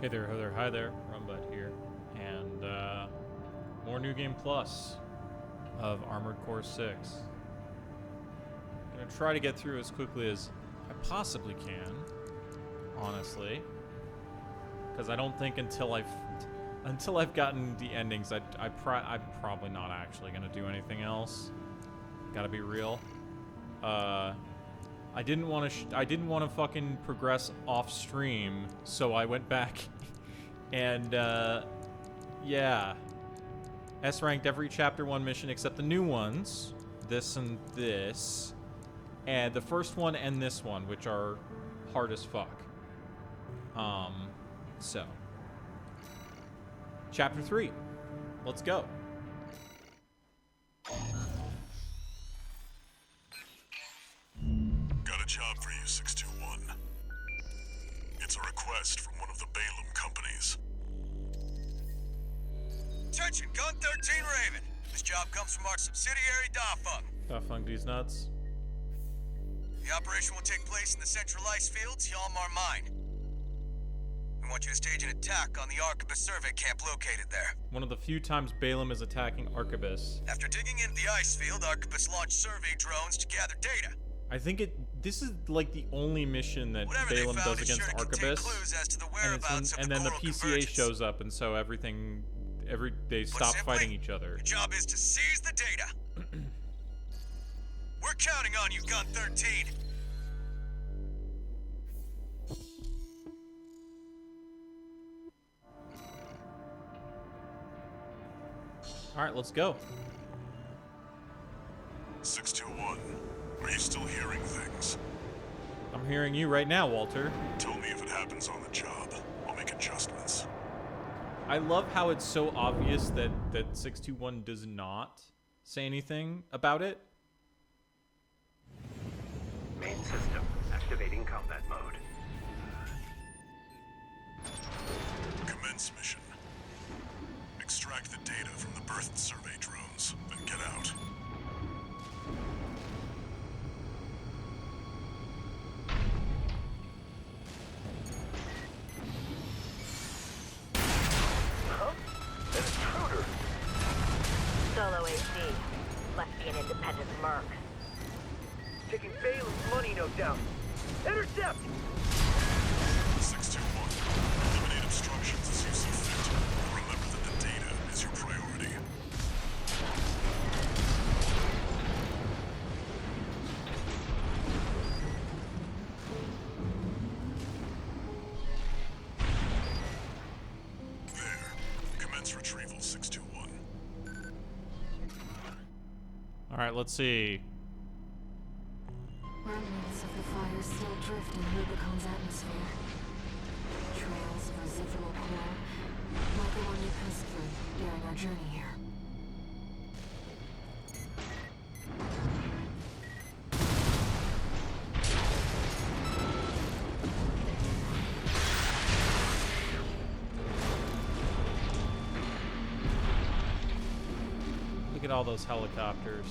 Hey there, hi there, Rumbutt here, and more New Game Plus of Armored Core 6. I'm gonna try to get through as quickly as I possibly can, honestly, because I don't think until I've gotten the endings, I'm probably not actually gonna do anything else. Gotta be real. I didn't want to fucking progress off stream, so I went back and yeah. S ranked every chapter 1 mission except the new ones, this and this, and the first one and this one, which are hard as fuck. So chapter 3. Let's go. Got a job for you, 621. It's a request from one of the Balaam companies. Attention, Gun 13 Raven. This job comes from our subsidiary, Dafeng. Dafeng these nuts. The operation will take place in the central ice fields, Yalmar Mine. We want you to stage an attack on the Arquebus survey camp located there. One of the few times Balaam is attacking Arquebus. After digging into the ice field, Arquebus launched survey drones to gather data. I think this is like the only mission that Whatever Balaam does is against sure to contain Arquebus. clues as to the whereabouts of And the then the coral PCA convergence. shows up, and so they stop simply, fighting each other. Your job is to seize the data. We're counting on you, Gun 13. All right, let's go. 621, are you still hearing things? I'm hearing you right now, Walter. Tell me if it happens on the job. I'll make adjustments. I love how it's so obvious that 621 does not say anything about it. Main system activating combat mode. Commence mission. Extract the data from the birth survey drones, then get out. Huh? An intruder! Solo AC. Must be an independent merc. Taking Balaam's money, no doubt. Intercept! 621, eliminate obstructions as you see fit. Remember that the data is your priority. There. Commence retrieval, 621. All right, let's see. Remnants of the fire still drift in Rubicon's atmosphere. Trails of residual core, like the one we passed through during our journey here. Look at all those helicopters.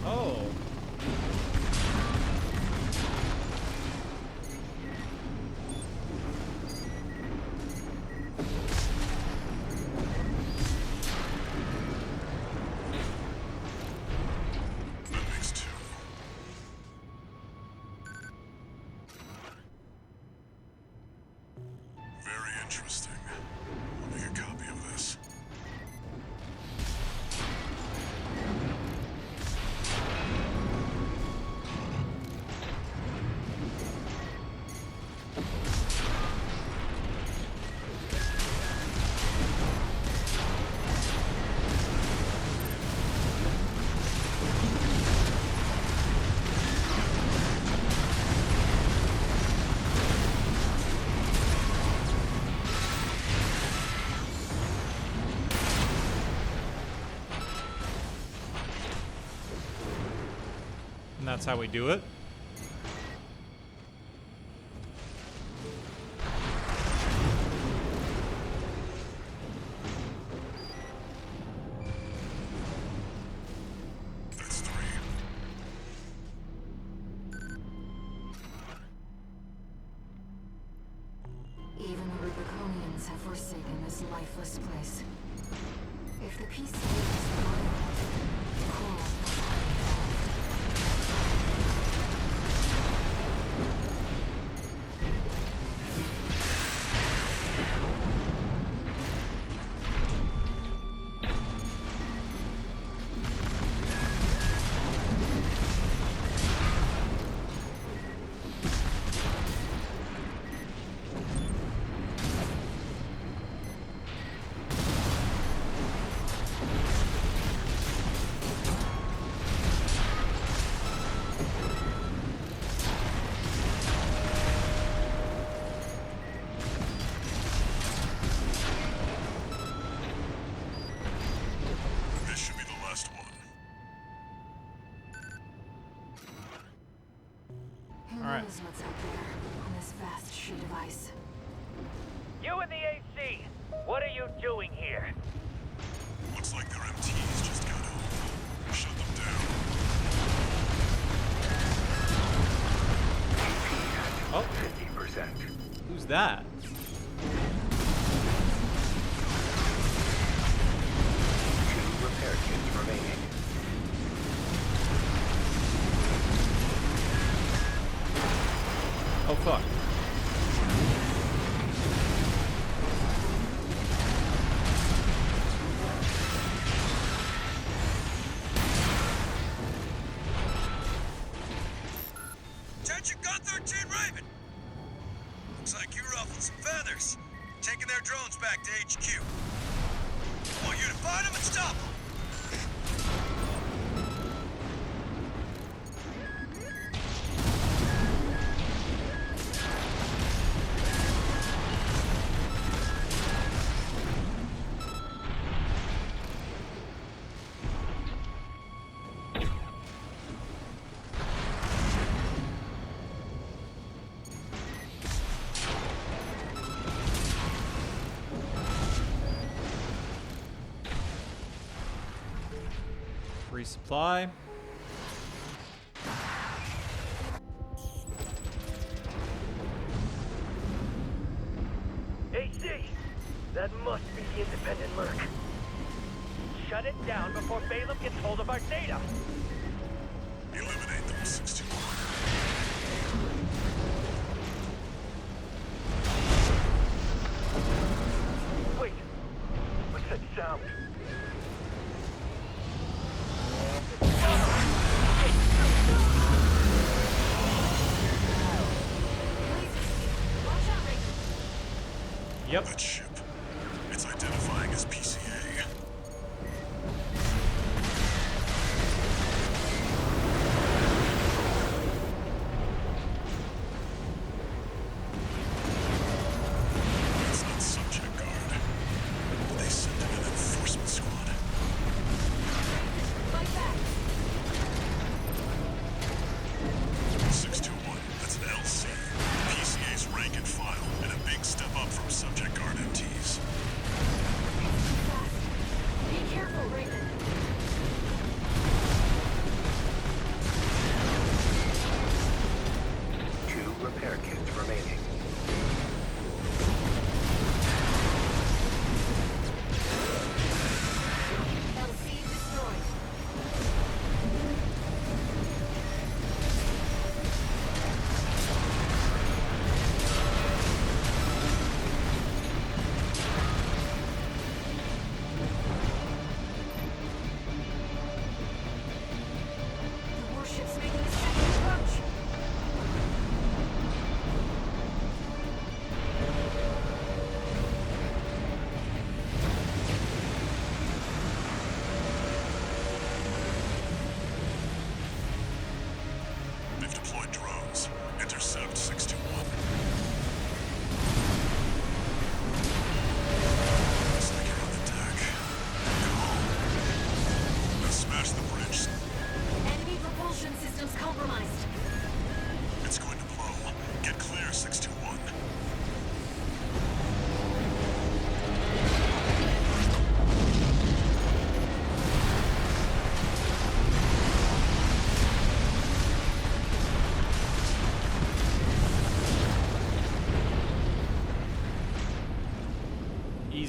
Oh. That makes two. Very interesting. I'll make a copy of this. that's how we do it. That's 3. Even the Rubiconians have forsaken this lifeless place. If the PCA is violent, Coral This should be the last one. Who All right. knows what's out there on this vast sheet of ice? You in the AC! What are you doing here? Looks like their MTs just got home. Shut them down. Oh, 50%. who's that? Two repair kits remaining. Oh, fuck. Attention Gun 13 Raven! Looks like you ruffled some feathers. Taking their drones back to HQ. I want you to find them and stop them. Resupply. AC! That must be the independent Merc. Shut it down before Balaam gets hold of our data! Eliminate them, 621. Wait! What's that sound? Yep. That ship. It's identifying as PCA. It's not subject guard. They sent in an enforcement squad. Fight back! 621. That's an LC. PCA's rank and file, and a big step up from subject guard MT.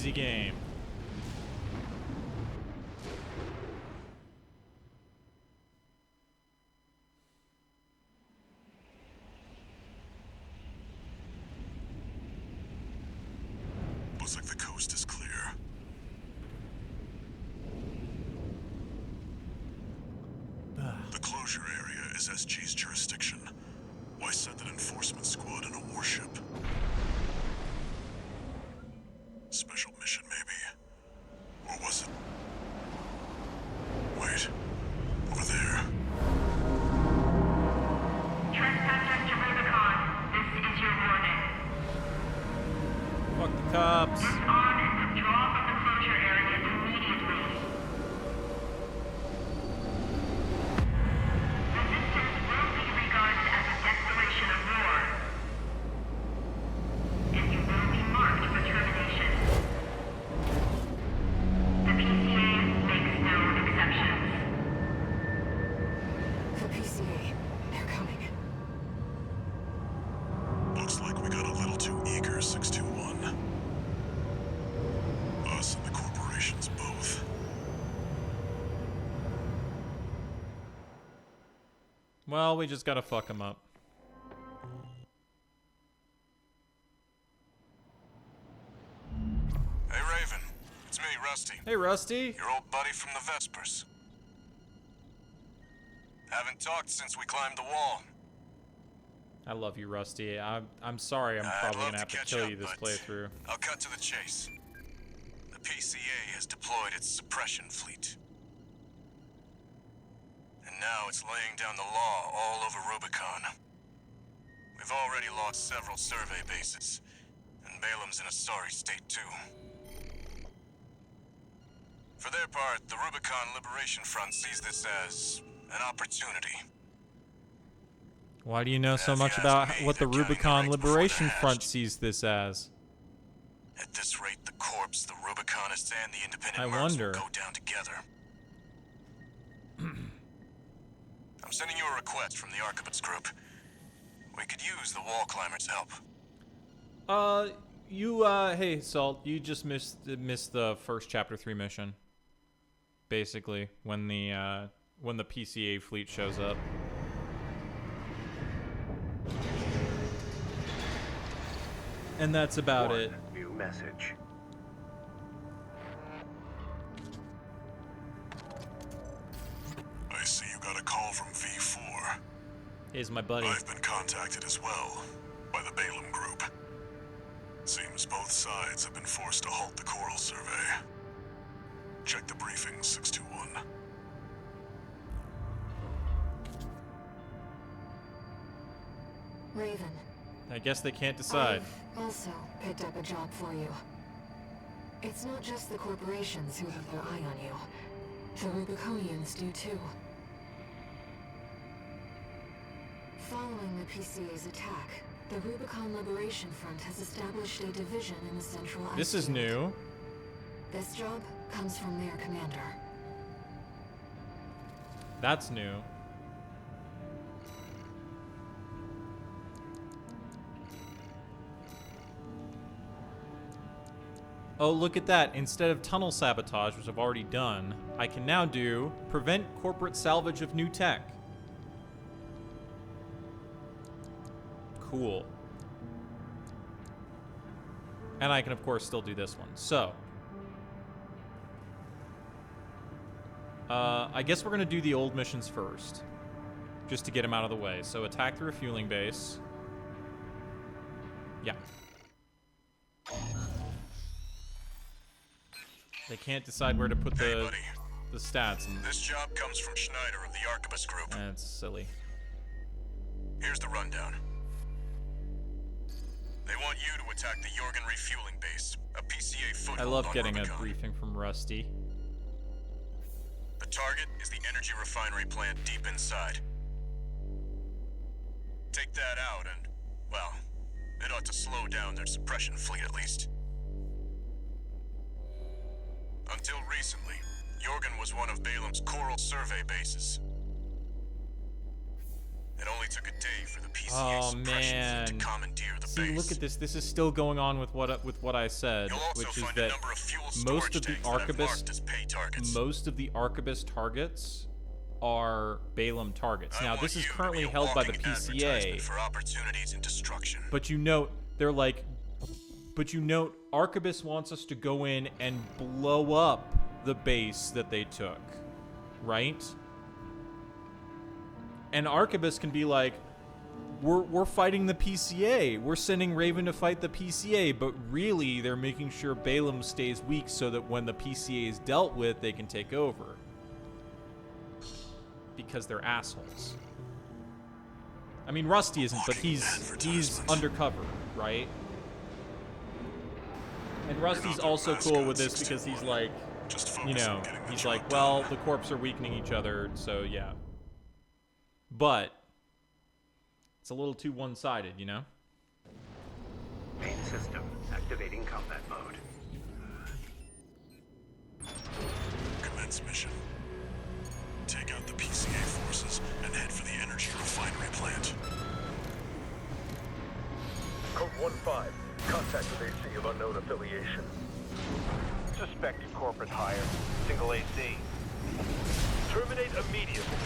easy game. Looks like the coast is clear. The closure area is SG's jurisdiction. Why send an enforcement squad in a warship? Special mission, maybe. Or was it? Wait. Over there. Trespassers to Rubicon, this is your warning. Fuck the cops. On and withdraw from the closure area immediately. Resistance will be regarded as a declaration of war. And you will be marked for termination. The PCA makes no exceptions. The PCA. They're coming. Looks like we got a little too eager, 621. Us and the corporations both. Well, we just gotta fuck them up. Hey, Raven. It's me, Rusty. Hey, Rusty. Your old buddy from the Vespers. Haven't talked since we climbed the wall. I love you, Rusty. I'm sorry. I'm I'd probably love gonna have to catch kill up, you this but playthrough. I'll cut to the chase. The PCA has deployed its suppression fleet. And now it's laying down the law all over Rubicon. We've already lost several survey bases, and Balam's in a sorry state too. For their part, the Rubicon Liberation Front sees this as an opportunity. Why do you know so If you much ask about me, what the they're counting Rubicon their eggs before Liberation they're Front hatched. sees this as? At this rate, the Corps, the Rubiconists, and the Independent I Mercs wonder. will go down together. I'm sending you a request from the Archibald's group. We could use the wall climbers' help. Hey, Salt, you just missed the first Chapter 3 mission. Basically, when the PCA fleet shows up. And that's about it. New message. I see you got a call from V4. Here's my buddy. I've been contacted as well by the Balaam group. Seems both sides have been forced to halt the coral survey. Check the briefing, 621. Raven. I guess they can't decide. I've also picked up a job for you. It's not just the corporations who have their eye on you. The Rubiconians do too. Following the PCA's attack, the Rubicon Liberation Front has established a division in the central ice This is field. new. This job comes from their commander. That's new. Oh, look at that. Instead of tunnel sabotage, which I've already done, I can now do prevent corporate salvage of new tech. Cool. And I can, of course, still do this one. So, I guess we're going to do the old missions first, just to get them out of the way. So, attack the refueling base. Yeah. They can't decide where to put Hey, the buddy. stats. And This job comes from Schneider of the Archibald group. that's silly. Here's the rundown. They want you to attack the Jorgen refueling base, a PCA foothold I love on getting a Rubicon. briefing from Rusty. The target is the energy refinery plant deep inside. Take that out and, well, it ought to slow down their suppression fleet at least. Until recently, Jorgen was one of Balam's coral survey bases. It only took a day for the PCA Oh, suppression man. fleet to commandeer the See, base. look at this. This is still going on with what I said, You'll also which is find a that number of fuel most storage of the tanks that I've arquebus marked as pay targets. most of the arquebus targets are Balaam targets. I Now, want this is you to currently be a held by the walking advertisement PCA, for opportunities in destruction. but you note they're like, but you note Arquebus wants us to go in and blow up the base that they took, right? And Arquebus can be like, we're fighting the PCA. We're sending Raven to fight the PCA, but really they're making sure Balaam stays weak so that when the PCA is dealt with, they can take over. Because they're assholes. I mean, Rusty isn't, but he's undercover, right? And Rusty's also cool with this because he's like, you know, he's like, well, the corps are weakening each other, so yeah. But it's a little too one-sided, you know? Main system activating combat mode. Commence mission. Take out the PCA forces and head for the energy refinery plant. Code 1-5. Contact with AC of unknown affiliation. Suspected corporate hire. Single AC. Terminate immediately.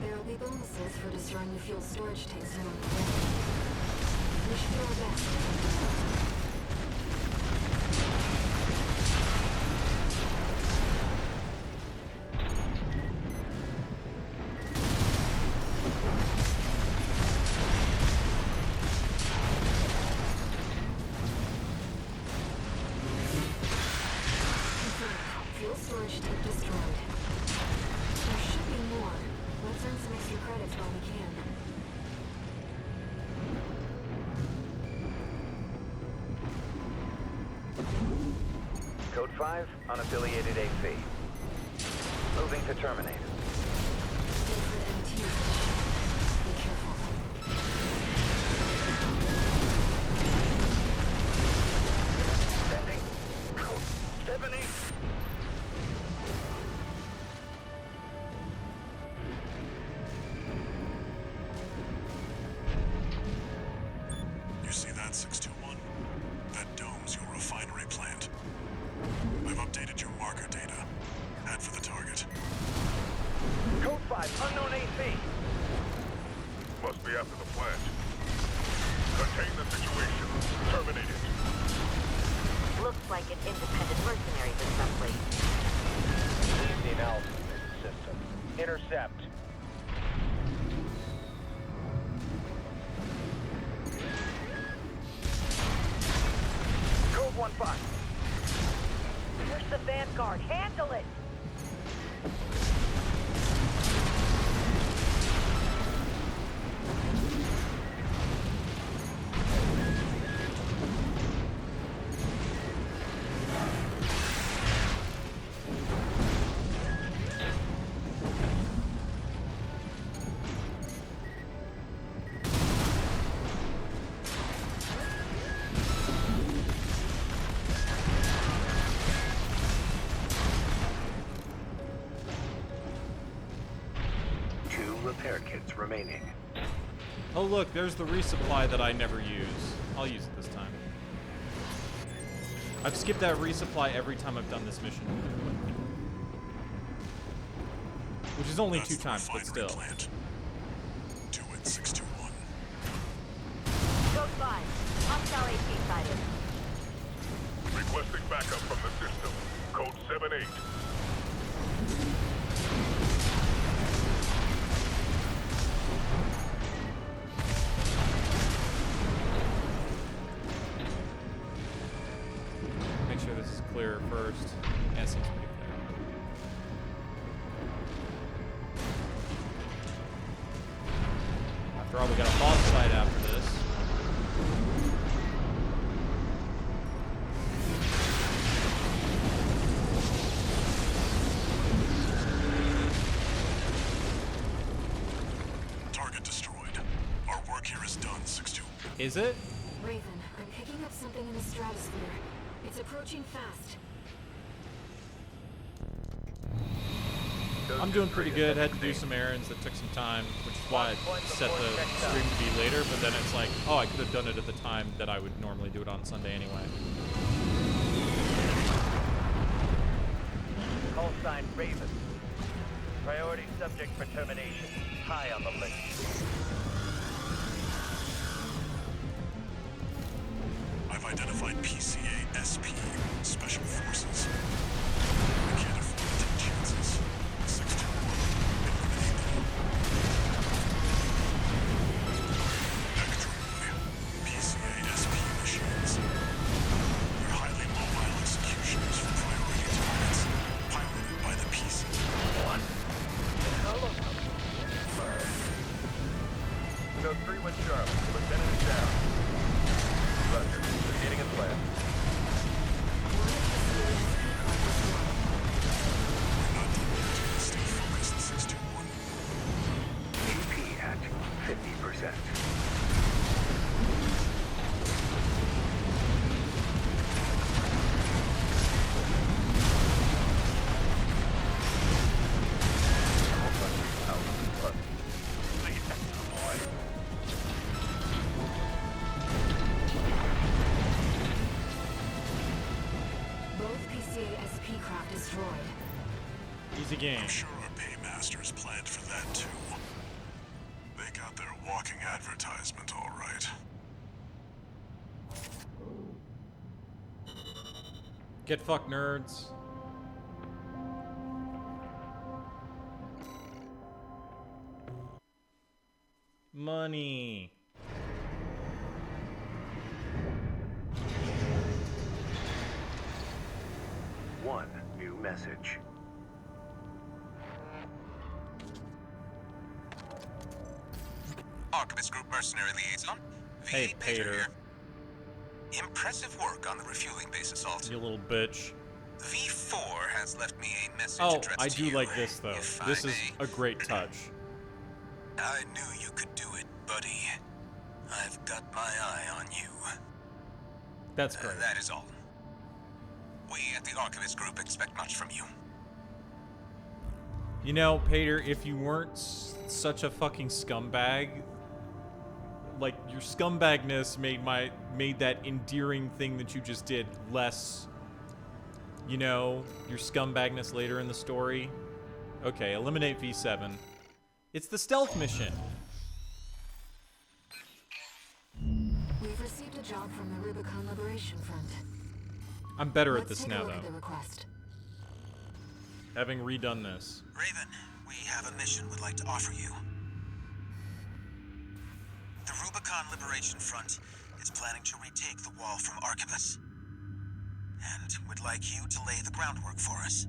There will be bonuses for destroying the fuel storage tanks along the way. We should do our best. Fuel storage tank destroyed. There should be more. Let's earn some extra credits while we can. Code 5, unaffiliated AC. Moving to terminate. Different MT. Be careful. Sending. Code 7-8. You see that, 621? That dome's your refinery plant. I've updated your marker data. Head for the target. Code 5. Unknown AC. Must be after the plant. Contain the situation. Terminate it. Looks like an independent mercenaries assembly. Leave the analysis system. Intercept. Code 1-5. Where's the Vanguard? Handle it! Two repair kits remaining. Oh look, there's the resupply that I never use. I'll use it this time. I've skipped that resupply every time I've done this mission. Which is only That's 2 the times, but refinery still. Plant. Do it, 621. Code 5. Hostile AC sighted. Requesting backup from the system. Code 7-8. Make sure this is clear first. Yeah, it seems pretty clear. After all, we got a boss fight after this. Target destroyed. Our work here is done, 621. Is it? Raven, I'm picking up something in the stratosphere. It's approaching fast. I'm doing pretty good. Had to do some errands that took some time, which is why I set the stream to be later, but then it's like, oh, I could have done it at the time that I would normally do it on Sunday anyway. Call sign Raven. Priority subject for termination. High on the list. I've identified PCA SP, Special Forces. I can't afford to take chances. 621, eliminate them. Extremely, PCA SP machines. They're highly mobile executioners for priority targets, piloted by the PC. What? How long? No 3-1 sharp. Lieutenant is down. Roger. Proceeding as planned. We're not done yet. Stay focused, 621. AP at 50%. Both PCA SP craft destroyed. Easy game. I'm sure our paymasters planned for that too. They got their walking advertisement all right. Get fucked, nerds. Money. One new message. Archivist Group Mercenary Liaison. Hey, V. Pater. here. Impressive work on the refueling base assault. You little bitch. V4 has left me a message Oh, addressed I to do you, like this though. if This I is may. a great touch. I knew you could do it, buddy. I've got my eye on you. That's great. That is all. We at the Archivist Group expect much from you. You know, Pater, if you weren't such a fucking scumbag, like your scumbagness made that endearing thing that you just did less. You know, your scumbagness later in the story. Okay, eliminate V7. It's the stealth mission. We've received a job from the Rubicon Liberation Front. I'm better at Let's this take now, a look at though. the request. Having redone this. Raven, we have a mission we'd like to offer you. The Rubicon Liberation Front is planning to retake the wall from Archivus. And would like you to lay the groundwork for us.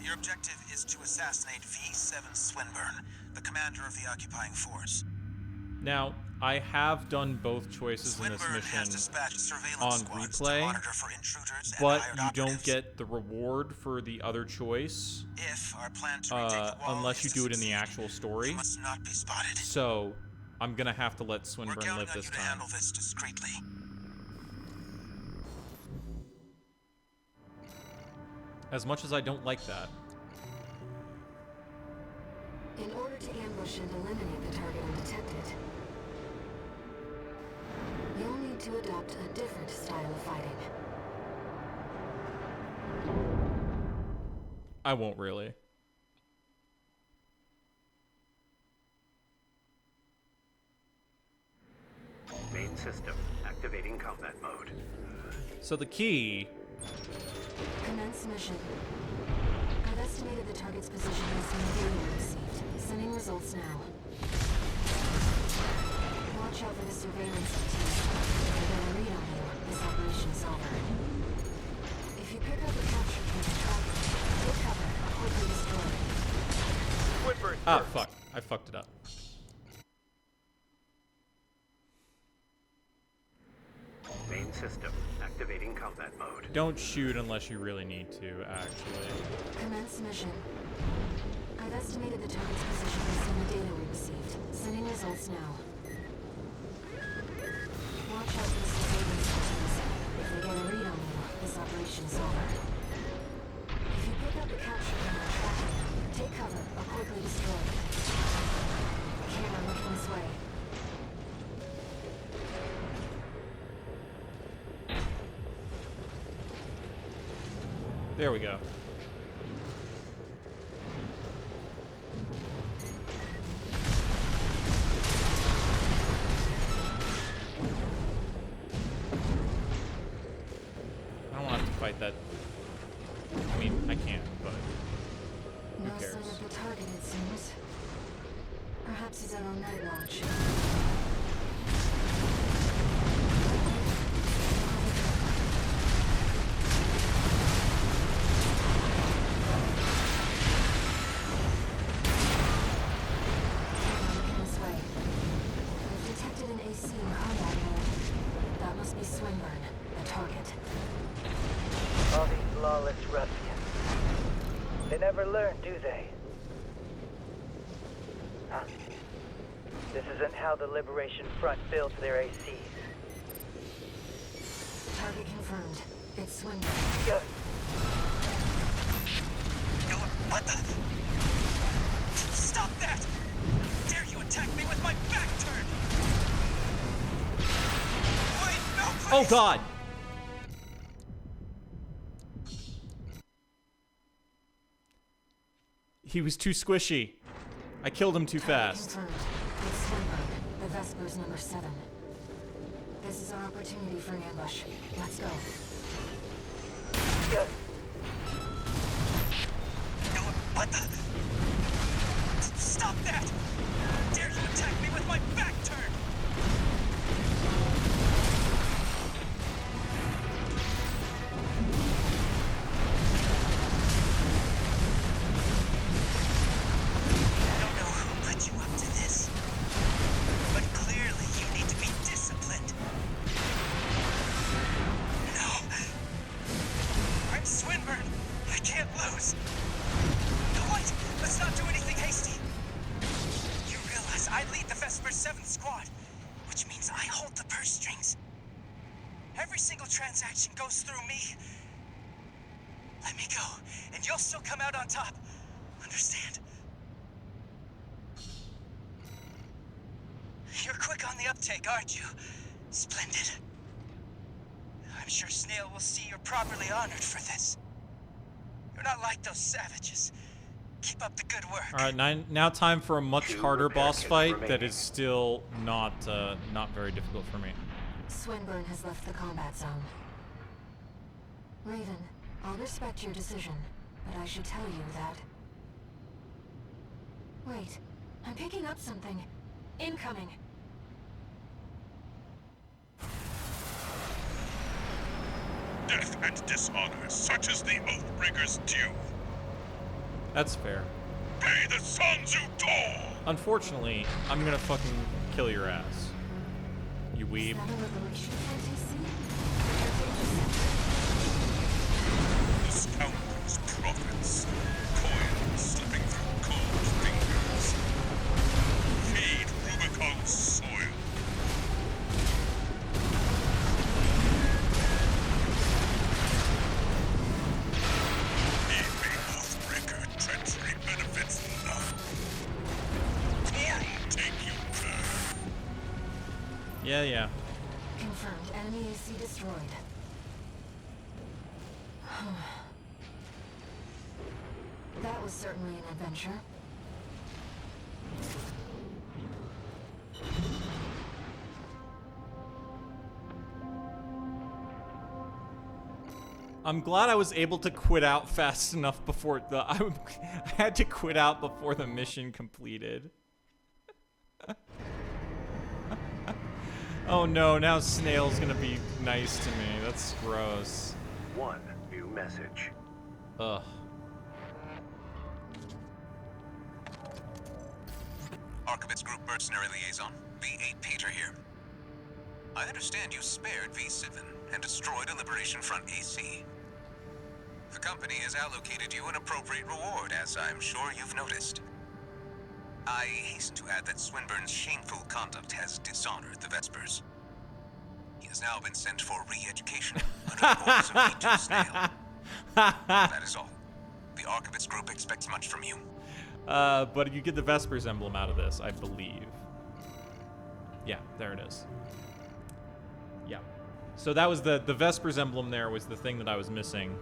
Your objective is to assassinate V7 Swinburne, the commander of the occupying force. Now, I have done both choices in this Swinburne has mission dispatched surveillance on squads to replay, monitor for intruders and but hired you don't operatives. get the reward for the other choice If our plan to retake the wall unless you is to do it in the succeed, actual story. we must not be spotted. So, I'm gonna have to let We're Swinburne counting live on this you to time. handle this discreetly. As much as I don't like that. In order to ambush and eliminate the target undetected, you'll need to adopt a different style of fighting. I won't really. Main system activating combat mode. So the key... Commence mission. I've estimated the target's position based on the data we received. Sending results now. Watch out for the surveillance team. They're gonna read on you. This operation's over. If you pick up a capture point and track it, take cover. I'll quickly destroy it. Swinburne, Ah, fuck. I fucked it up. Main system activating combat mode. Don't shoot unless you really need to, actually. Commence mission. I've estimated the target's position based on the data we received. Sending results now. Watch out for the surveillance teams. There we go. I don't want to have to fight that. I mean, I can't, but who No cares? sign of the target, it seems. Perhaps he's out on night watch. Looking this way. I've detected an AC in combat mode. That must be Swinburne, the target. All these lawless ruffians. They never learn, do they? Huh? This isn't how the Liberation Front builds their ACs. Target confirmed. It's Swinburne. Go. What the? Stop that! Dare you attack me with my back turned? Wait, no, please! Oh God! He was too squishy. I killed him too fast. Confirmed. It's Swinburne, the Vespers number 7. This is our opportunity for an ambush. Let's go. Go. What the? Stop that! Dare you attack me with my back turned? I don't know who put you up to this, but clearly you need to be disciplined. No. I'm Swinburne. I can't lose. No, wait! Let's not do anything hasty. You realize I lead the Vesper 7th Squad, which means I hold the purse strings. Every single transaction goes through me. Let me go, and you'll still come out on top. Understand? You're quick on the uptake, aren't you? Splendid. I'm sure Snail will see you're properly honored for this. You're not like those savages. Keep up the good work. All right, now time for a much 2 harder repair boss kits fight that remaining. is still not very difficult for me. Swinburne has left the combat zone. Raven, I'll respect your decision, but I should tell you that... Wait, I'm picking up something. Incoming. Death and dishonor, such as the Oathbreaker's due. That's fair. Pay the sons who dole! Unfortunately, I'm gonna fucking kill your ass. You weeb. Is that a liberation fantasy? The scoundrels' prophets. Coin slipping through cold fingers. Feed Rubicon's soil. Every Oathbreaker treachery benefits none. Coral take you there. Yeah. Confirmed. Enemy AC destroyed. That was certainly an adventure. I'm glad I was able to quit out fast enough before I had to quit out before the mission completed. Oh no, now Snail's gonna be nice to me. That's gross. 1 new message. Ugh. Archivist Group Mercenary Liaison, V8 Peter here. I understand you spared V7 and destroyed a Liberation Front AC. The company has allocated you an appropriate reward, as I'm sure you've noticed. I hasten to add that Swinburne's shameful conduct has dishonored the Vespers. He has now been sent for re-education under the orders of V2 Snail. That is all. The Archivist Group expects much from you. But you get the Vespers emblem out of this, I believe. Yeah, there it is. Yeah. So that was the Vespers emblem there was the thing that I was missing.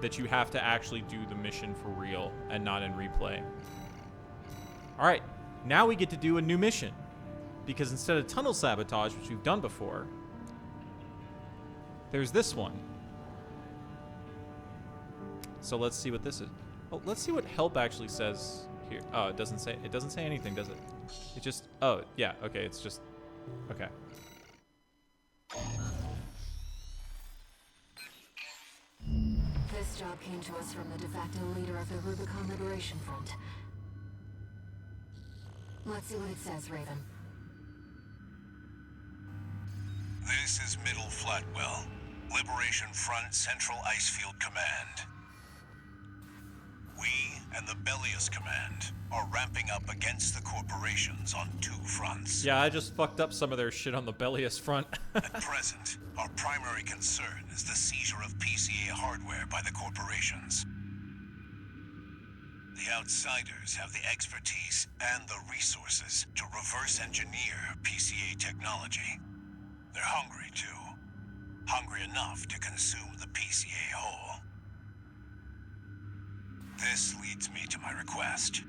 that you have to actually do the mission for real and not in replay. All right, now we get to do a new mission. Because instead of tunnel sabotage, which we've done before, there's this one. So let's see what this is. Oh, let's see what help actually says here. Oh, it doesn't say anything, does it? It just, oh, yeah, okay, it's just, okay. This job came to us from the de facto leader of the Rubicon Liberation Front. Let's see what it says, Raven. This is Middle Flatwell, Liberation Front Central Icefield Command. We and the Bellius Command are ramping up against the corporations on 2 fronts. Yeah, I just fucked up some of their shit on the Bellius front. At present, our primary concern is the seizure of PCA hardware by the corporations. The outsiders have the expertise and the resources to reverse engineer PCA technology. They're hungry, too. Hungry enough to consume the PCA whole. This leads me to my request.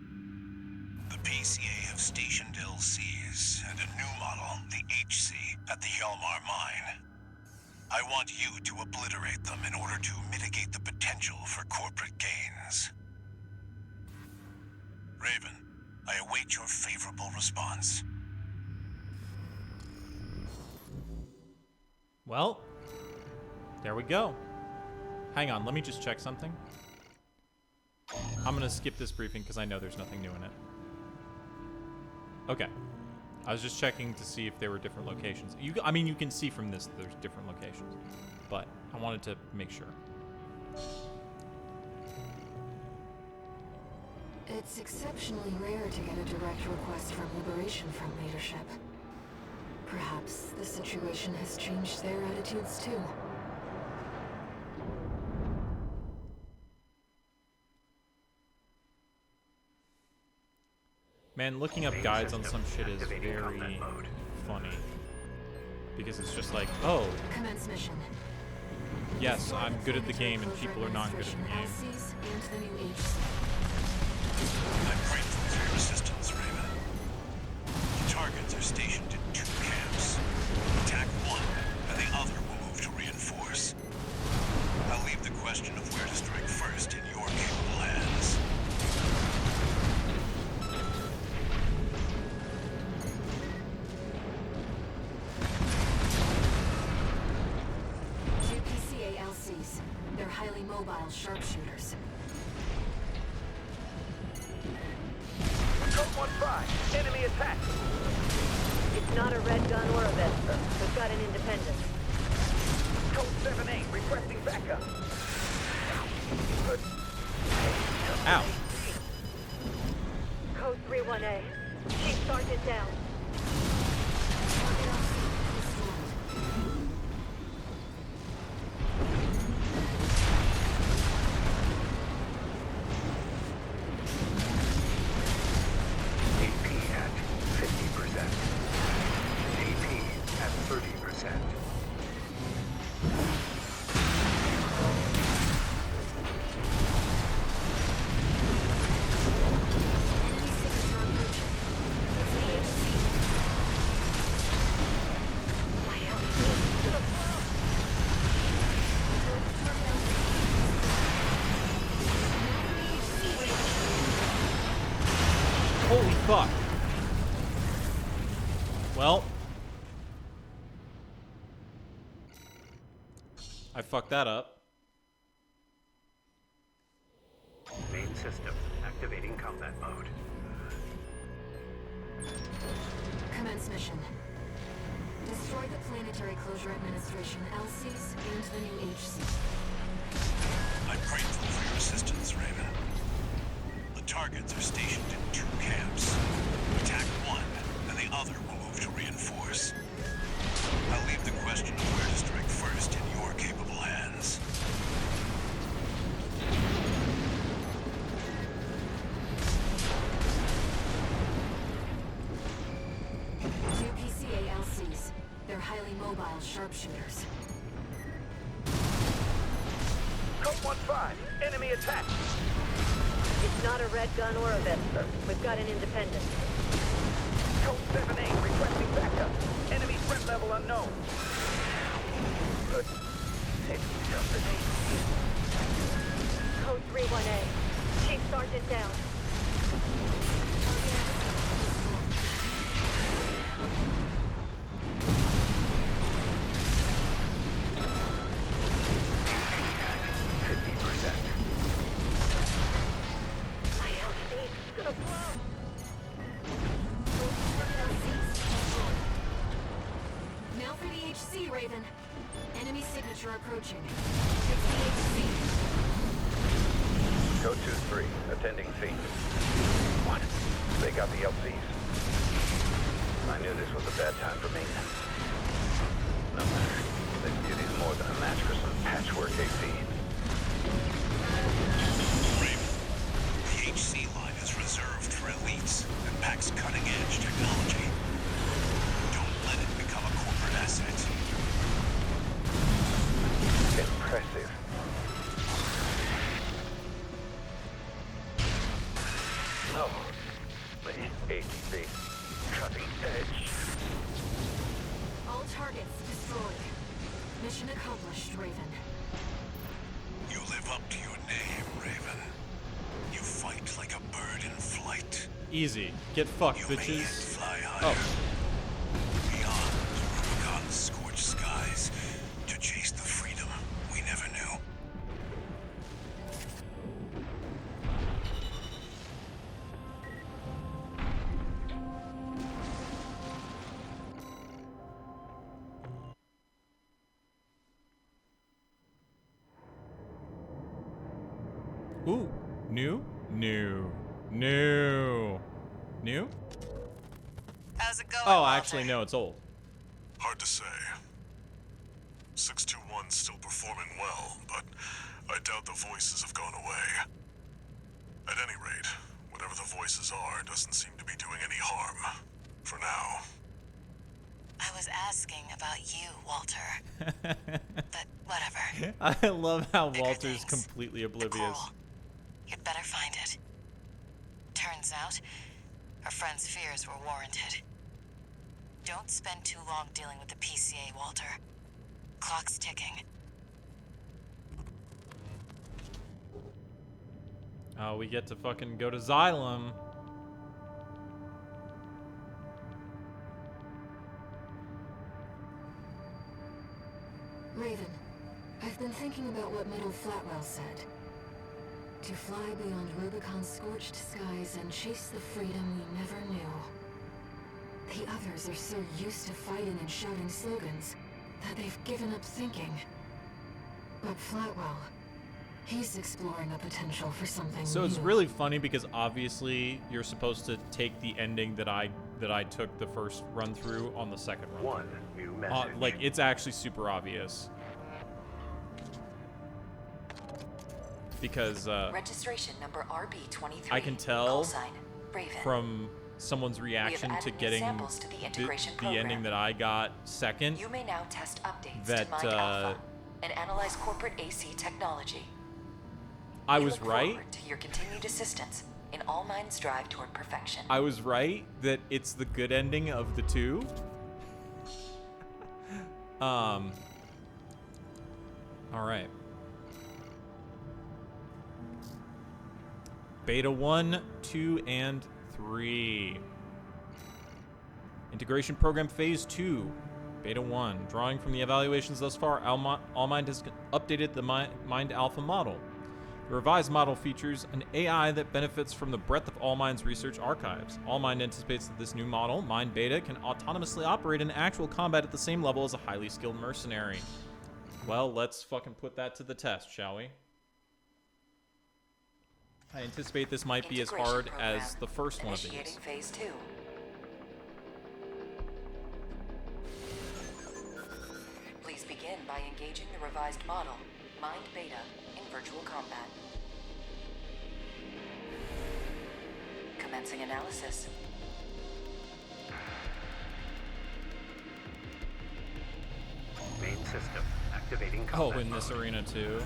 The PCA have stationed LCs and a new model, the HC, at the Hjalmar mine. I want you to obliterate them in order to mitigate the potential for corporate gains. Raven, I await your favorable response. Well, there we go. Hang on, let me just check something. I'm gonna skip this briefing because I know there's nothing new in it. Okay. I was just checking to see if there were different locations. I mean, you can see from this that there's different locations, but I wanted to make sure. It's exceptionally rare to get a direct request from Liberation Front leadership. Perhaps the situation has changed their attitudes too. Man, looking up guides on some shit is very funny. Because it's just like, oh, Commence mission. yes, I'm good at the game and people are not good at the game. LCs and the new HC. I'm grateful for your assistance, Raven. The targets are stationed in 2 camps. Attack one, and the other will move to reinforce. I'll leave the question of where to strike first in your capable hands. Two PCA LCs. They're highly mobile sharpshooters. Code 1-5, enemy attack. It's not a red gun or a Vesper. We've got an independent. Code 7-8, requesting backup. Good. Ow. Code 3-1A. Chief Sergeant down. AP at 50%. AP at 30%. Holy fuck. Well, I fucked that up. Main system activating combat mode. Commence mission. Destroy the Planetary Closure Administration LCs and the new HC. I'm grateful for your assistance, Raven. The targets are stationed in 2 camps. Attack one, and the other will move to reinforce. I'll leave the question of where to strike first in your capable hands. Two PCA LCs. They're highly mobile sharpshooters. Code 1-5, enemy attack. It's not a red gun or a Vesper. We've got an independent. Code 7-8, requesting backup. Enemy threat level unknown. Good. Take something. Code 3-1A. Chief Sergeant down. My LC is gonna blow. Now for the HC, Raven. Enemy signature approaching. It's the HC. Code 2-3, attending scene. What? They got the LCs. I knew this was a bad time for me. No matter. This beauty's more than a match for some patchwork AC. Raven, the HC line is reserved for elites and packs cutting-edge technology. Don't let it become a corporate asset. Impressive. No. The AC, cutting edge. All targets destroyed. Mission accomplished, Raven. You live up to your name, Raven. You fight like a bird in flight. Easy. Get fucked, You may yet bitches. fly higher. Oh. Beyond Rubutt's scorched skies to chase the freedom we never knew. Ooh. New? New. How's it going, Oh, Walter? actually, no, it's old. Hard to say. 621's still performing well, but I doubt the voices have gone away. At any rate, whatever the voices are doesn't seem to be doing any harm. For now. I was asking about you, Walter. But whatever. I love how Bigger Walter's things. completely The oblivious. coral. You'd better find it. Turns out, our friend's fears were warranted. Don't spend too long dealing with the PCA, Walter. Clock's ticking. Oh, we get to fucking go to Xylem. Raven, I've been thinking about what Meadow Flatwell said. To fly beyond Rubicon's scorched skies and chase the freedom we never knew. The others are so used to fighting and shouting slogans that they've given up thinking. But Flatwell, he's exploring a potential for something So it's new. really funny because obviously you're supposed to take the ending that I took the first run through on the second run. One new message. Like it's actually super obvious. Because Registration number RB23. I can tell Call sign, Raven. from someone's reaction to added getting samples to the integration the ending program. that I got second. You may now test updates That, to Mind Alpha and analyze corporate AC technology. I We was look right. forward to your continued assistance in All Minds' drive toward perfection. I was right that it's the good ending of the two. All right. Beta 1, 2, and 3. Integration Program Phase 2. Beta 1. Drawing from the evaluations thus far, Allmind has updated the Mind Alpha model. The revised model features an AI that benefits from the breadth of Allmind's research archives. Allmind anticipates that this new model, Mind Beta, can autonomously operate in actual combat at the same level as a highly skilled mercenary. Well, let's fucking put that to the test, shall we? I anticipate this might be as Integration hard program. as the first one of Initiating these. phase 2. Please begin by engaging the revised model, Mind Beta, in virtual combat. Commencing analysis. Main system activating Oh, combat in this mode. arena too.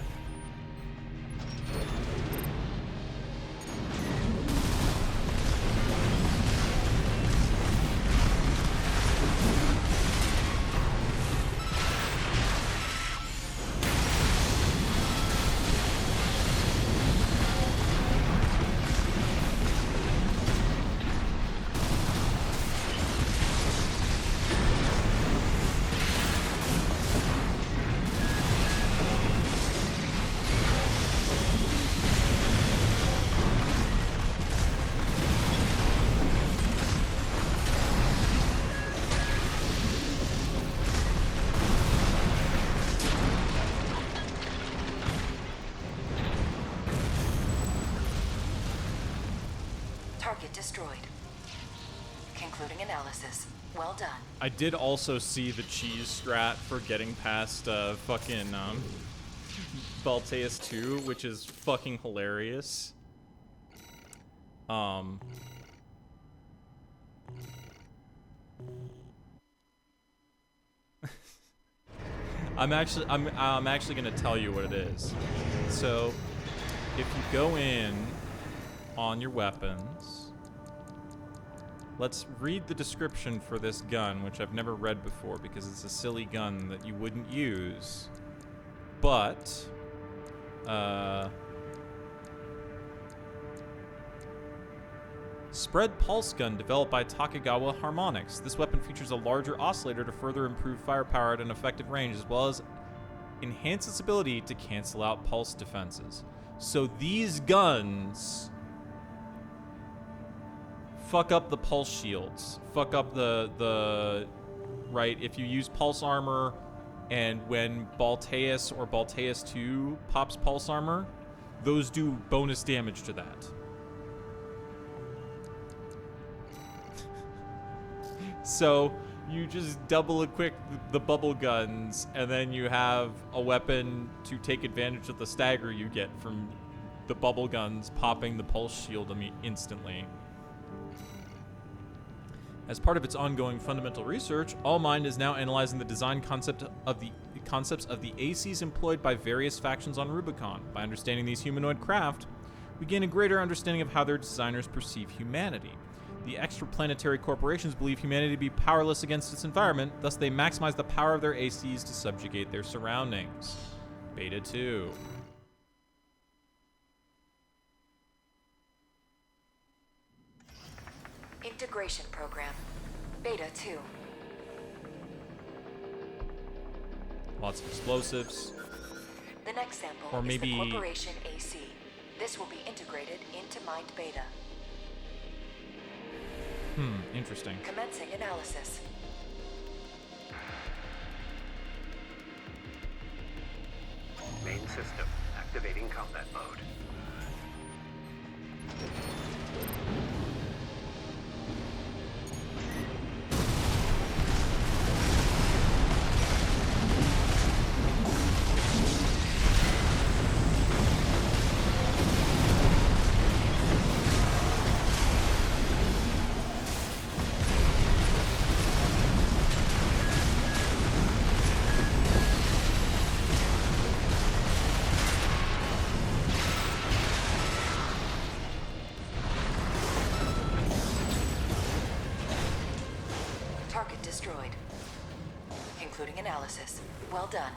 Target destroyed. Concluding analysis. Well done. I did also see the cheese strat for getting past fucking Balteus 2, which is fucking hilarious. I'm actually gonna tell you what it is. So, if you go in on your weapons, let's read the description for this gun, which I've never read before because it's a silly gun that you wouldn't use. But, Spread Pulse Gun developed by Takagawa Harmonix. This weapon features a larger oscillator to further improve firepower at an effective range, as well as enhance its ability to cancel out pulse defenses. So these guns fuck up the pulse shields. Fuck up the right, if you use pulse armor and when Balteus or Balteus 2 pops pulse armor, those do bonus damage to that. So you just double equip the bubble guns, and then you have a weapon to take advantage of the stagger you get from the bubble guns popping the pulse shield instantly. As part of its ongoing fundamental research, Allmind is now analyzing the design concepts of the ACs employed by various factions on Rubicon. By understanding these humanoid craft, we gain a greater understanding of how their designers perceive humanity. The extraplanetary corporations believe humanity to be powerless against its environment, thus they maximize the power of their ACs to subjugate their surroundings. Beta 2. Integration program. Beta 2. Lots of explosives. The next sample Or maybe is the Corporation AC. This will be integrated into Mind Beta. Interesting. Commencing analysis. Main system activating combat mode. Target destroyed. Concluding analysis. Well done.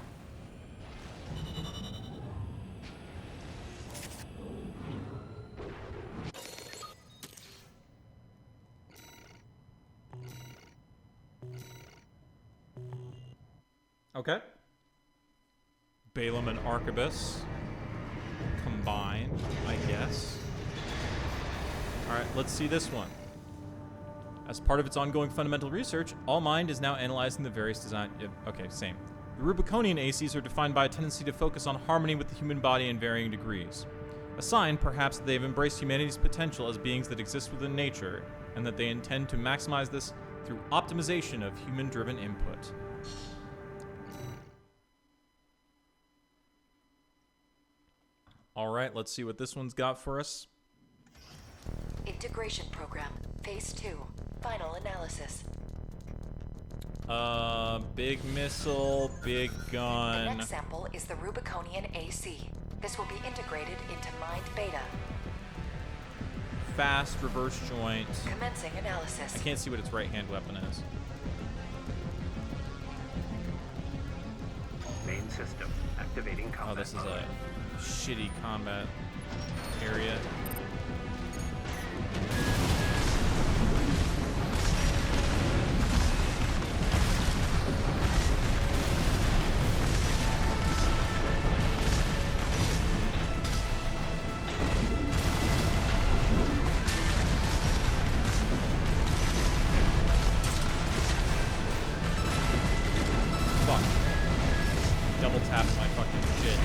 Okay. Balaam and Arquebus combined, I guess. Alright, let's see this one. As part of its ongoing fundamental research, Allmind is now analyzing the various design... okay, same. The Rubiconian ACs are defined by a tendency to focus on harmony with the human body in varying degrees. A sign, perhaps, that they have embraced humanity's potential as beings that exist within nature, and that they intend to maximize this through optimization of human-driven input. Alright, let's see what this one's got for us. Integration program. Phase 2. Final analysis. Big missile, big gun. The next sample is the Rubiconian AC. This will be integrated into Mind Beta. Fast reverse joint. Commencing analysis. I can't see what its right-hand weapon is. Main system activating combat Oh, this is mode. a shitty combat area. Fuck. Double tap my fucking shit.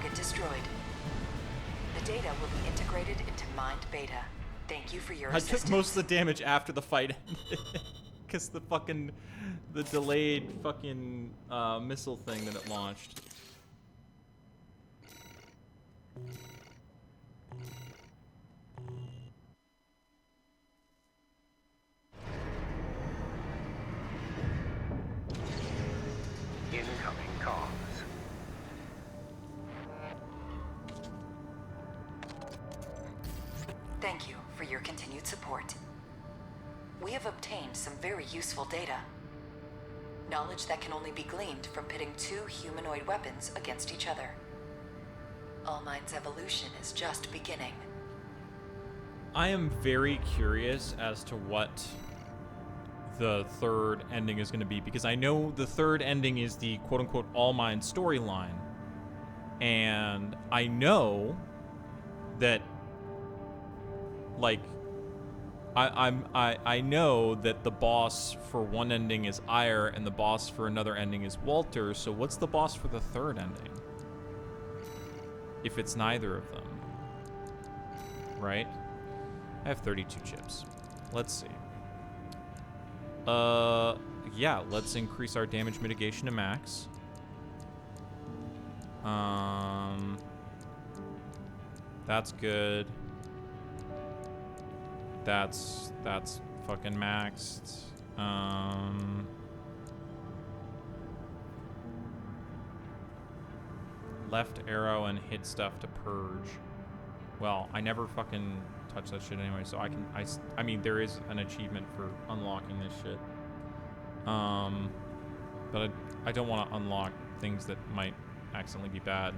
target destroyed. The data will be integrated into Mind Beta. Thank you for your assistance. I took most of the damage after the fight ended. Because the delayed fucking missile thing that it launched. Incoming comms. Thank you for your continued support. We have obtained some very useful data. Knowledge that can only be gleaned from pitting two humanoid weapons against each other. All Mind's evolution is just beginning. I am very curious as to what the third ending is going to be, because I know the third ending is the quote-unquote All Mind storyline, and I know that, like, I know that the boss for one ending is Ire and the boss for another ending is Walter, so what's the boss for the third ending? If it's neither of them. Right? I have 32 chips. Let's see. Yeah, let's increase our damage mitigation to max. That's good. That's fucking maxed. Left arrow and hit stuff to purge. Well, I never fucking touch that shit anyway, so I mean, there is an achievement for unlocking this shit. But I don't want to unlock things that might accidentally be bad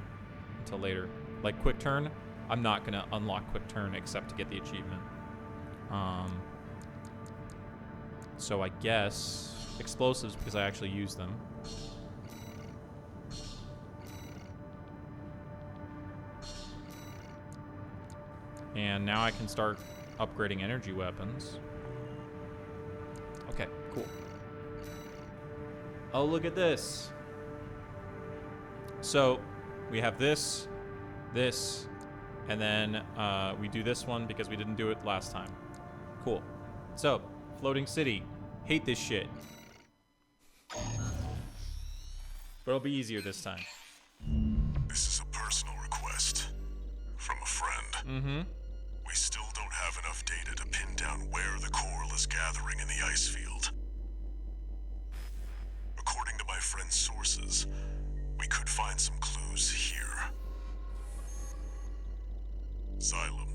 until later. Like quick turn, I'm not gonna unlock quick turn except to get the achievement. So I guess explosives, because I actually use them. And now I can start upgrading energy weapons. Okay, cool. Oh, look at this. So we have this, and then we do this one because we didn't do it last time. Cool. So, floating city. Hate this shit. But it'll be easier this time. This is a personal request from a friend. Mm-hmm. We still don't have enough data to pin down where the coral is gathering in the ice field. According to my friend's sources, we could find some clues here. Xylem,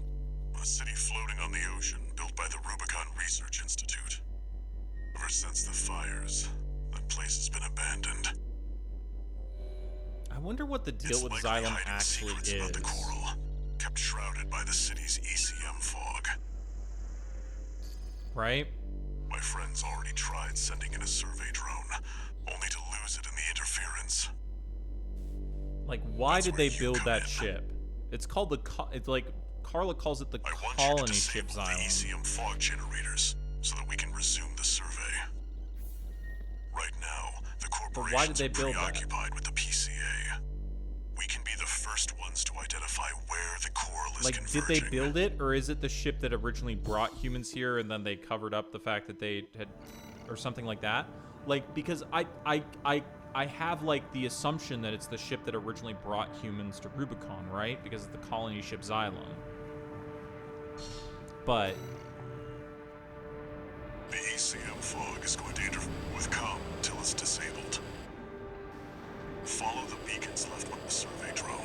a city floating on the ocean built by the Rubicon Research Institute. Ever since the fires, that place has been abandoned. I wonder what the deal with Xylem actually is. About the coral, kept shrouded by the city's ECM fog. Right? My friends already tried sending in a survey drone, only to lose it in the interference. Like, why did they build that ship? It's called the, it's like, Carla calls it the colony ship Xylem. The ECM fog generators, so that we can resume the survey. Right now, the corporations are preoccupied with the PCA. We can be the first ones to identify where the coral is converging. Did they build it, or is it the ship that originally brought humans here and then they covered up the fact that they had, or something like that? Like, because I have like the assumption that it's the ship that originally brought humans to Rubicon, right? Because it's the colony ship Xylem. But the ECM fog is going to interfere with comm until it's disabled. Follow the beacons left by the survey drone.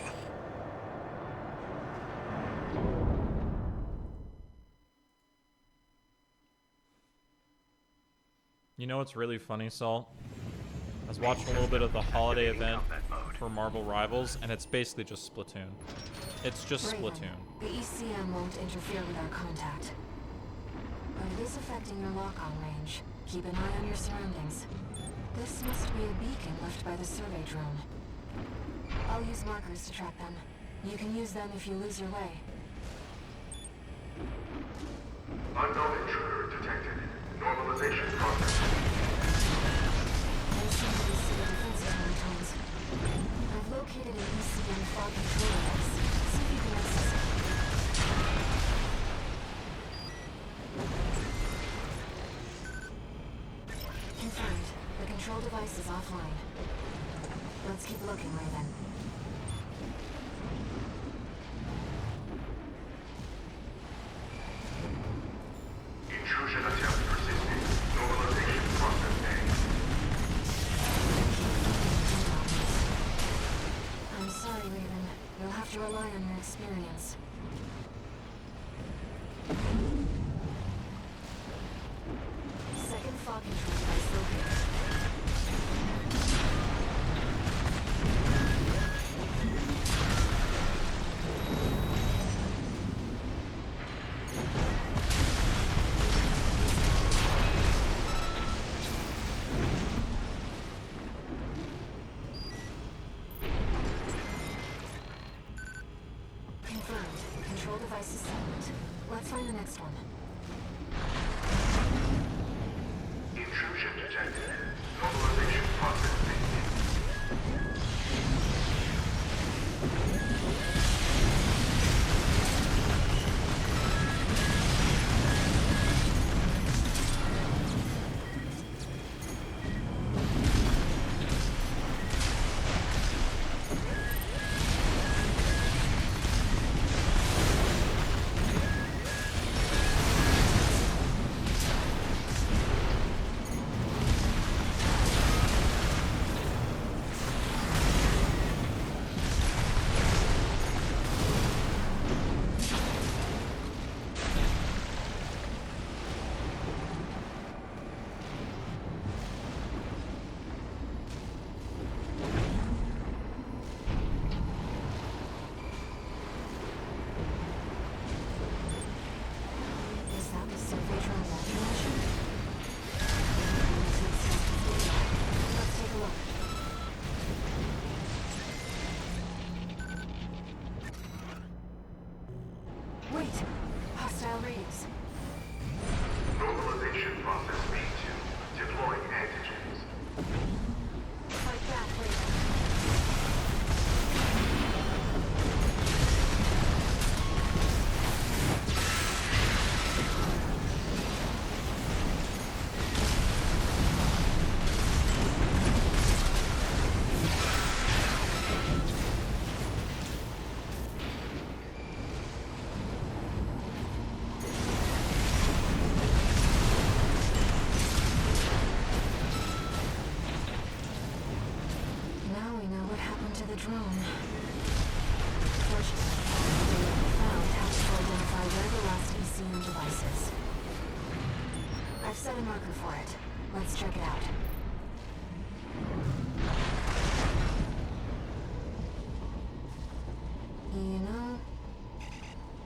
you know what's really funny, Salt? I was watching a little bit of the holiday event for Marvel Rivals, and it's basically just Splatoon. It's just Splatoon. The ECM won't interfere with our contact. But it is affecting your lock-on range. Keep an eye on your surroundings. This must be a beacon left by the survey drone. I'll use markers to track them. You can use them if you lose your way. Unknown intruder detected. Normalization process. There seem to be civil defense tones. I've located an ECM fog control devices offline. Let's keep looking, Raven. Intrusion attempt persisting. Normalization process A. I'm sorry, Raven. You'll have to rely on your experience. Second fog control device located. Confirmed. Control device is silent. Let's find the next one. Intrusion detected. Normalization process begin. Is that the Surveydron launcher mission? Let's take a look. Wait! Hostile radius. Normalization process B2. Deploying antigens. Fight back, Raven. Now we know what happened to the drone. Fortunately, the data we found helps to identify where the last ECM device is. I've set a marker for it. Let's check it out. You know,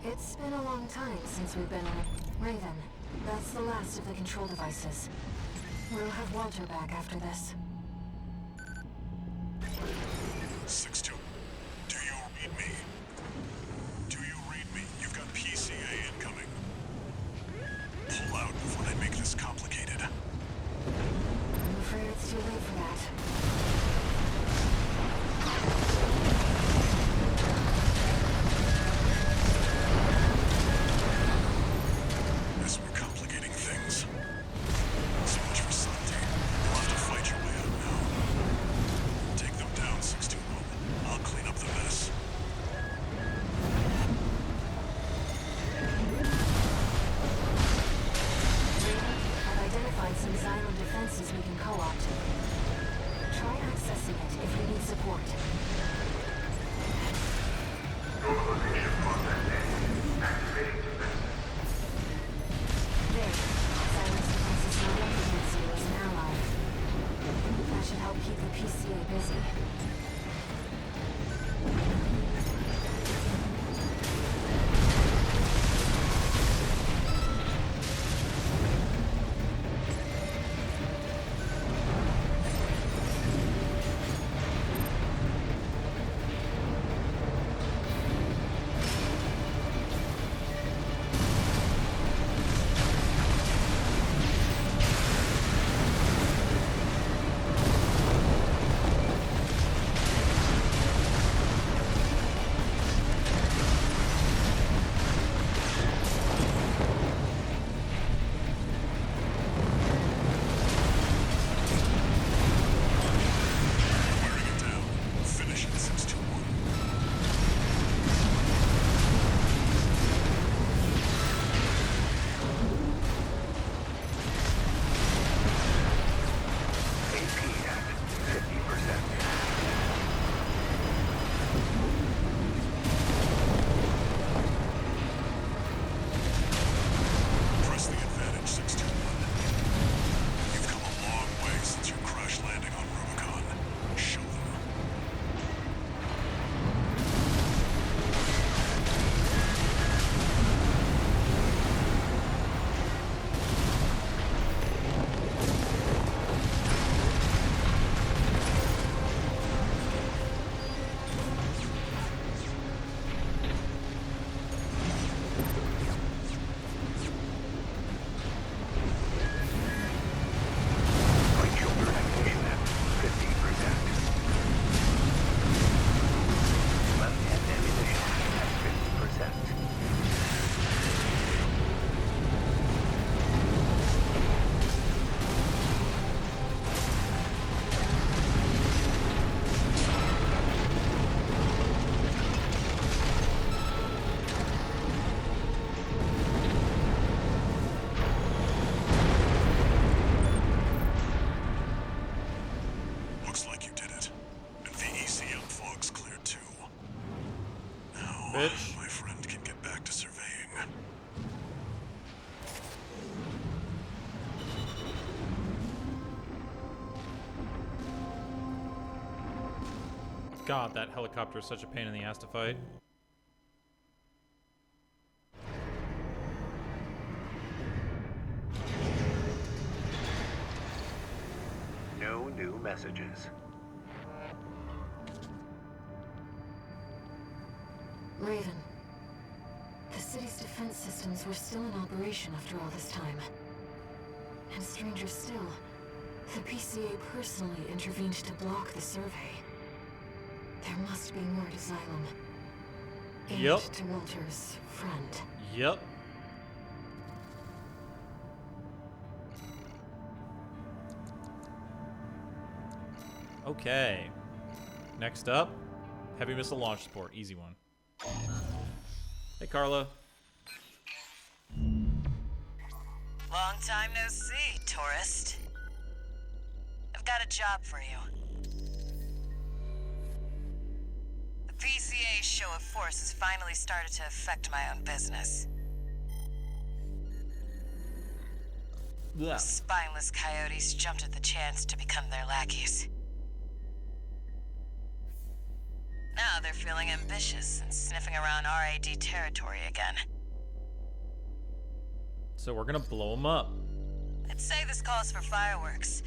it's been a long time since we've been on Raven. That's the last of the control devices. We'll have Walter back after this. 6-2. Do you read me? Do you read me? You've got PCA incoming. Pull out before they make this complicated. I'm afraid it's too late for that. As we're complicating things. So much for Santi. You'll have to fight your way out now. Take them down, 621. I'll clean up the mess. bitch. My friend can get back to surveying. God, that helicopter is such a pain in the ass to fight. No new messages. Raven. The city's defense systems were still in operation after all this time. And stranger still, the PCA personally intervened to block the survey. There must be more to Xylem. And Yep. to Walter's friend. Yep. Okay. Next up, heavy missile launch support. Easy one. Hey, Carla. Long time no see, tourist. I've got a job for you. The PCA's show of force has finally started to affect my own business. Yeah. Spineless coyotes jumped at the chance to become their lackeys. Now they're feeling ambitious and sniffing around RAD territory again. So we're gonna blow them up. I'd say this calls for fireworks,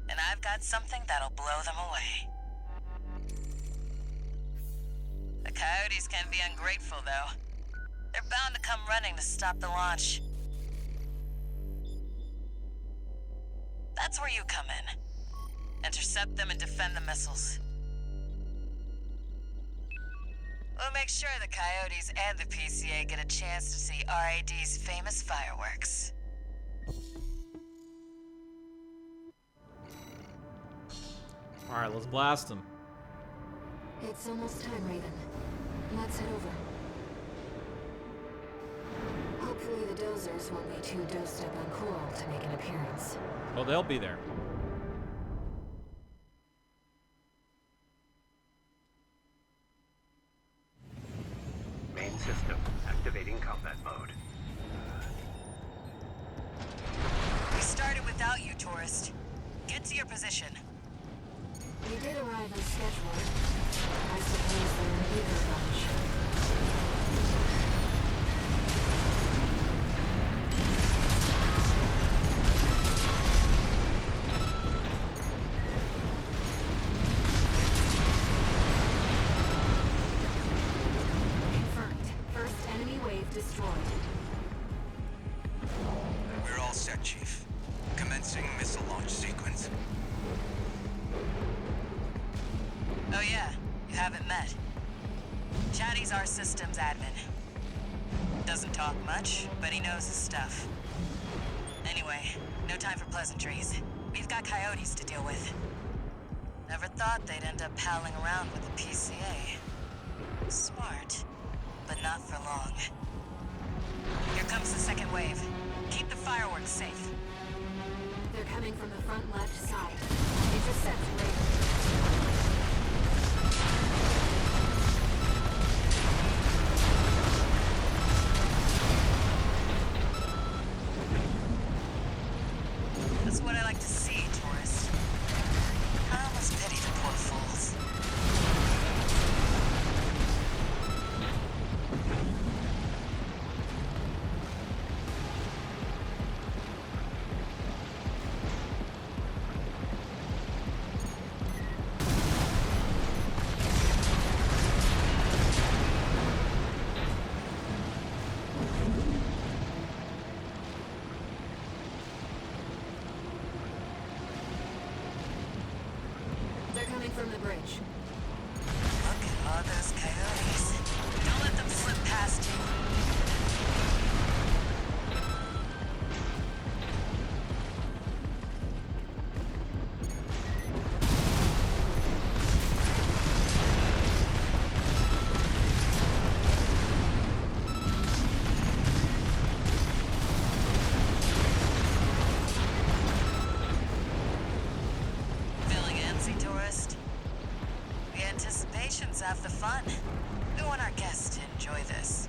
and I've got something that'll blow them away. The coyotes can be ungrateful, though. They're bound to come running to stop the launch. That's where you come in. Intercept them and defend the missiles. We'll make sure the coyotes and the PCA get a chance to see RAD's famous fireworks. Alright, let's blast them. It's almost time, Raven. Let's head over. Hopefully the dozers won't be too dosed up on coral to make an appearance. Well, they'll be there. Main system activating combat mode. We started without you, tourist. Get to your position. We did arrive on schedule. I suppose they're an eager bunch. Confirmed. First enemy wave destroyed. We're all set, Chief. Commencing missile launch sequence. Oh yeah, you haven't met. Chatty's our systems admin. Doesn't talk much, but he knows his stuff. Anyway, no time for pleasantries. We've got coyotes to deal with. Never thought they'd end up palling around with the PCA. Smart, but not for long. Here comes the second wave. Keep the fireworks safe. They're coming from the front left side. Intercept Raven. That's what I like to see, tourist. I almost pity the poor fools. They're coming from the bridge. Look at all those coyotes. Don't let them slip past you. Feeling antsy, tourist? The anticipation's half the fun. We want our guests to enjoy this.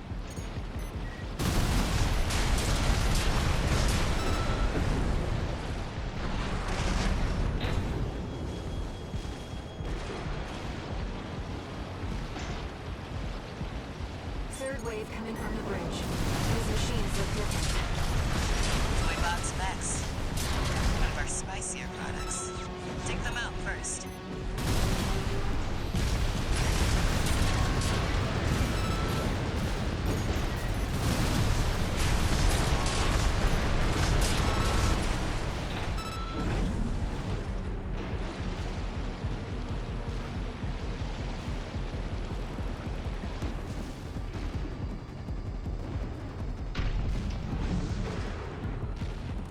Third wave coming from the bridge. These machines look different. Toy box Max. One of our spicier products. Take them out first.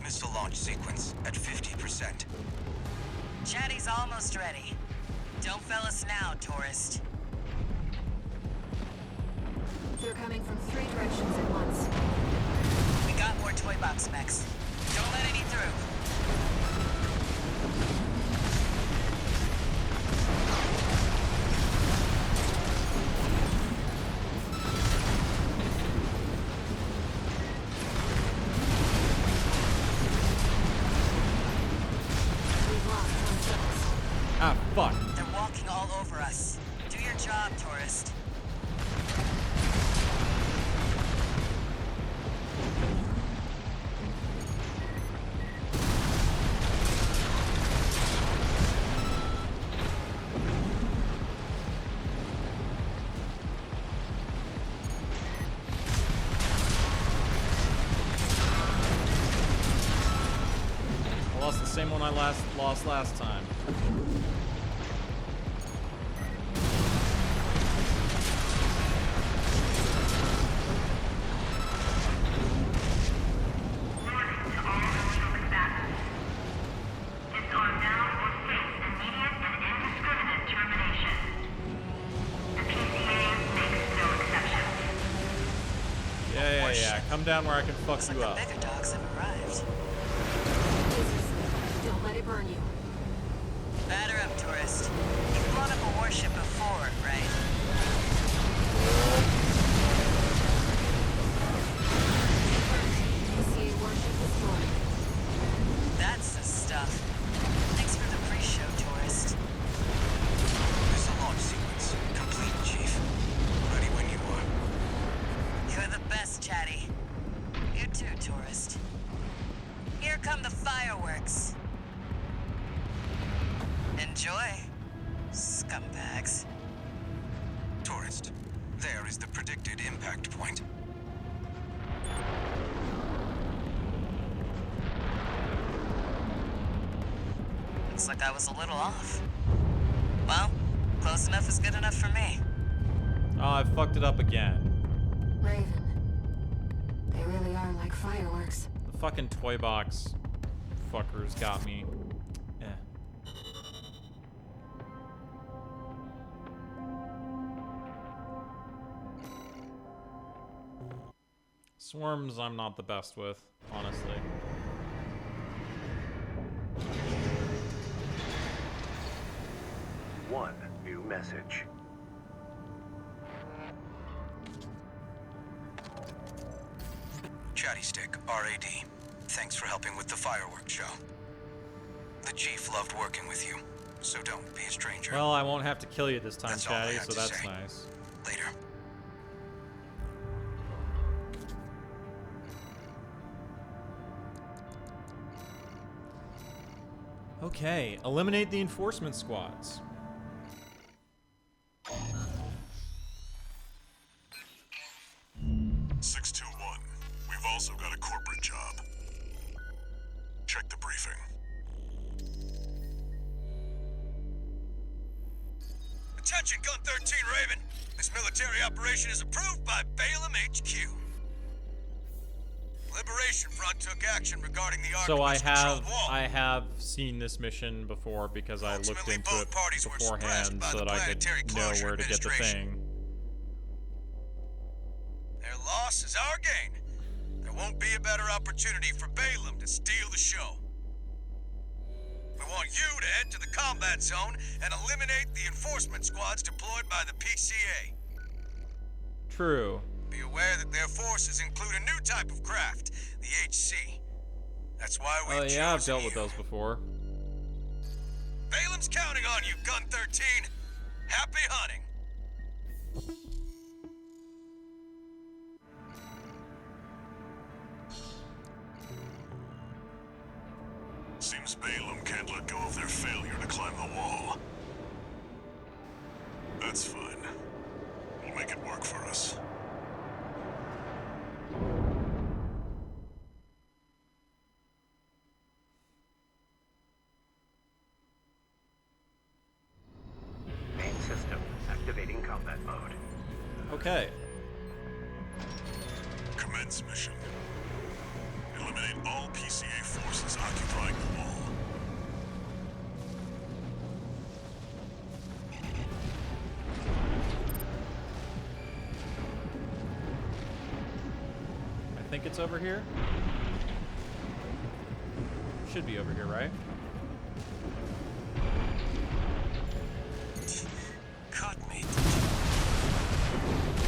Missile launch sequence at 50%. Chatty's almost ready. Don't fail us now, tourist. They're coming from 3 directions at once. We got more toy box mechs. Don't let any through. We've lost 1 service. Ah, fuck. They're walking all over us. Do your job, tourist. I lost the same one I lost last time. Warning to all militia combatants. Disarm now or face immediate and indiscriminate termination. The PCA makes no exceptions. Yeah. Come down where I can fuck Looks you like up. the bigger dogs have arrived. Don't let it burn you. Batter up, tourist. You've blown up a warship before, right? PCA warship destroyed. That's the stuff. Thanks for the pre-show, tourist. Missile launch sequence complete, Chief. Ready when you are. You're the best, Chatty. You too, tourist. Here come the fireworks. Enjoy, scumbags. Tourist, there is the predicted impact point. Looks like I was a little off. Well, close enough is good enough for me. Oh, I fucked it up again. Raven. They really are like fireworks. The fucking toy box fuckers got me. Eh. Swarms I'm not the best with, honestly. One new message. Chatty Stick, RAD. Thanks for helping with the fireworks show. The Chief loved working with you, so don't be a stranger. Well, I won't have to kill you this time, That's all I Chatty, have so to that's say. nice. Later. Okay, eliminate the enforcement squads. We've also got a corporate job. Check the briefing. Attention, Gun 13 Raven. This military operation is approved by Balaam HQ. Liberation Front took action regarding the So Archivist-controlled wall. I have seen this mission before because I looked into it beforehand so that I could know where to get the thing. Their loss is our gain. There won't be a better opportunity for Balaam to steal the show. We want you to head to the combat zone and eliminate the enforcement squads deployed by the PCA. True. Be aware that their forces include a new type of craft, the HC. That's why we Oh yeah, I've dealt with those before. Balam's counting on you, Gun 13. Happy hunting. Seems Balaam can't let go of their failure to climb the wall. That's fine. We'll make it work for us. Main system activating combat mode. Okay. Commence mission. Eliminate all PCA forces occupying the wall. I think it's over here. Should be over here, right? Caught me.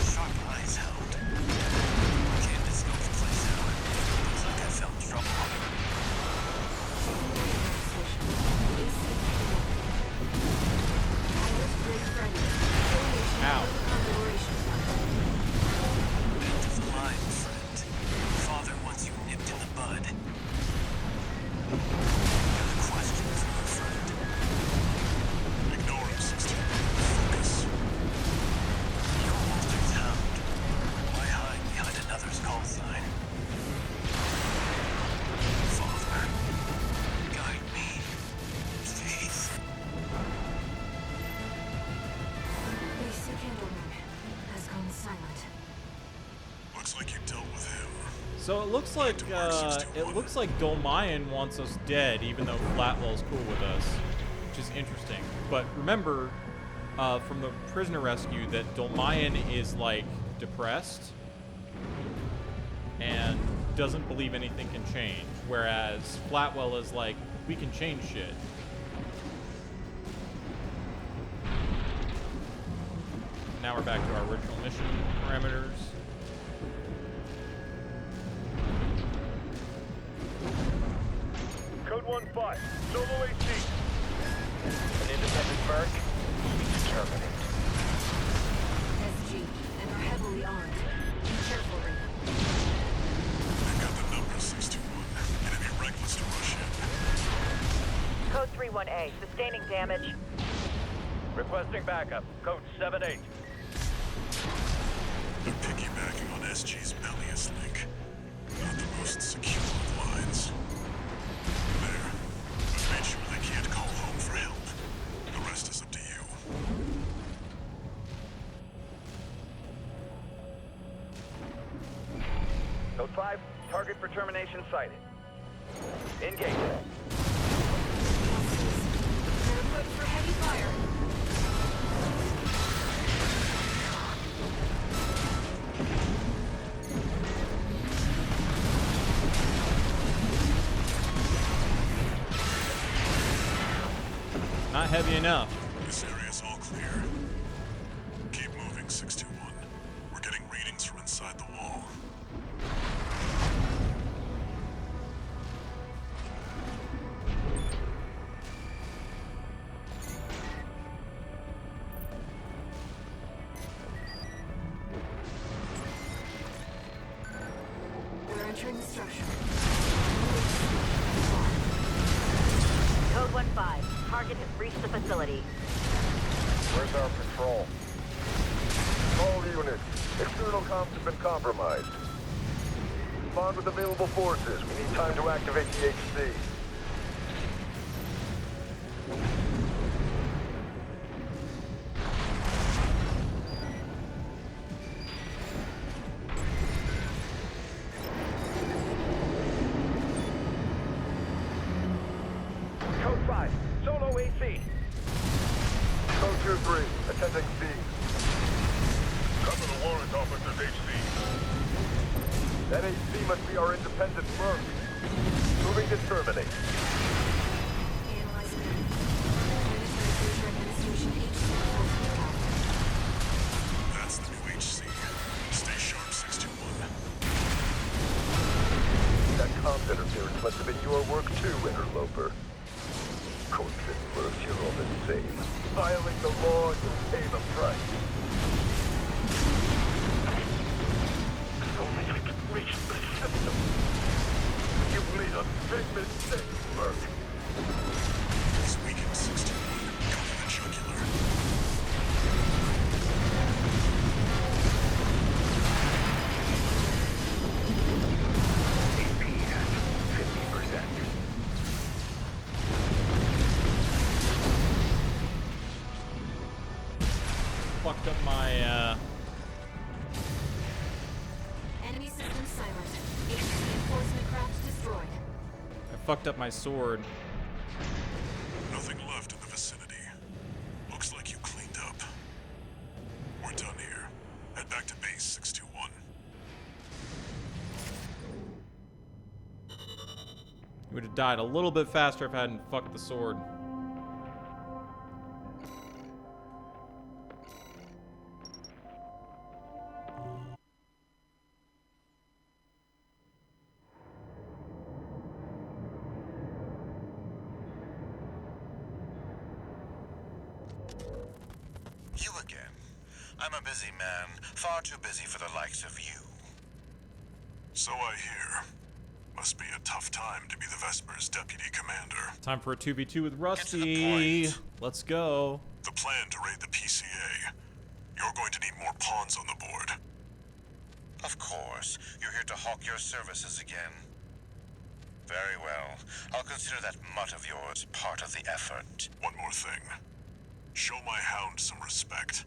Sharp eyes, Hound. Can't scope the place out. Looks like I felt trouble. Ow. Bent of the line, friend. Father wants you nipped in the bud. Got a question for you, friend. Ignore him, 16. Focus. You're Walter's hound. Why hide behind another's call sign? Father, guide me. Please. AC Candleman has gone silent. Looks like you dealt with him. So it looks like Dolmayan wants us dead, even though Flatwell's cool with us, which is interesting. But remember, from the prisoner rescue, that Dolmayan is like depressed and doesn't believe anything can change, whereas Flatwell is like, we can change shit. Now we're back to our original mission parameters. Code 1-5, solo AC. An independent merc? Terminate. SG, and are heavily armed. Be careful, Raven. I got the number 621. It'd be reckless to rush in. Code 31A, sustaining damage. Requesting backup. Code 7-8. They're piggybacking on SG's Bellius link. Not the most secure of lines. There. I've made sure they can't call home for help. The rest is up to you. Code 5, target for termination sighted. Engage. They're equipped for heavy fire. Not heavy enough. This area's all clear. Keep moving, 621. We're getting readings from inside the wall. We're entering the structure. Code 1-5, target has reached the facility. Where's our patrol? All units, external comms have been compromised. Respond with available forces. We need time to activate the HC. Code 5, solo AC. Code 2-3, attending C. Cover the warrant officer's HC. That HC must be our independent merc. Moving to terminate. Analyzing it. Military Cruiser Administration HC. That's the new HC. must have been your work too, interloper. Courts and clerks, you're all the same. Violate the law, and you'll pay the price. If only I could reach the system. You made a big mistake, Merc. This weekend 61, go for the jugular. AP at 50%. Fucked up my, Enemy system silent. HC enforcement craft destroyed. I fucked up my sword. Nothing left in the vicinity. Looks like you cleaned up. We're done here. Head back to base 621. You would have died a little bit faster if I hadn't fucked the sword. You again. I'm a busy man, far too busy for the likes of you. So I hear. Must be a tough time to be the Vesper's deputy commander. Time for a 2v2 with Rusty. Let's go. The plan to raid the PCA. You're going to need more pawns on the board. Of course, you're here to hawk your services again. Very well. I'll consider that mutt of yours part of the effort. One more thing. Show my hound some respect.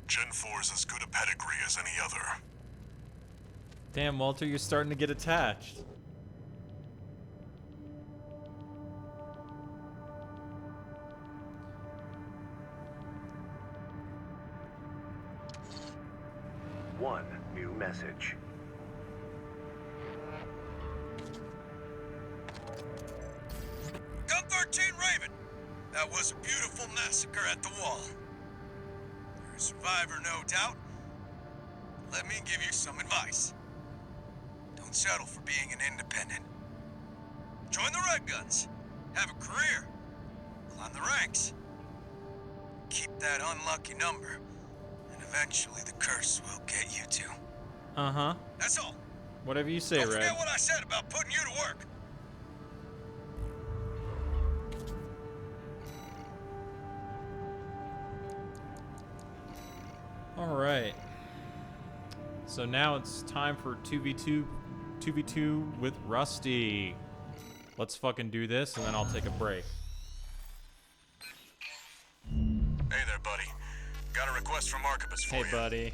Gen 4's as good a pedigree as any other. Damn, Walter, you're starting to get attached. One new message. Gun 13 Raven. That was a beautiful massacre at the wall. You're a survivor, no doubt. Let me give you some advice. Don't settle for being an independent. Join the Red Guns. Have a career. Climb the ranks. Keep that unlucky number. And eventually the curse will get you too. Uh-huh. That's all. Whatever you say, Don't Red. forget what I said about putting you to work. All right. So now it's time for 2v2 with Rusty. Let's fucking do this, and then I'll take a break. Hey there, buddy. Got a request from Archibus for you. Hey, buddy.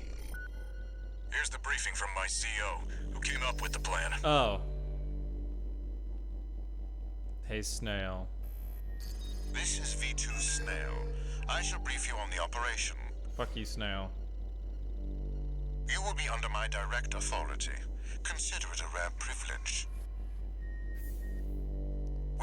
Here's the briefing from my CO, who came up with the plan. Oh. Hey, Snail. This is V2 Snail. I shall brief you on the operation. Fuck you, Snail. You will be under my direct authority. Consider it a rare privilege.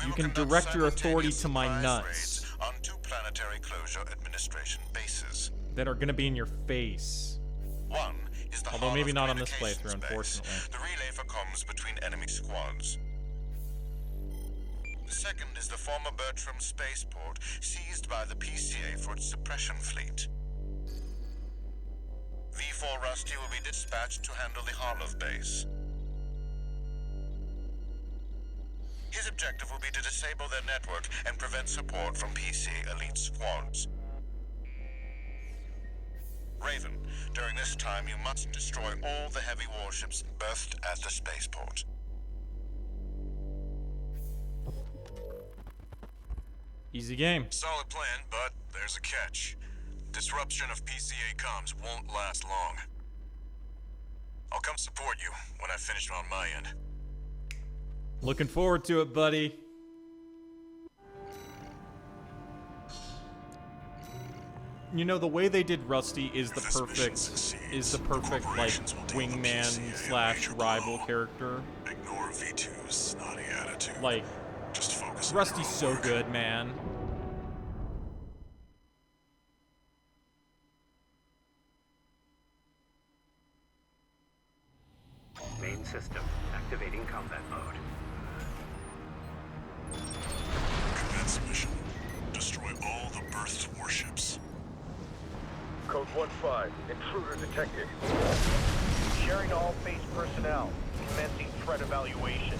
You can direct your authority to my nuts on 2 planetary closure administration bases. that are gonna be in your face. One is the Although Hall maybe of not on this Communications playthrough, base, unfortunately. the relay for comms between enemy squads. The second is the former Bertram spaceport, seized by the PCA for its suppression fleet. V4 Rusty will be dispatched to handle the Harlov base. His objective will be to disable their network and prevent support from PCA elite squads. Raven, during this time you must destroy all the heavy warships berthed at the spaceport. Easy game. Solid plan, but there's a catch. Disruption of PCA comms won't last long. I'll come support you when I finish on my end. Looking forward to it, buddy. You know, the way they did Rusty is the perfect, like, wingman slash rival character. Ignore V2's snotty attitude. Like, just focus on Rusty's your own so work. good, man. Main system activating combat mode. Commence mission. Destroy all the berth's warships. Code 1-5. Intruder detected. Sharing all base personnel. Commencing threat evaluation.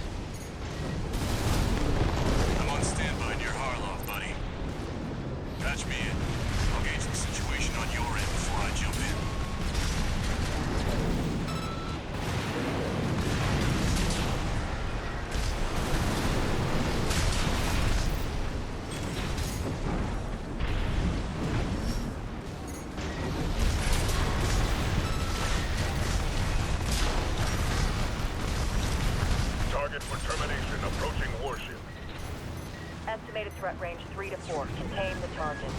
I'm on standby near Harloff, buddy. Patch me in. I'll gauge the situation on your end before I jump in. Target for termination. Approaching warship. Estimated threat range 3 to 4. Contain the target.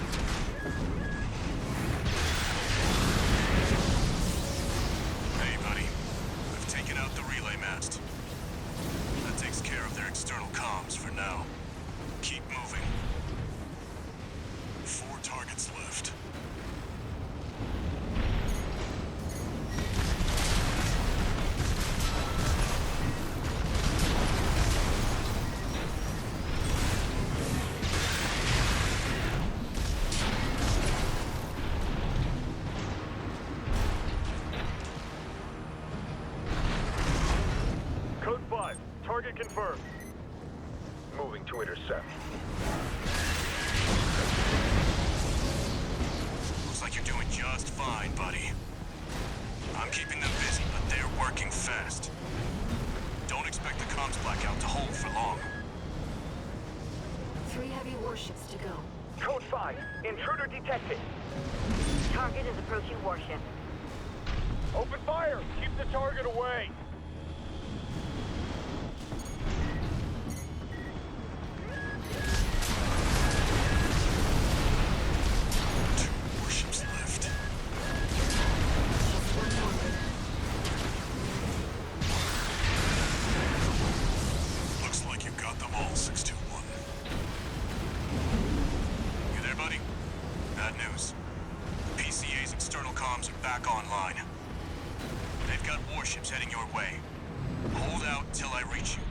Hey, buddy. I've taken out the relay mast. That takes care of their external comms for now. Keep moving. 4 targets left. Code 5. Target confirmed. Moving to intercept. Looks like you're doing just fine, buddy. I'm keeping them busy, but they're working fast. Don't expect the comms blackout to hold for long. 3 heavy warships to go. Code 5. Intruder detected. Target is approaching warship. Open fire. Keep the target away. Warships left. Just one more. Looks like you got them all, 621. You there, buddy? Bad news. The PCA's external comms are back online. They've got warships heading your way. Hold out till I reach you.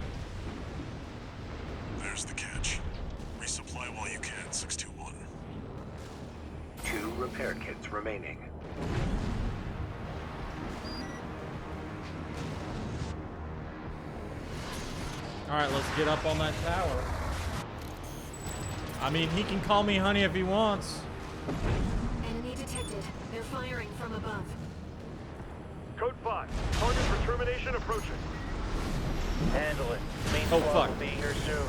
There's the catch. Resupply while you can, 621. 2 repair kits remaining. Alright, let's get up on that tower. I mean, he can call me honey if he wants. Enemy detected. They're firing from above. Code 5. Target for termination approaching. Handle it. Main Oh, squad fuck. will be here soon.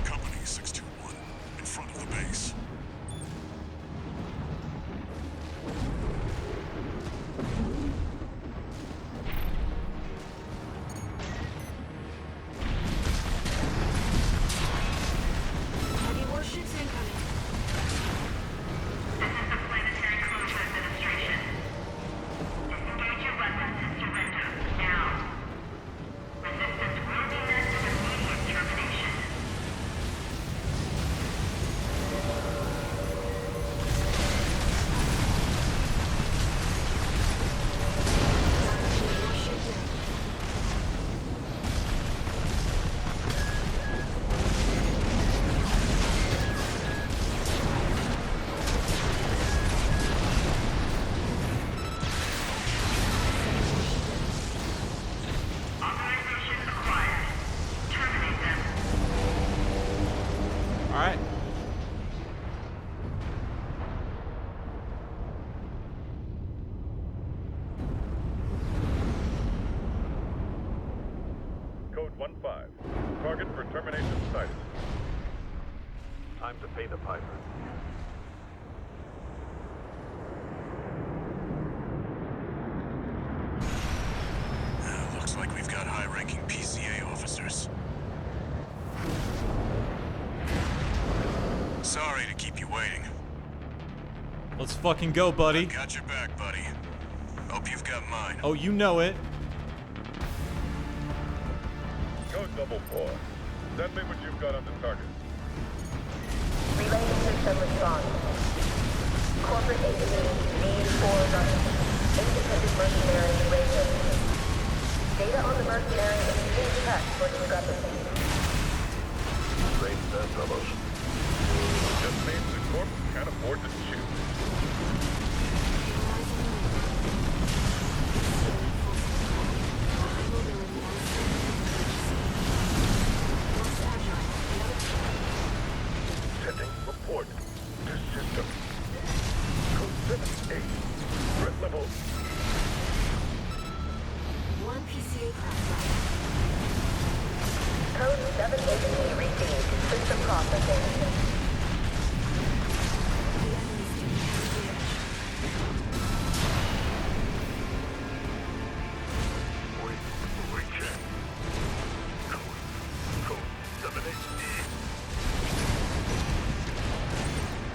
Company 621, in front of the base. Heavy warships incoming. This is the Planetary Closure Administration. Disengage your weapons and surrender, now. Resistance will be met with immediate termination. Warship down. Authorization acquired. Terminate them. Alright. Code 1-5. Target for termination sighted. Time to pay the piper. Looks like we've got high-ranking PCA officers. Sorry to keep you waiting. Let's fucking go, buddy. Got your back, buddy. Hope you've got mine. Oh, you know it. Code 4. Send me what you've got on the target. Relaying system response. Corporate agency V4 Rumbutt. Independent mercenary radio. Data on the mercenary is being checked for discrepancy. Great stuff, fellows. Just means the Corp can't afford to choose. Sending report to system. Code 7A. Threat level. One PCA craft. Code 7A received. System processing. We check. Code 7A.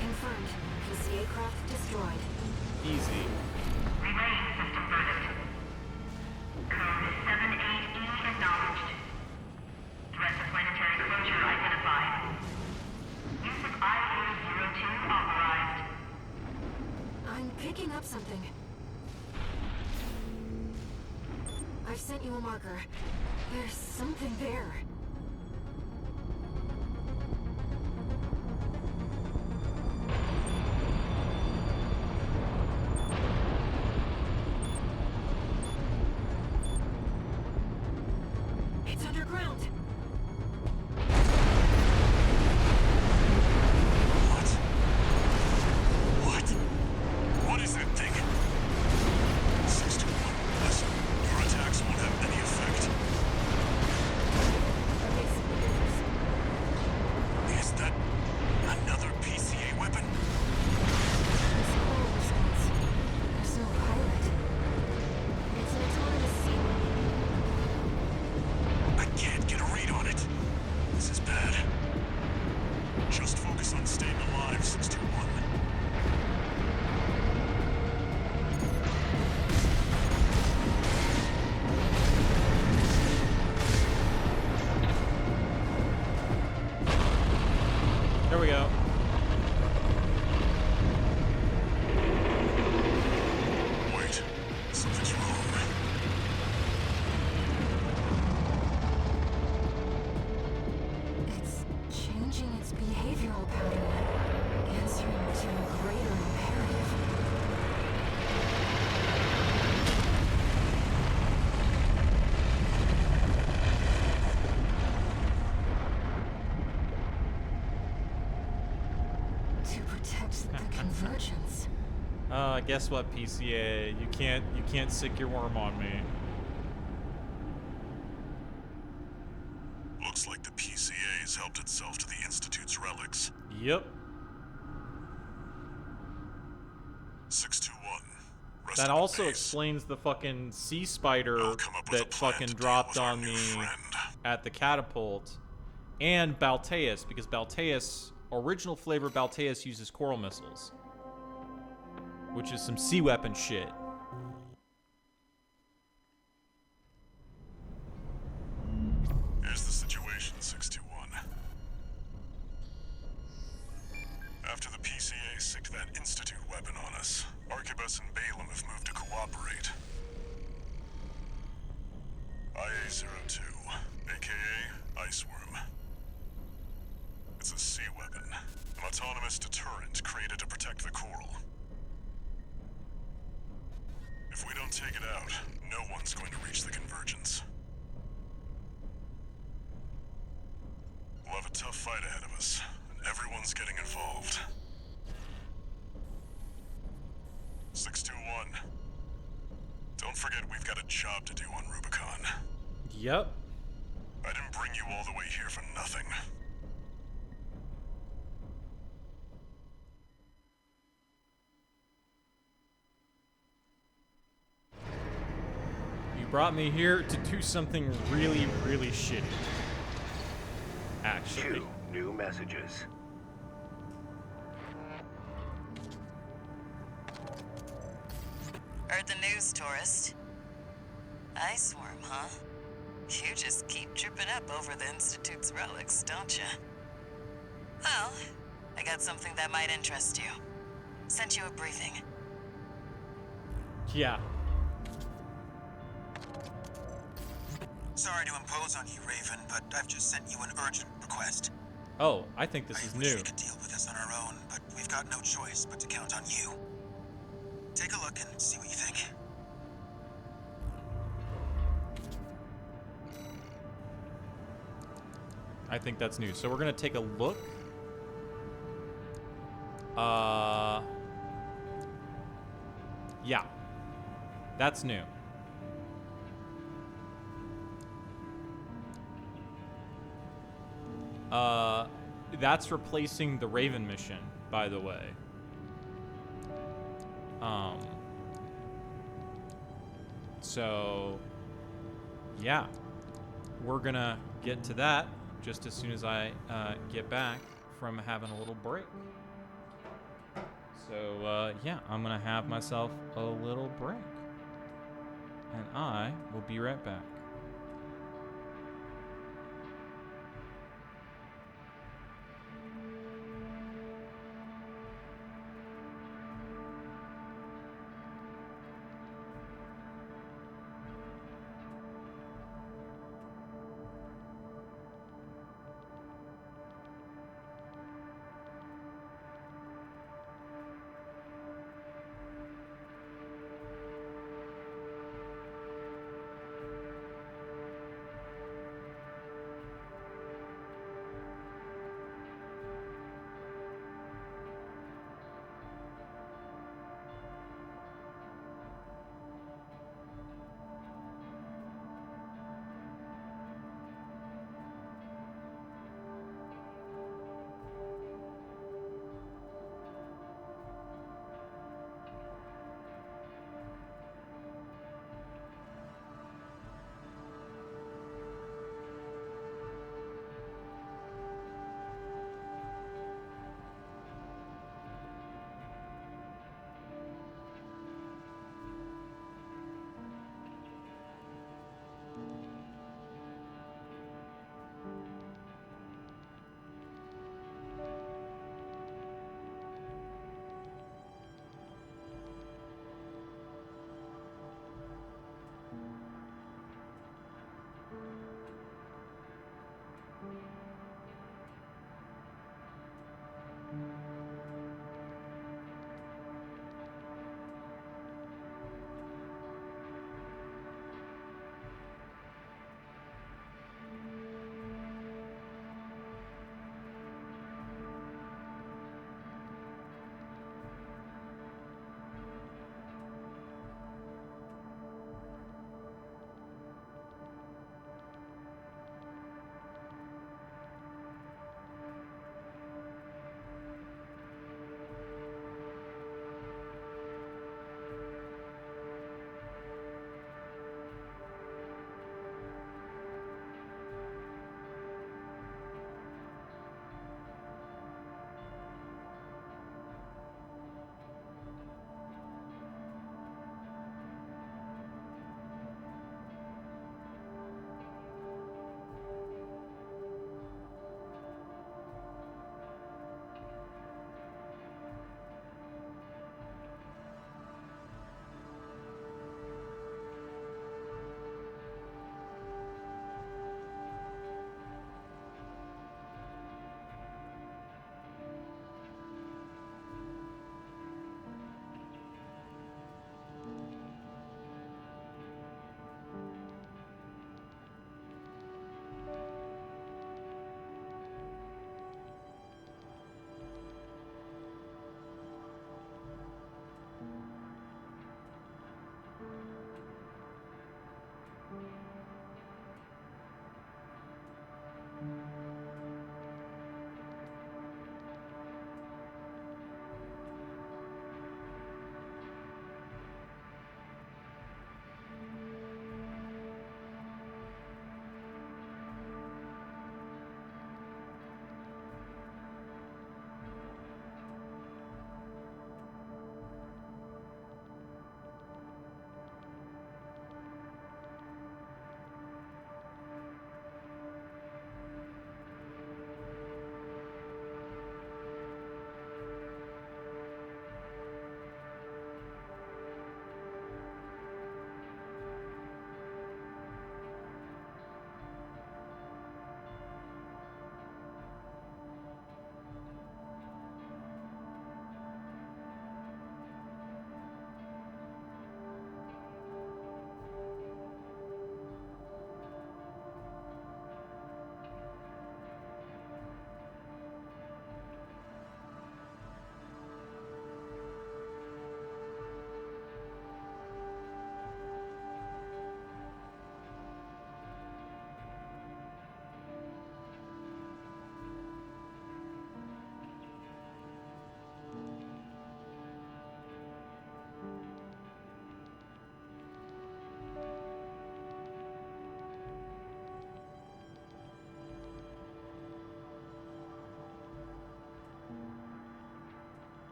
Confirmed. PCA craft destroyed. Easy. Relaying system verdict. Code 78E acknowledged. Threat to planetary closure identified. Use of IA-02 authorized. I'm picking up something. I've sent you a marker. There's something there. It's underground. What is that thing? 621, listen. Your attacks won't have any effect. Is that another PCA weapon? There's no pilot. It's an autonomous sea. I can't get a read on it. This is bad. Just focus on staying alive, 621. There we go. Wait, something's wrong. It's changing its behavioral pattern, answering to a greater imperative. To protect the convergence. Guess what, PCA? You can't sick your worm on me. Looks like the PCA has helped itself to the Institute's relics. Yep. 621. Rest That of the also base. explains the fucking sea spider I'll come up with a that plan fucking to deal dropped with our on new me friend. at the catapult. And Balteus, because Balteus, original flavor Balteus uses coral missiles. Which is some sea weapon shit. Here's the situation, 621. After the PCA sicked that Institute weapon on us, Arquebus and Balaam have moved to cooperate. IA-02, aka Iceworm. It's a sea weapon, an autonomous deterrent created to protect the coral. If we don't take it out, no one's going to reach the convergence. We'll have a tough fight ahead of us, and everyone's getting involved. 621. Don't forget we've got a job to do on Rubicon. Yep. I didn't bring you all the way here for nothing. You brought me here to do something really, really shitty. Actually. 2 new messages. Heard the news, tourist. Iceworm, huh? You just keep tripping up over the Institute's relics, don't you? Well, I got something that might interest you. Sent you a briefing. Yeah. Sorry to impose on you, Raven, but I've just sent you an urgent request. Oh, I think this is I wish new. we could deal with this on our own, but we've got no choice but to count on you. Take a look and see what you think. I think that's new. So we're gonna take a look. Yeah. That's new. That's replacing the Raven mission, by the way. So, yeah. We're gonna get to that just as soon as I get back from having a little break. So, yeah, I'm gonna have myself a little break. And I will be right back.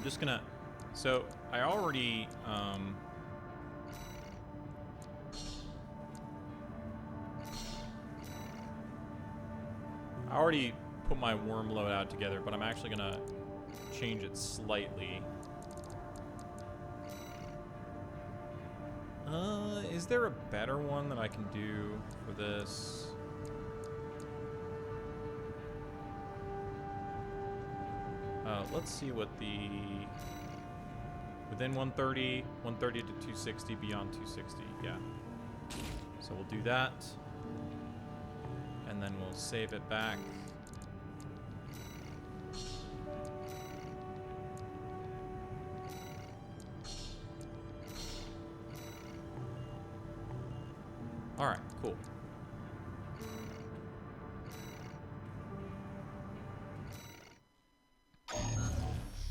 just gonna... So, I already... I already put my worm loadout together, but I'm actually gonna change it slightly. Is there a better one that I can do for this? Let's see what the... Within 130, 130 to 260, beyond 260, yeah. So we'll do that. And then we'll save it back. Alright, cool.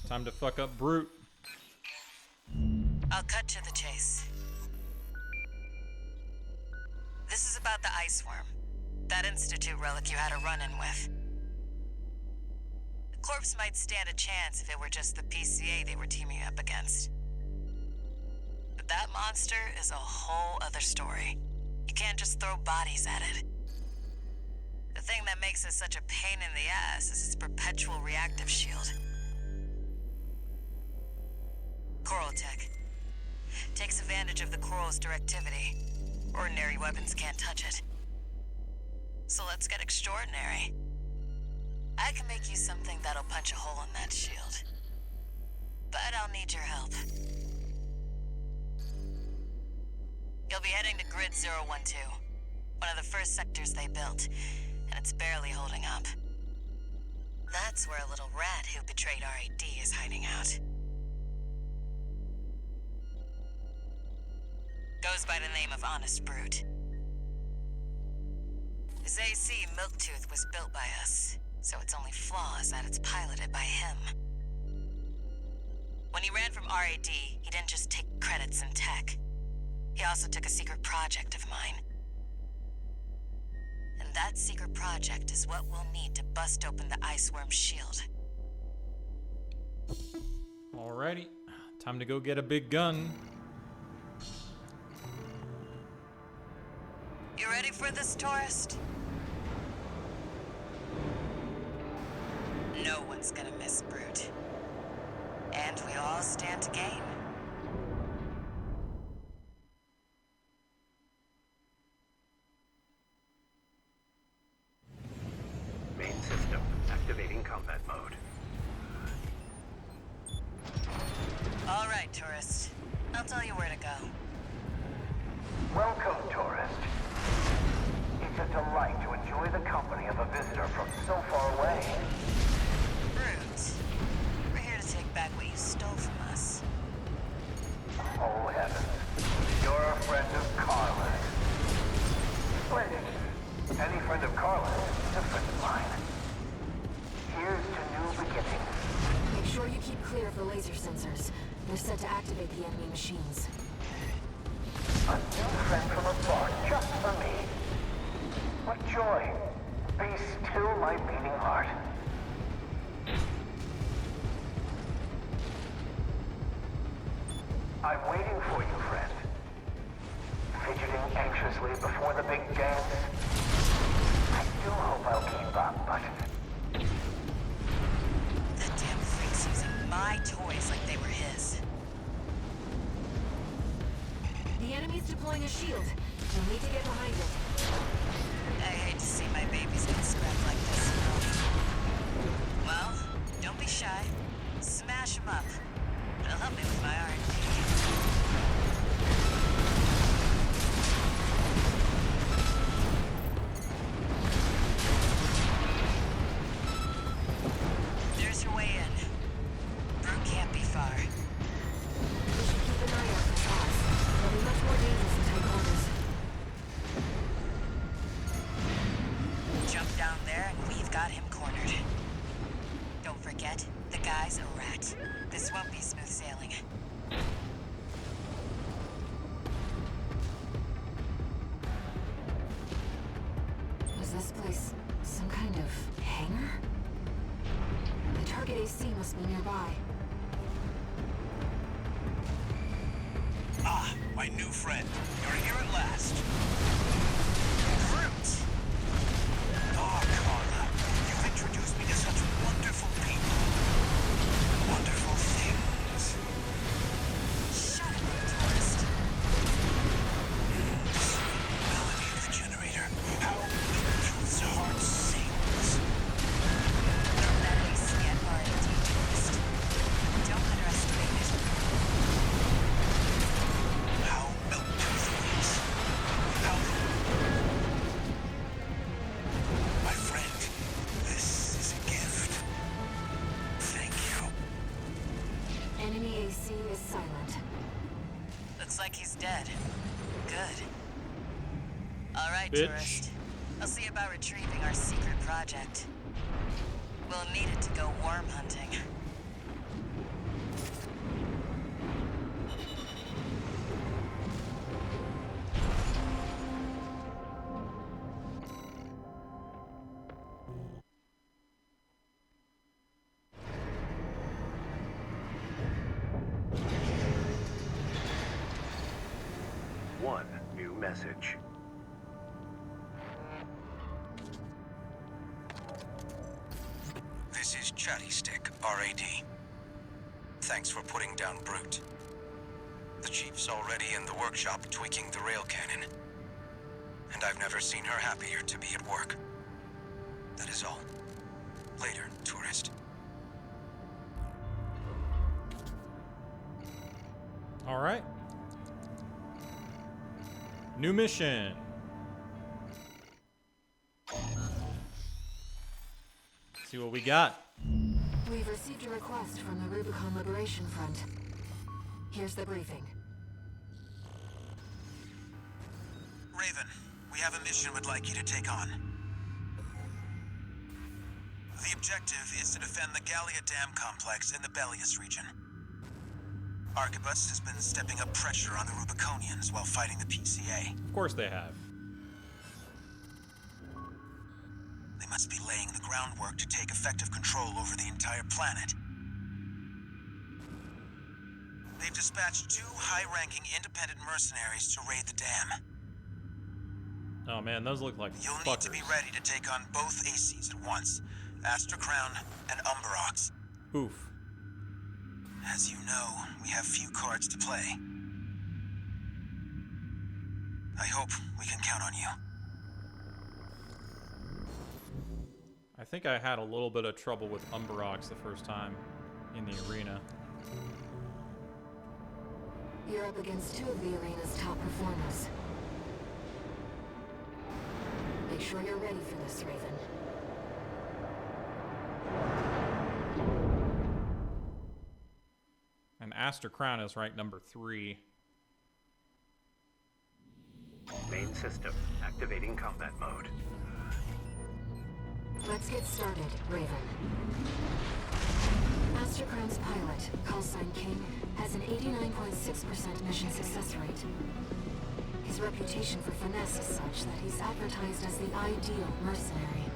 Time to fuck up Brute. I'll cut to the chase. This is about the ice worm. That Institute relic you had a run-in with. The corpse might stand a chance if it were just the PCA they were teaming up against. But that monster is a whole other story. You can't just throw bodies at it. The thing that makes it such a pain in the ass is its perpetual reactive shield. Coral tech. Takes advantage of the coral's directivity. Ordinary weapons can't touch it. So let's get extraordinary. I can make you something that'll punch a hole in that shield. But I'll need your help. You'll be heading to Grid 012, one of the first sectors they built, and it's barely holding up. That's where a little rat who betrayed RAD is hiding out. Goes by the name of Honest Brute. His AC Milktooth was built by us, so its only flaw is that it's piloted by him. When he ran from RAD, he didn't just take credits in tech. He also took a secret project of mine. And that secret project is what we'll need to bust open the ice worm's shield. Alrighty, time to go get a big gun. You ready for this, tourist? No one's gonna miss Brute. And we all stand to gain. Main system activating combat mode. All right, tourist. I'll tell you where to go. Welcome, tourist. It's a delight to enjoy the company of a visitor from so far away. Brute, we're here to take back what you stole from us. Oh, heavens. You're a friend of Carla's. Splendid. Any friend of Carla's is a friend of mine. Here's to new beginnings. Make sure you keep clear of the laser sensors. They're set to activate the enemy machines. A new friend from afar, just for me. What joy. Be still my beating heart. I'm waiting for you, friend. Fidgeting anxiously before the big dance. I do hope I'll keep up, but... That damn freak's using my toys like they were his. The enemy's deploying a shield. You'll need to get behind it. I hate to see my babies get scrapped like this, you know. Well, don't be shy. Smash them up. It'll help me with my R&D. There's your way in. Brute can't be far. We should keep an eye out for shots. They'll be much more dangerous in tight quarters. Jump down there and we've got him cornered. Don't forget, the guy's a rat. This won't be smooth sailing. Was this place some kind of hangar? The target AC must be nearby. my new friend. You're here at last. Fruits. Oh, Carla, you've introduced me to such wonderful people. Wonderful things. Shut up, tourist. Sweet melody of the generator. How Truth's heart sings. Don't let me get RAD, tourist. Don't underestimate it. How Milktooth weeps. How... My friend, this is a gift. Thank you. Enemy AC is silent. Looks like he's dead. Good. All right, Bitch. tourist. I'll see about retrieving our secret project. We'll need it to go worm hunting. One new message. This is Chatty Stick, RAD. Thanks for putting down Brute. The Chief's already in the workshop tweaking the rail cannon. And I've never seen her happier to be at work. That is all. Later, tourist. All right. New mission. See what we got. We've received a request from the Rubicon Liberation Front. Here's the briefing. Raven, we have a mission we'd like you to take on. The objective is to defend the Gallia Dam complex in the Bellius region. Arquebus has been stepping up pressure on the Rubiconians while fighting the PCA. Of course they have. They must be laying the groundwork to take effective control over the entire planet. They've dispatched 2 high-ranking independent mercenaries to raid the dam. Oh man, those look like You'll fuckers. need to be ready to take on both ACs at once, Astra Crown and Umberox. Oof. As you know, we have few cards to play. I hope we can count on you. I think I had a little bit of trouble with Umberox the first time in the arena. You're up against 2 of the arena's top performers. Make sure you're ready for this, Raven. And Astra Crown is ranked number 3. Main system activating combat mode. Let's get started, Raven. Astra Crown's pilot, callsign King, has an 89.6% mission success rate. His reputation for finesse is such that he's advertised as the ideal mercenary.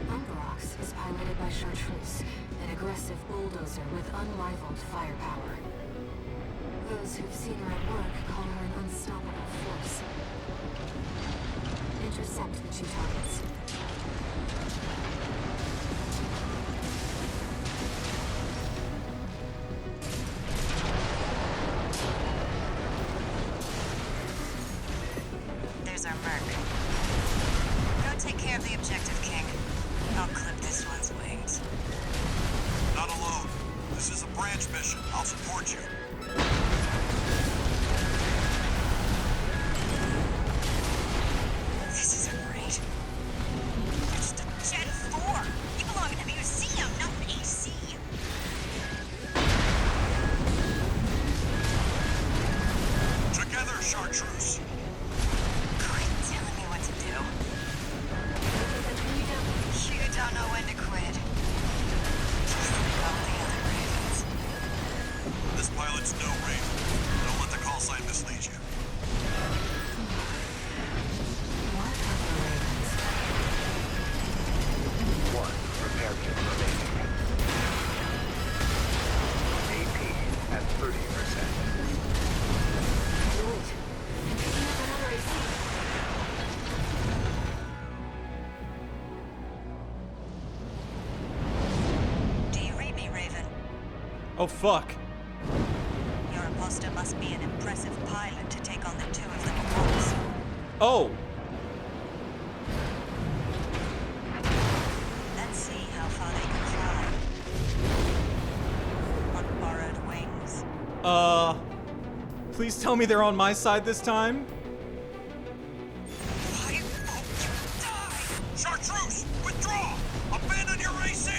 Umberox is piloted by Chartreuse, an aggressive bulldozer with unrivaled firepower. Those who've seen her at work call her an unstoppable force. Intercept the 2 targets. There's our merc. Go take care of the objective, King. I'll clip this one's wings. Not alone. This is a branch mission. I'll support you. This isn't right. You're just a Gen 4. You belong in a museum, not an AC. Together, Chartreuse. Quit telling me what to do. You don't know when to quit. Just like all the other Ravens. This pilot's no Raven. Don't let the call sign mislead you. What are the Ravens? 1 repair kit remaining. AP at 30%. Oh, fuck. Your imposter must be an impressive pilot to take on the two of them at once. Oh! Let's see how far they can fly. On borrowed wings. Please tell me they're on my side this time? I hope you die! Chartreuse, withdraw! Abandon your AC!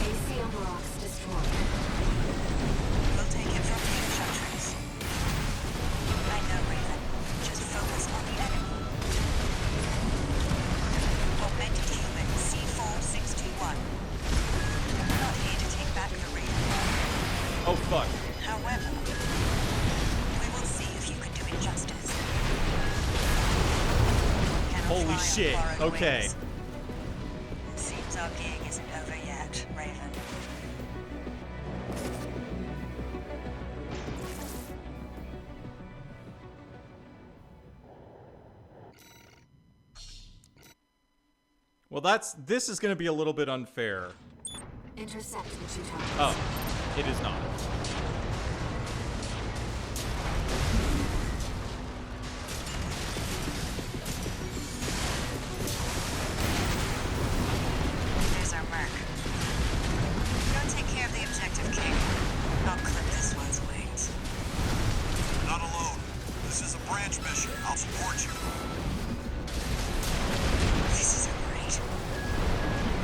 AC on the rocks destroyed. We'll take it from here, Chartreuse. I know, Raven. Just focus on the enemy. Augmented human C4621. We're not here to take back the Raven. Oh, fuck. However, we will see if you can do it justice. Cannot Holy fly on shit, borrowed okay. wings. Seems our gig isn't over yet, Raven. Well, this is gonna be a little bit unfair. Intercept the two targets. Oh, it is not. There's our mark. Go take care of the objective, King. I'll clip this one's wings. Not alone. This is a branch mission. I'll support you. This isn't great.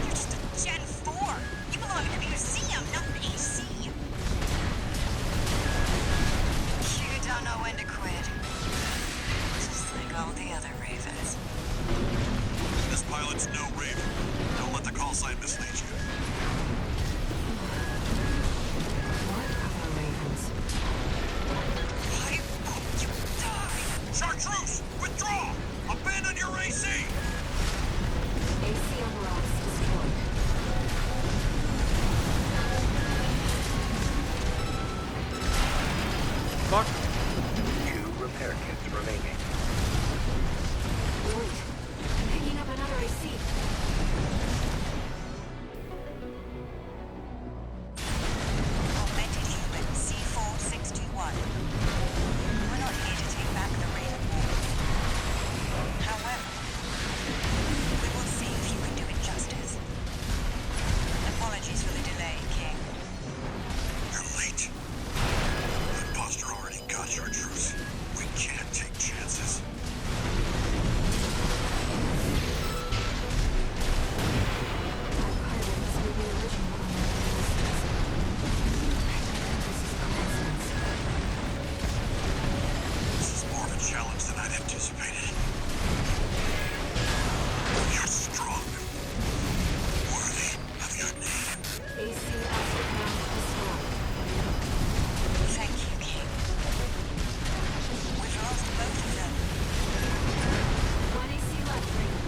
You're just a Gen 4. You belong in a museum, not an AC. You don't know when to quit. Just like all the other Ravens. This pilot's no Raven. Don't let the call sign mislead you. What other ravens? I hope you die! Chartreuse, withdraw! Abandon your AC! AC on the rocks destroyed. Fuck. 2 repair kits remaining. Wait, I'm picking up another AC. Augmented human C4621. We're not here to take back the Raven War. However, we will see if you can do it justice. Apologies for the delay, King. You're late. The imposter already got Chartreuse. We can't take chances. Our pilot must be the original owner of these. This is a coincidence. This is more of a challenge than I'd anticipated. You're strong. Worthy of your name. AC astronaut destroyed. Thank you, King. We've lost both of them. One AC left, Raven.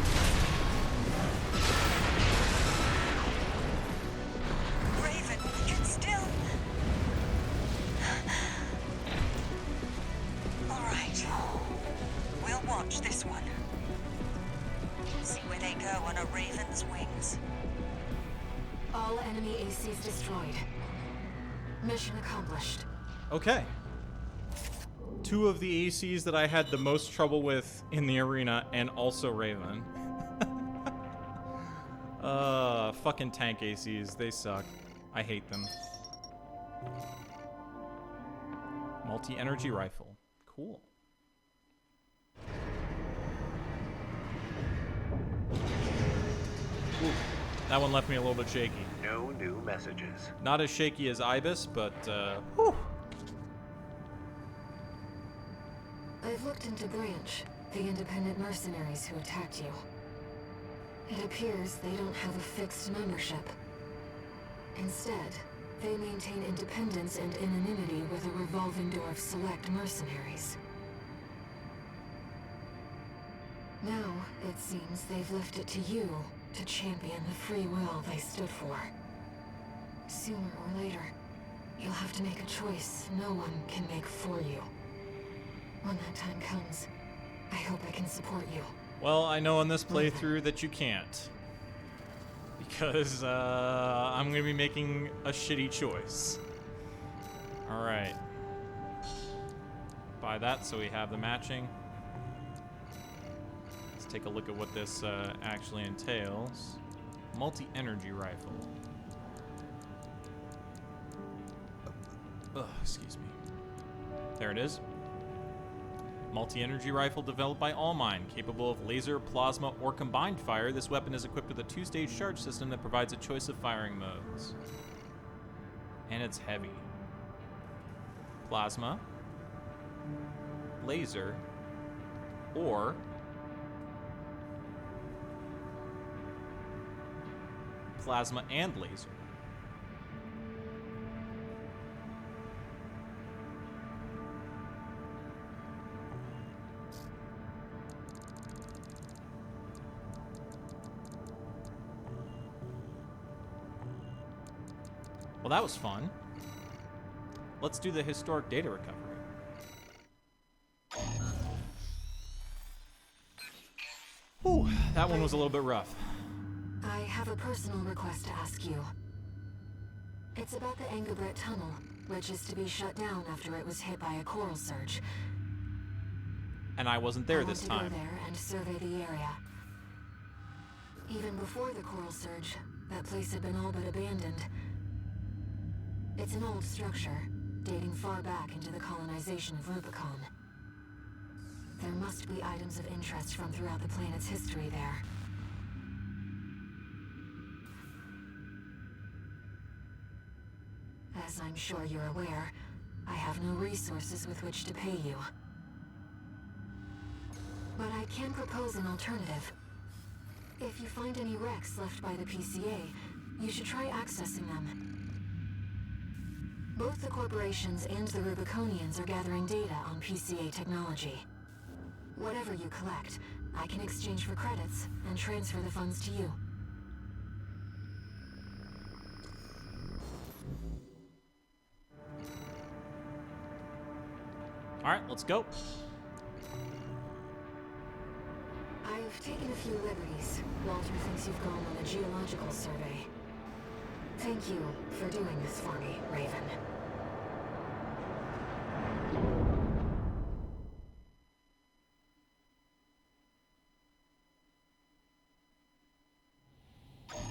Raven, we can still... All right. We'll watch this one. See where they go on a Raven's wings. All enemy ACs destroyed. Mission accomplished. Okay. 2 of the ACs that I had the most trouble with in the arena, and also Raven. Fucking tank ACs, they suck. I hate them. Multi-energy rifle. Cool. Ooh, that one left me a little bit shaky. No new messages. Not as shaky as Ibis, but, whew. I've looked into Branch, the independent mercenaries who attacked you. It appears they don't have a fixed membership. Instead, they maintain independence and anonymity with a revolving door of select mercenaries. Now, it seems they've left it to you to champion the free will they stood for. Sooner or later, you'll have to make a choice no one can make for you. When that time comes, I hope I can support you. Well, I know in this playthrough that you can't. because I'm going to be making a shitty choice. All right. Buy that so we have the matching. Let's take a look at what this actually entails. Multi-energy rifle. Ugh, excuse me. There it is. Multi-energy rifle developed by Allmine, capable of laser, plasma, or combined fire. This weapon is equipped with a 2-stage charge system that provides a choice of firing modes. And it's heavy. Plasma, laser, or plasma and laser. Well, that was fun. Let's do the historic data recovery. Whew, that one was a little bit rough. I have a personal request to ask you. It's about the Engabret tunnel, which is to be shut down after it was hit by a coral surge. And I wasn't there this time. I want to go there and survey the area. Even before the coral surge, that place had been all but abandoned. It's an old structure, dating far back into the colonization of Rubicon. There must be items of interest from throughout the planet's history there. As I'm sure you're aware, I have no resources with which to pay you. But I can propose an alternative. If you find any wrecks left by the PCA, you should try accessing them. Both the corporations and the Rubiconians are gathering data on PCA technology. Whatever you collect, I can exchange for credits and transfer the funds to you. Alright, let's go. I've taken a few liberties. Walter thinks you've gone on a geological survey. Thank you for doing this for me, Raven.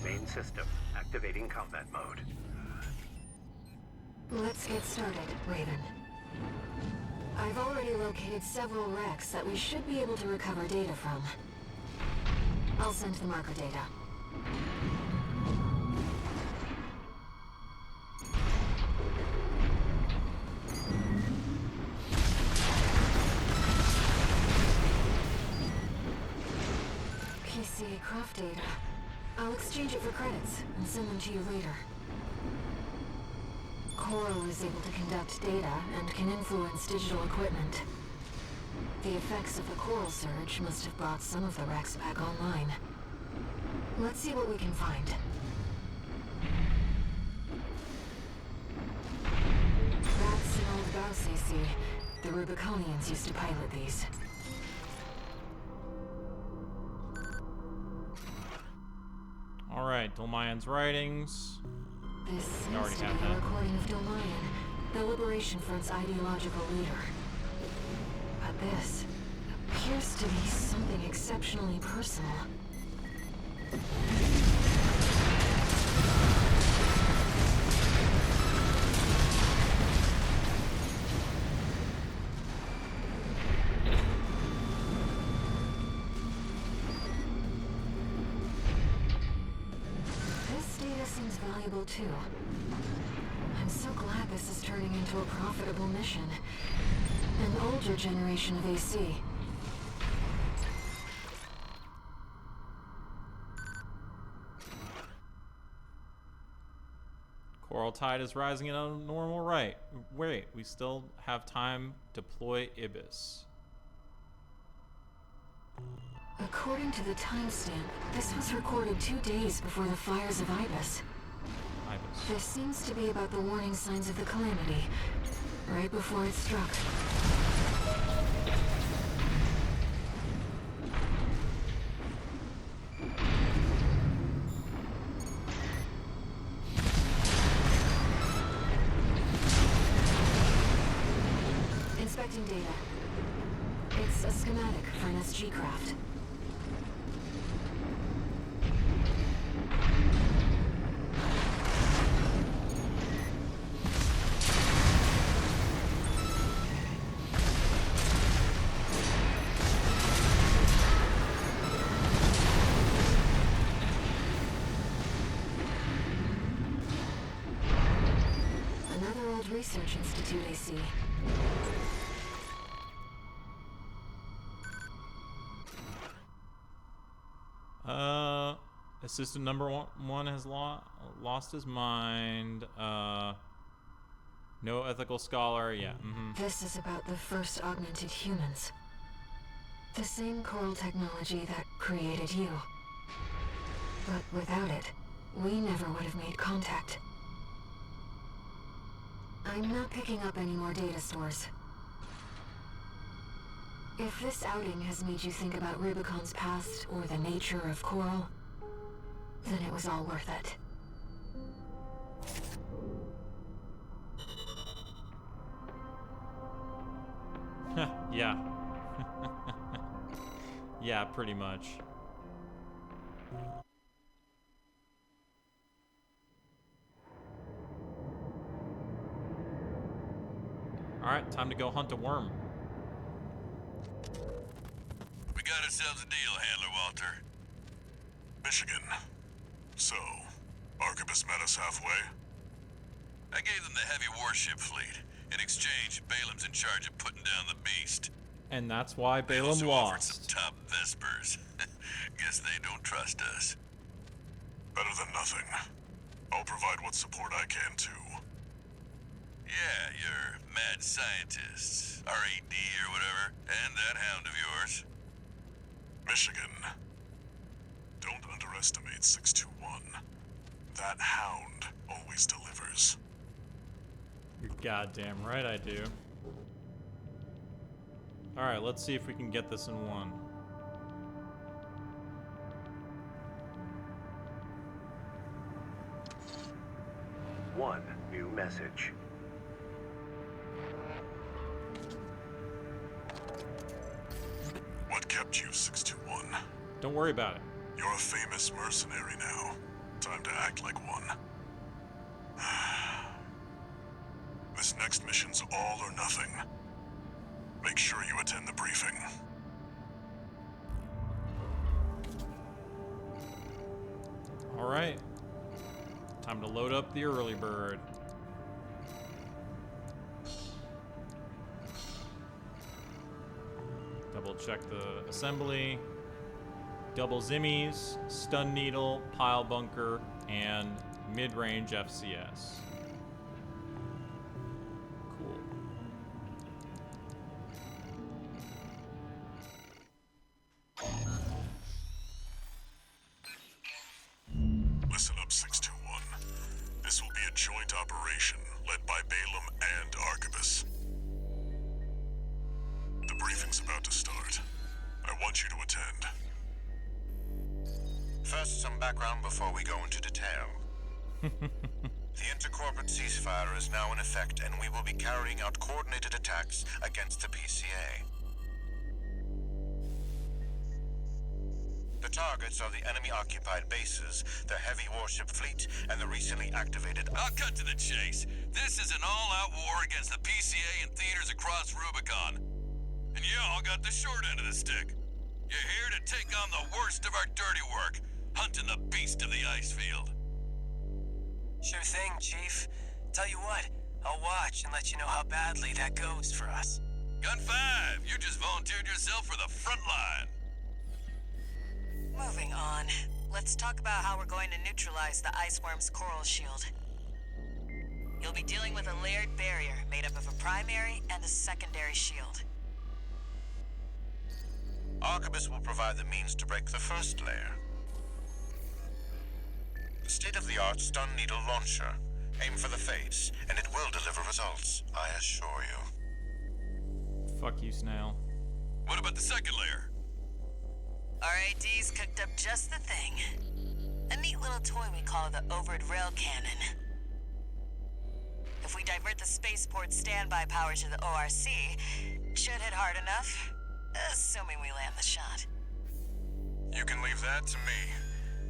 Main system, activating combat mode. Let's get started, Raven. I've already located several wrecks that we should be able to recover data from. I'll send the marker data. PCA craft data. I'll exchange it for credits and send them to you later. Coral is able to conduct data and can influence digital equipment. The effects of the coral surge must have brought some of the wrecks back online. Let's see what we can find. That's an old Gauss AC. The Rubiconians used to pilot these. Alright, Dolmayan's writings. This seems to be a recording of Dolmayan, the Liberation Front's ideological leader. But this appears to be something exceptionally personal. Seems valuable too. I'm so glad this is turning into a profitable mission. An older generation of AC. Coral tide is rising at a normal rate. Wait, we still have time. Deploy Ibis. According to the timestamp, this was recorded 2 days before the fires of Ibis. This seems to be about the warning signs of the calamity, right before it struck. Collecting data. It's a schematic for an SG craft. Another old research institute, I see. Assistant number one has lost his mind. No ethical scholar. Yeah. This is about the first augmented humans. The same coral technology that created you. But without it, we never would have made contact. I'm not picking up any more data stores. If this outing has made you think about Rubicon's past or the nature of coral, then it was all worth it. Yeah. Yeah, pretty much. Alright, time to go hunt a worm. We got ourselves a deal, Handler Walter. Michigan. So, Arquebus met us halfway? I gave them the heavy warship fleet. In exchange, Balaam's in charge of putting down the beast. And that's why They Balaam also offered lost. some top Vespers. Guess they don't trust us. Better than nothing. I'll provide what support I can, too. Yeah, your mad scientists, RAD or whatever, and that hound of yours. Michigan. Don't underestimate 621. That hound always delivers. You're goddamn right I do. Alright, let's see if we can get this in one. One new message. What kept you, 621? Don't worry about it. You're a famous mercenary now. Time to act like one. This next mission's all or nothing. Make sure you attend the briefing. Alright. Time to load up the early bird. Double check the assembly. Double zimmies, stun needle, pile bunker, and mid-range FCS. Cool. Listen up, 621. This will be a joint operation led by Balaam and Arquebus. The briefing's about to start. I want you to attend. First, some background before we go into detail. The intercorporate ceasefire is now in effect, and we will be carrying out coordinated attacks against the PCA. The targets are the enemy-occupied bases, the heavy warship fleet, and the recently activated... I'll cut to the chase. This is an all-out war against the PCA and theaters across Rubicon. And y'all got the short end of the stick. You're here to take on the worst of our dirty work, hunting the beast of the ice field. Sure thing, Chief. Tell you what, I'll watch and let you know how badly that goes for us. Gun 5, you just volunteered yourself for the front line. Moving on. Let's talk about how we're going to neutralize the Iceworm's coral shield. You'll be dealing with a layered barrier made up of a primary and a secondary shield. Arquebus will provide the means to break the first layer. The state-of-the-art stun needle launcher. Aim for the face, and it will deliver results, I assure you. Fuck you, Snail. What about the second layer? RAD's cooked up just the thing. A neat little toy we call the Overed Rail Cannon. If we divert the spaceport standby power to the ORC, Should hit hard enough, assuming we land the shot. You can leave that to me.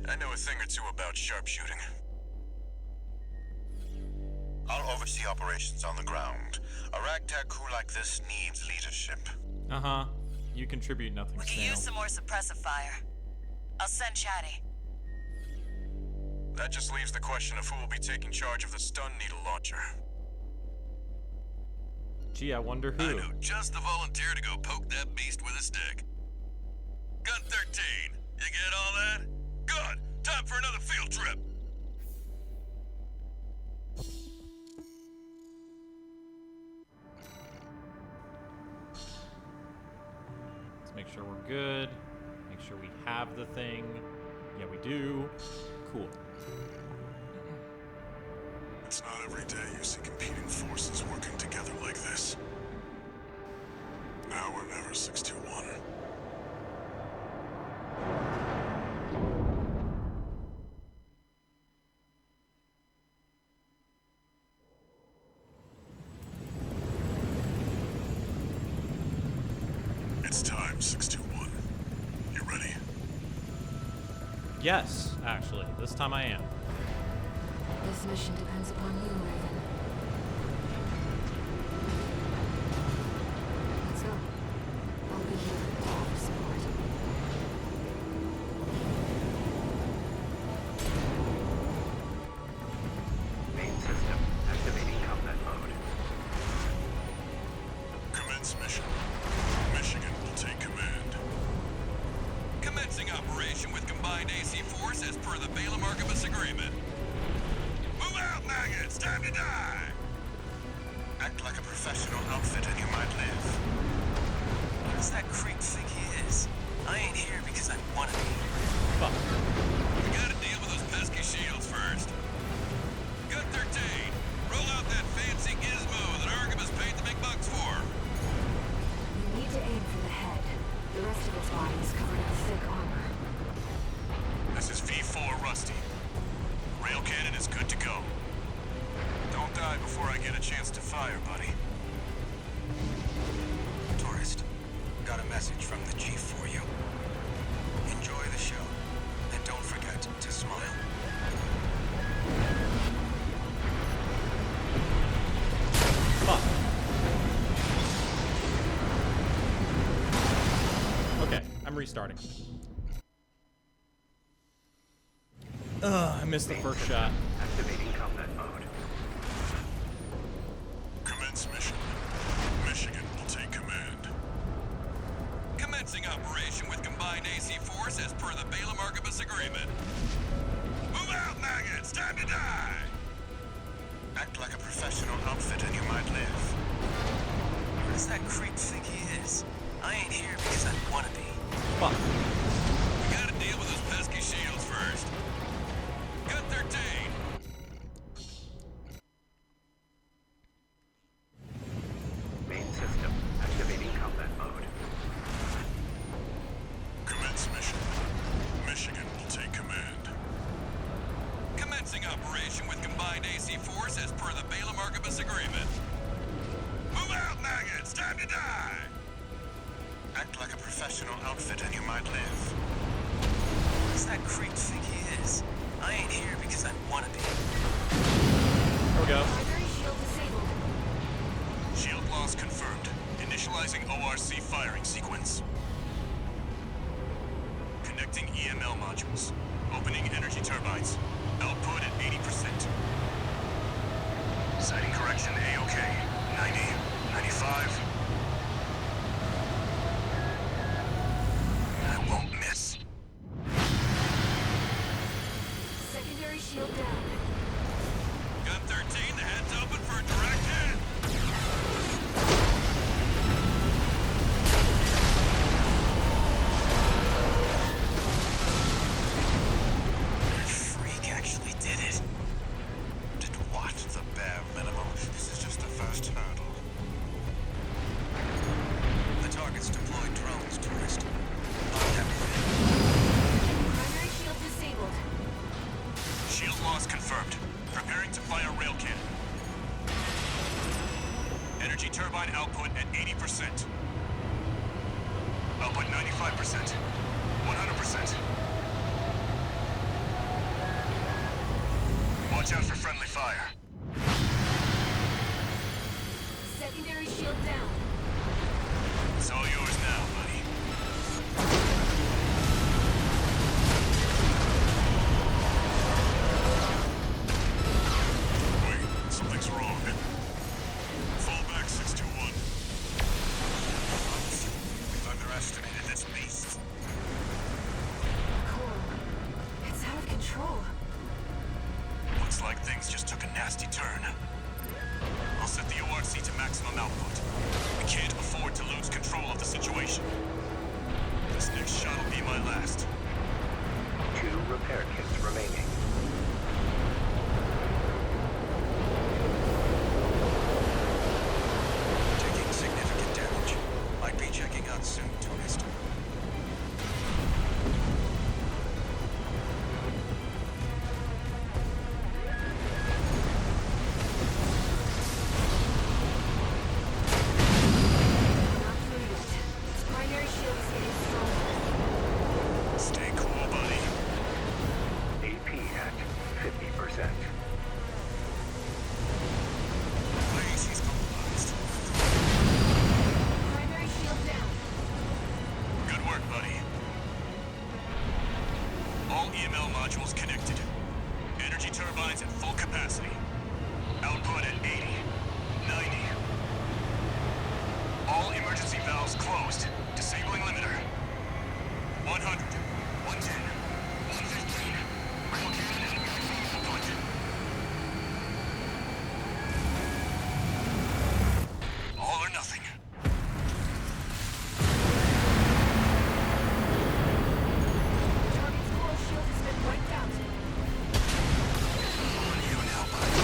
I know a thing or two about sharpshooting. I'll oversee operations on the ground. A ragtag crew like this needs leadership. Uh-huh. You contribute nothing, We could Snail. use some more suppressive fire. I'll send Chatty. That just leaves the question of who will be taking charge of the stun needle launcher. Gee, I wonder who. I know just the volunteer to go poke that beast with a stick. Gun 13, you get all that? Good! Time for another field trip! Let's make sure we're good. Make sure we have the thing. Yeah, we do. Cool. It's not every day you see competing forces working together like this. Now or never, 621. It's time, 621. You ready? Yes, actually. This time I am. This mission depends upon you, Raven. Let's go. I'll be here to offer support. Main system activating combat mode. Commence mission. Michigan will take command. Commencing operation with combined AC force as per the Balaam Archibus agreement. Move out, maggots! Time to die! Act like a professional outfit and you might live. What does that creep think he is? I ain't here because I want to be. Fuck. We gotta deal with those pesky shields first. Gun 13, roll out that fancy gizmo that Archibus paid the big bucks for. You need to aim for the head. The rest of its body is covered in thick armor. This is V4 Rusty. Rail cannon is good to go. Don't die before I get a chance to fire, buddy. Tourist, got a message from the chief for you. Enjoy the show, and don't forget to smile. Fuck. Okay, I'm restarting. I missed the first shot. Activating combat mode. Commence mission. Michigan will take command. Commencing operation with combined AC force as per the Balaam Archibus agreement. Move out, maggots! Time to die! Act like a professional outfit and you might live. What does that creep think he is? I ain't here because I want to be. Fuck. We gotta deal with those pesky shields first. Gun 13, Main system activating combat mode. Commence mission. Michigan will take command. commencing operation with combined AC force as per the Balaam Archibus agreement. Move out, maggots! Time to die! Act like a professional outfit and you might live. What does that creep think he is? I ain't here because I want to be. There we go. Primary shield disabled. Shield loss confirmed. Initializing ORC firing sequence. Connecting EML modules. Opening energy turbines. Output at 80%. Sighting correction A-OK. 90, 95. I won't miss. Secondary shield down. Gun 13, the head's open for a direct hit. That freak actually did it. Did what? The bare minimum. This is just the first hurdle. 100%. 100%. Watch out for friendly fire. Secondary shield down. It's all yours now, buddy. Wait, something's wrong. Fall back, 621. We've underestimated this beast. Cool. It's out of control. Looks like things just took a nasty turn. I'll set the ORC to maximum output. We can't afford to lose control of the situation. This next shot will be my last. 2 repair kits remaining. Taking significant damage. Might be checking out soon, tourist. Not through yet. Its primary shield is getting stronger. Stay cool, buddy. AP at 50%. Please, he's compromised. Primary shield down. Good work, buddy. All EML modules connected. Energy turbines at full capacity. Output at 80, 90. All emergency valves closed. Disabling limiter. 100, 110, 115. Rail cannon output. All or nothing. Target's coral shield has been wiped out. On you now, buddy.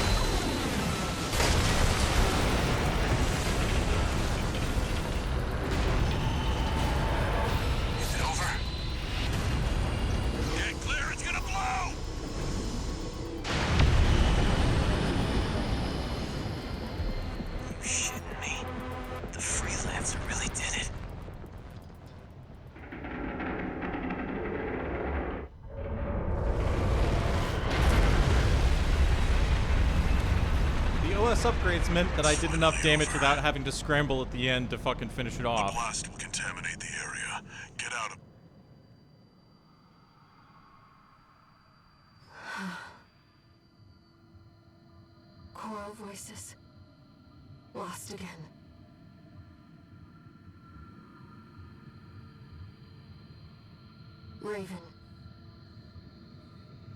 Is it over? Get clear, it's gonna blow! You shitting me? The freelancer really did it. The OS upgrades meant that I did enough damage without having to scramble at the end to fucking finish it The off. blast will contaminate the area. Get out of... Coral voices. Lost again. Raven.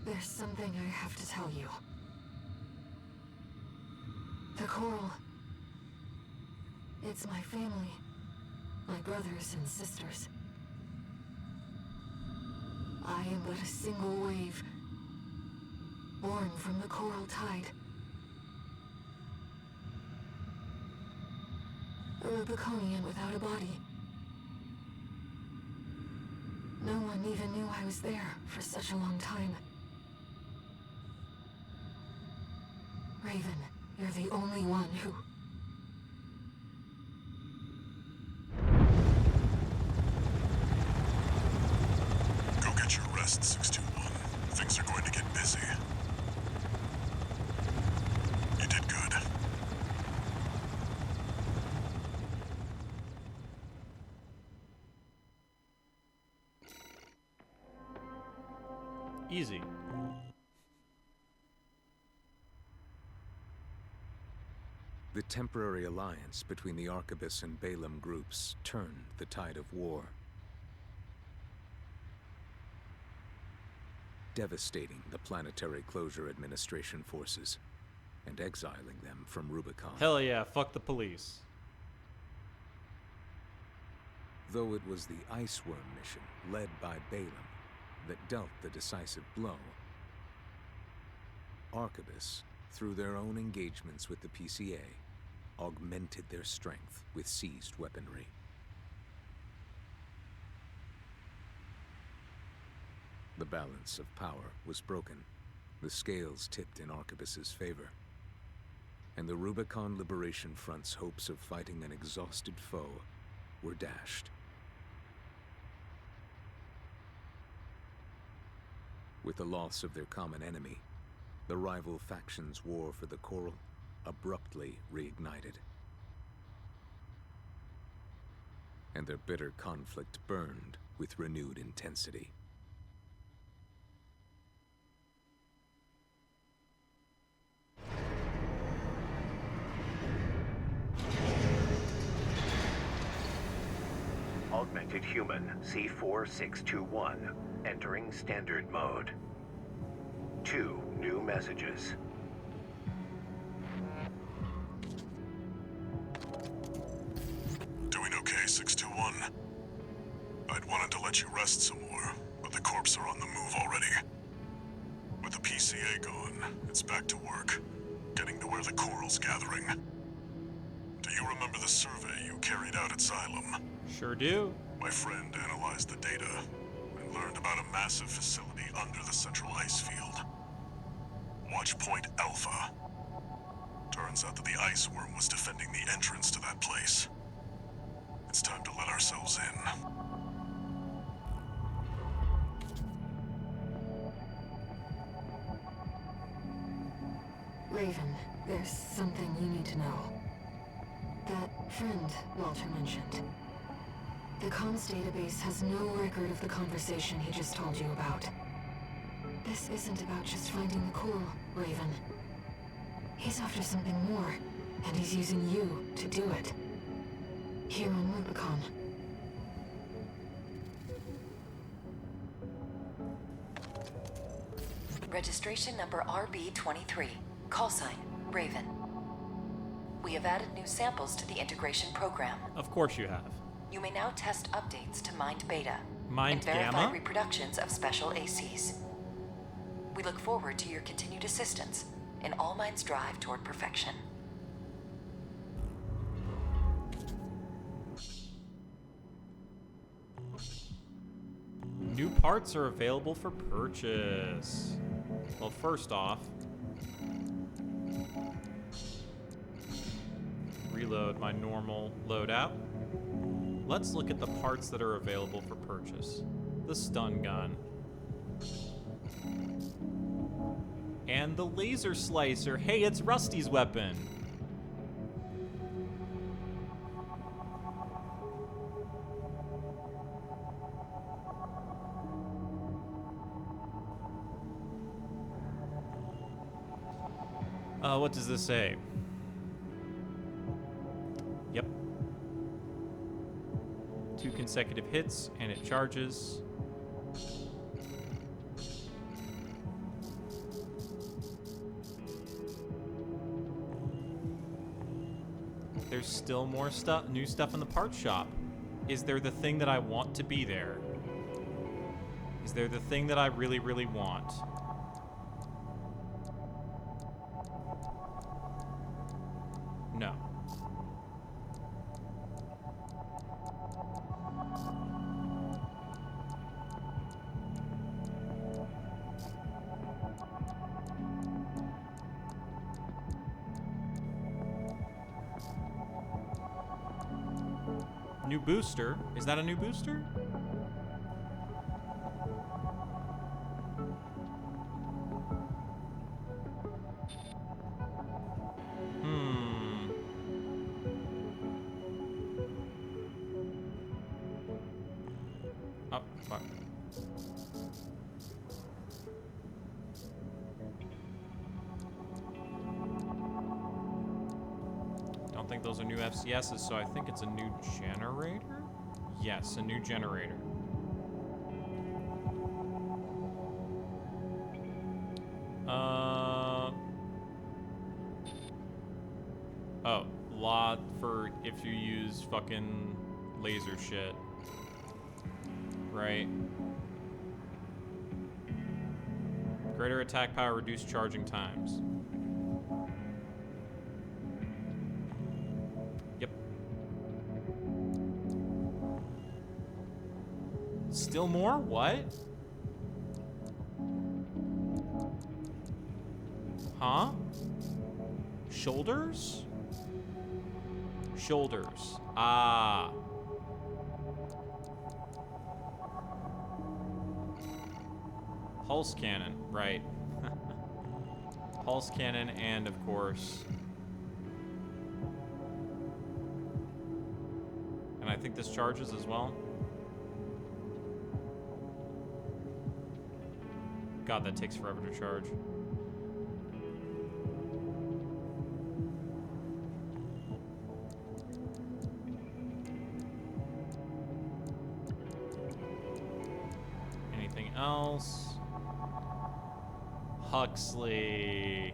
There's something I have to tell you. The Coral. It's my family. My brothers and sisters. I am but a single wave. Born from the Coral Tide. A Rubiconian without a body. No one even knew I was there for such a long time. Raven, you're the only one who... Go get your rest, 621. Things are going to get busy. You did good. Easy. The temporary alliance between the Arquebus and Balaam groups turned the tide of war, devastating the Planetary Closure Administration forces and exiling them from Rubicon. Hell yeah, fuck the police. Though it was the Iceworm mission, led by Balaam, that dealt the decisive blow, Arquebus, through their own engagements with the PCA, augmented their strength with seized weaponry. The balance of power was broken, the scales tipped in Arquebus's favor, and the Rubicon Liberation Front's hopes of fighting an exhausted foe were dashed. With the loss of their common enemy, the rival factions' war for the Coral abruptly reignited. And their bitter conflict burned with renewed intensity. Augmented Human C4621, entering Standard Mode. 2 new messages. Doing okay, 621? I'd wanted to let you rest some more, but the corps are on the move already. With the PCA gone, it's back to work, getting to where the Coral's gathering. Do you remember the survey you carried out at Xylem? Sure do. My friend analyzed the data and learned about a massive facility under the central ice field. Watch Point Alpha. Turns out that the ice worm was defending the entrance to that place. It's time to let ourselves in. Raven, there's something you need to know. That friend Walter mentioned. The comms database has no record of the conversation he just told you about. This isn't about just finding the Coral, Raven. He's after something more, and he's using you to do it. Here on Rubicon. Registration number RB23. Call sign, Raven. We have added new samples to the integration program. Of course you have. You may now test updates to Mind Beta Mind and verify Gamma? reproductions of special ACs. We look forward to your continued assistance in All Mind's drive toward perfection. New parts are available for purchase. Well, first off, reload my normal loadout. Let's look at the parts that are available for purchase. The stun gun. And the laser slicer. Hey, it's Rusty's weapon. What does this say? Yep. 2 consecutive hits, and it charges. There's still more stuff, new stuff in the parts shop. Is there the thing that I want to be there? Is there the thing that I really, really want? No. New booster? Is that a new booster? Oh, fuck. Don't think those are new FCSs, so I think it's a new generator? Yes, a new generator. Oh, lot for if you use fucking laser shit. Right. Greater attack power, reduced charging times. Yep. Still more? What? Huh? Shoulders? Shoulders. Ah. pulse cannon, right. Pulse cannon and, of course... And I think this charges as well. God, that takes forever to charge. Anything else? Huxley.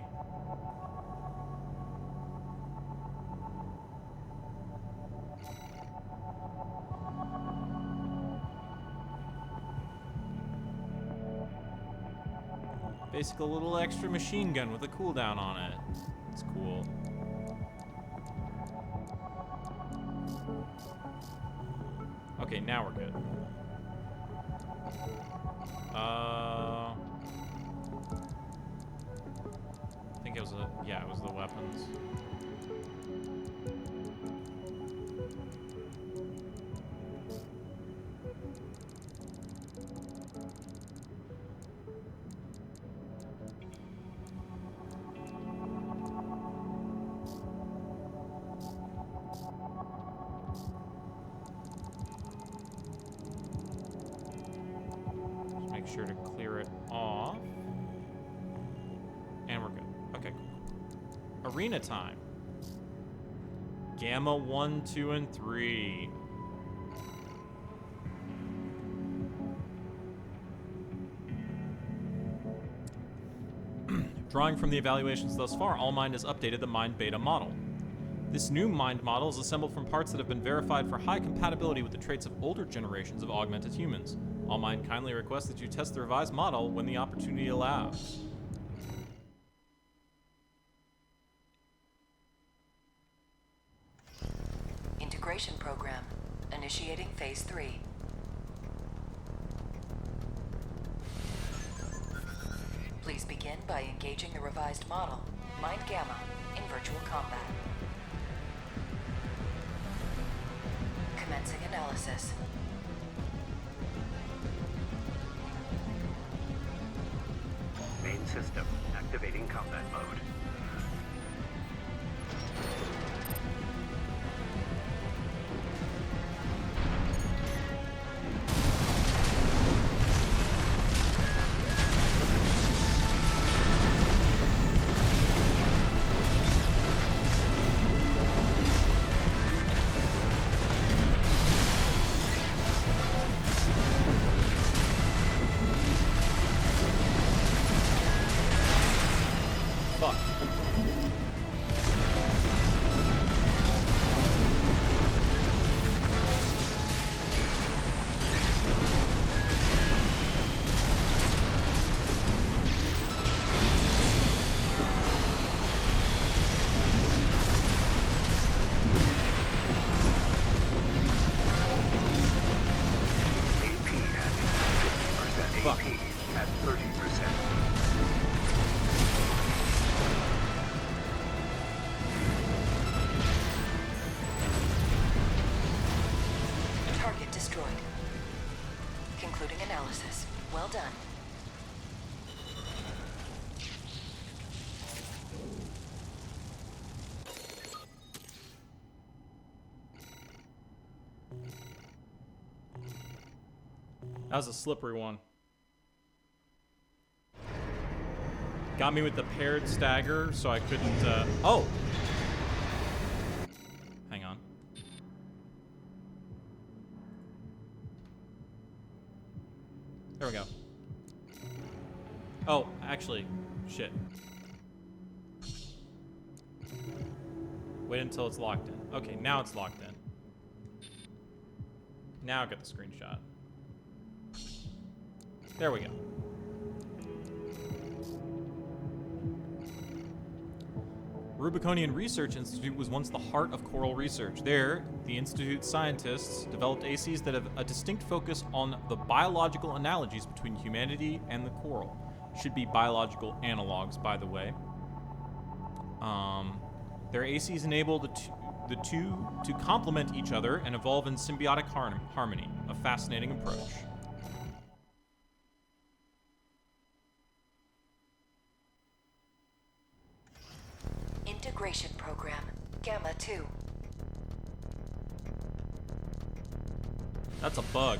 Basically a little extra machine gun with a cooldown on it. It's cool. Okay, now we're good. I think it was it was the weapons. Sure to clear it off. And we're good. Okay, cool. Arena time. Gamma 1, 2, and 3. Drawing from the evaluations thus far, All-Mind has updated the Mind Beta model. This new Mind model is assembled from parts that have been verified for high compatibility with the traits of older generations of augmented humans. All-Mind kindly requests that you test the revised model when the opportunity allows. Integration program. Initiating phase 3. Please begin by engaging the revised model, Mind Gamma, in virtual combat. Commencing analysis. Main system activating combat mode. Well done. That was a slippery one. Got me with the paired stagger, so I couldn't, oh! Hang on. There we go. Oh, actually, shit. Wait until it's locked in. Okay, now it's locked in. Now get the screenshot. There we go. Rubiconian Research Institute was once the heart of coral research. There, the Institute's scientists developed ACs that have a distinct focus on the biological analogies between humanity and the coral. Should be biological analogs, by the way. Their ACs enable the two to complement each other and evolve in symbiotic harmony. A fascinating approach. integration program, Gamma 2. That's a bug.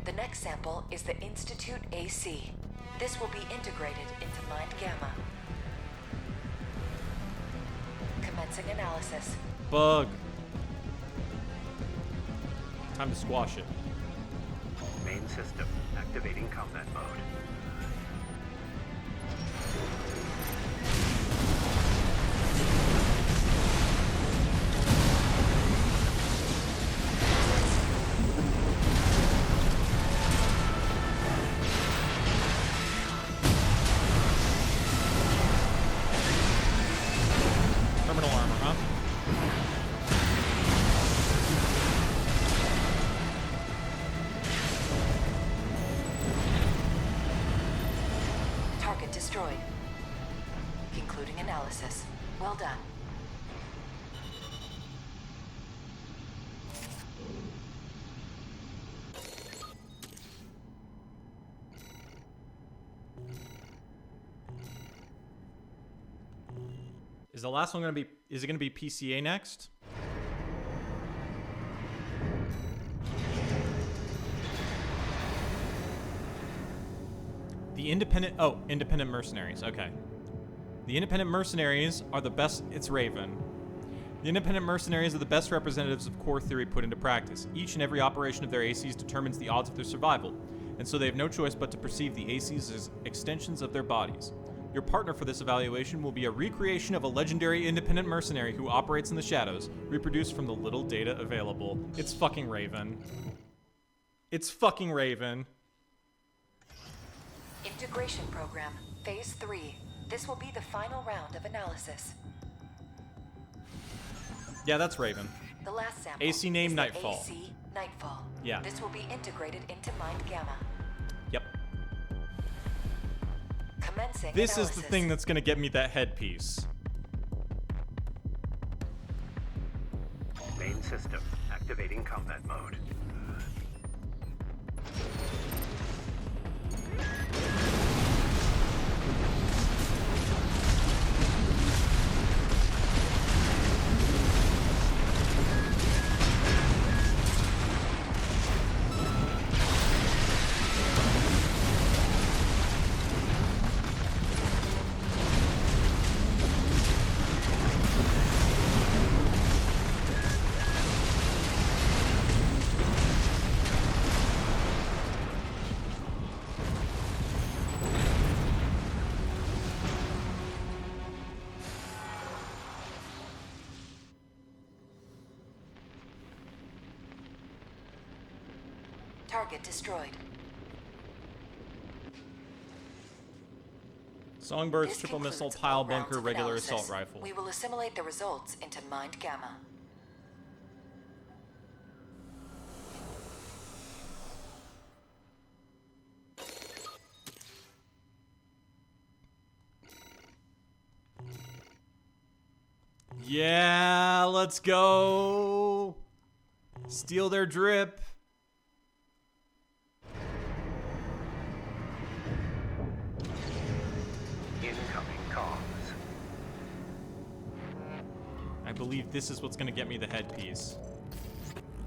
The next sample is the Institute AC. This will be integrated into Mind Gamma. Commencing analysis. Bug. Time to squash it. Main system activating combat mode. Terminal armor, huh? Target destroyed. Concluding analysis. Well done. Is the last one gonna be? Is it gonna be PCA next? The independent. Oh, independent mercenaries. Okay. The independent mercenaries are the best. It's Raven. The independent mercenaries are the best representatives of core theory put into practice. Each and every operation of their ACs determines the odds of their survival, and so they have no choice but to perceive the ACs as extensions of their bodies. Your partner for this evaluation will be a recreation of a legendary independent mercenary who operates in the shadows, reproduced from the little data available. It's fucking Raven. It's fucking Raven. Integration program, phase 3. This will be the final round of analysis. Yeah, that's Raven. The last sample AC name is the Nightfall. AC Nightfall. Yeah. This will be integrated into Mind Gamma. Yep. Commencing This analysis. is the thing that's gonna get me that headpiece. Main system activating combat mode. Target destroyed. Songbird's This triple missile concludes pile all rounds bunker of regular analysis. assault rifle. We will assimilate the results into Mind Gamma. Yeah, let's go. Steal their drip. Incoming comms. I believe this is what's gonna get me the headpiece.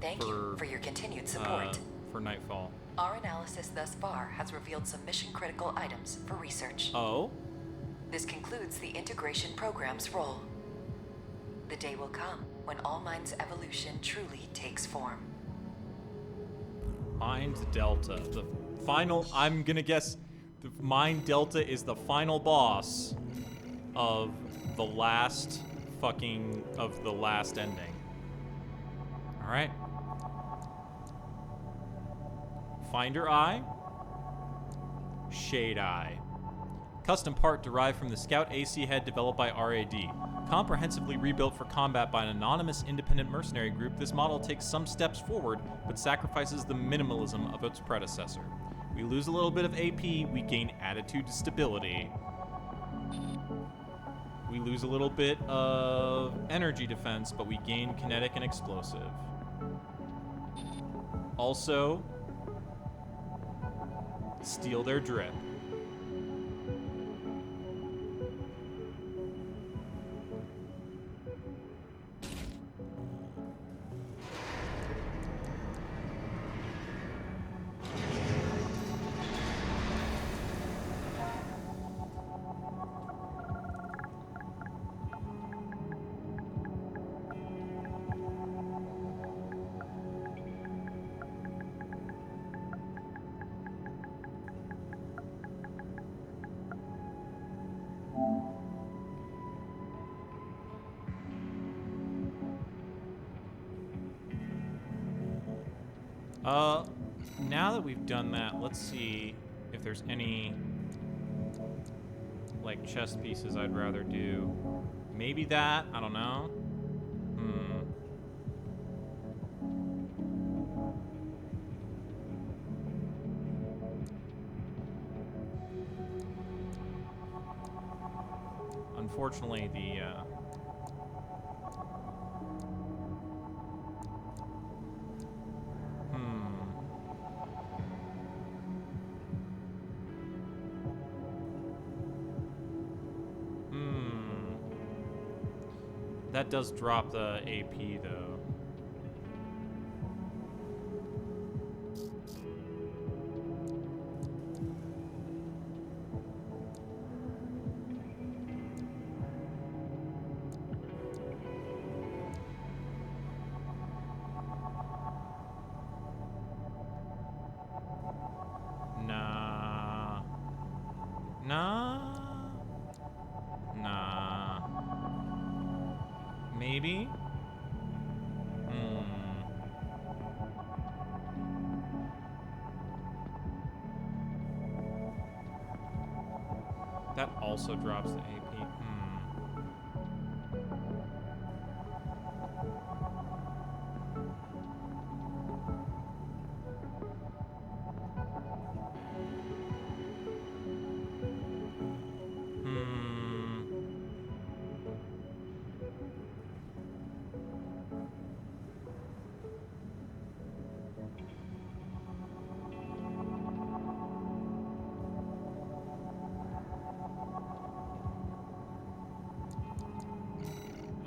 Thank you for your continued support. For Nightfall. Our analysis thus far has revealed some mission-critical items for research. Oh? This concludes the integration program's role. The day will come when All Mind's evolution truly takes form. Mind Delta. The final, I'm gonna guess, the Mind Delta is the final boss of the last ending. Alright. Finder Eye. Shade Eye. Custom part derived from the Scout AC head developed by RAD. Comprehensively rebuilt for combat by an anonymous independent mercenary group, this model takes some steps forward, but sacrifices the minimalism of its predecessor. We lose a little bit of AP, we gain attitude stability. We lose a little bit of energy defense, but we gain kinetic and explosive. Also, steal their drip. Now that we've done that, let's see if there's any, like, chest pieces I'd rather do. Maybe that? I don't know. Unfortunately, that does drop the AP, though. Nah. Maybe? That also drops the AP.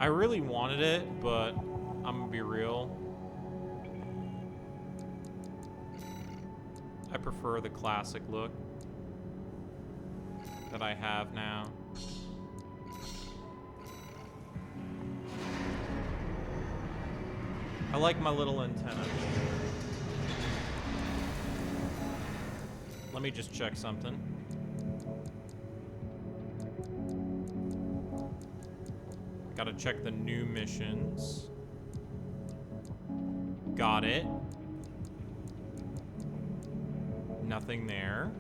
I really wanted it, but I'm gonna be real. I prefer the classic look that I have now. I like my little antenna. Let me just check something. Gotta check the new missions. Got it. Nothing there.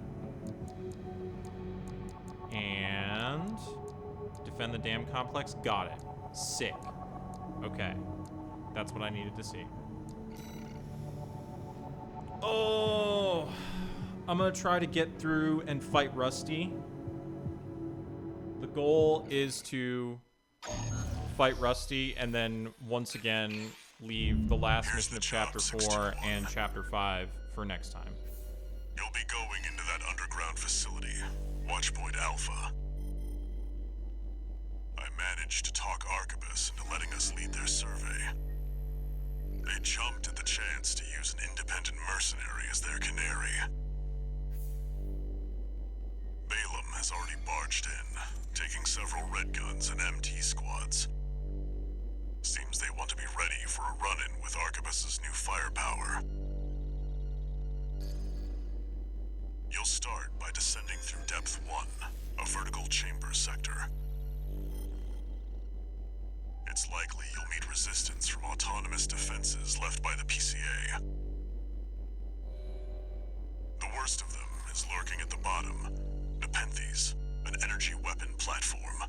And defend the dam complex. Got it. Sick. Okay. That's what I needed to see. Oh, I'm gonna try to get through and fight Rusty. The goal is to fight Rusty and then once again leave the last mission of Chapter 4 and Chapter 5 for next time. You'll be going into that underground facility, Watchpoint Alpha. I managed to talk Arquebus into letting us lead their survey. They jumped at the chance to use an independent mercenary as their canary. Balaam has already barged in, taking several red guns and MT squads. Seems they want to be ready for a run-in with Arquebus's new firepower. You'll start by descending through Depth 1, a vertical chamber sector. It's likely you'll meet resistance from autonomous defenses left by the PCA. The worst of them is lurking at the bottom, Nepenthes, an energy weapon platform.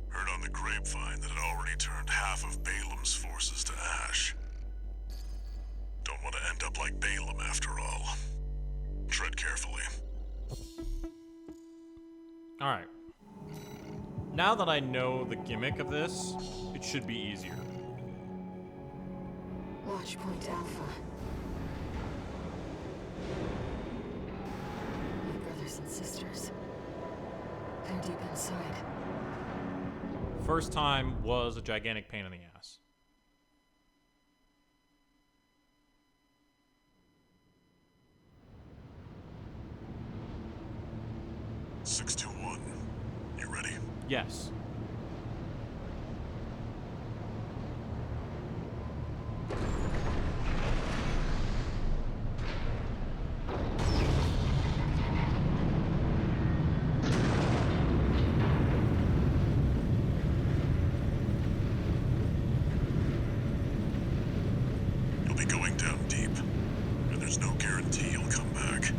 Heard on the grapevine that it already turned half of Balaam's forces to ash. Don't want to end up like Balaam after all. Tread carefully. Alright. Now that I know the gimmick of this, it should be easier. Watchpoint Alpha. My brothers and sisters. I'm deep inside. First time was a gigantic pain in the ass. (621), you ready? Yes. guarantee you'll come back.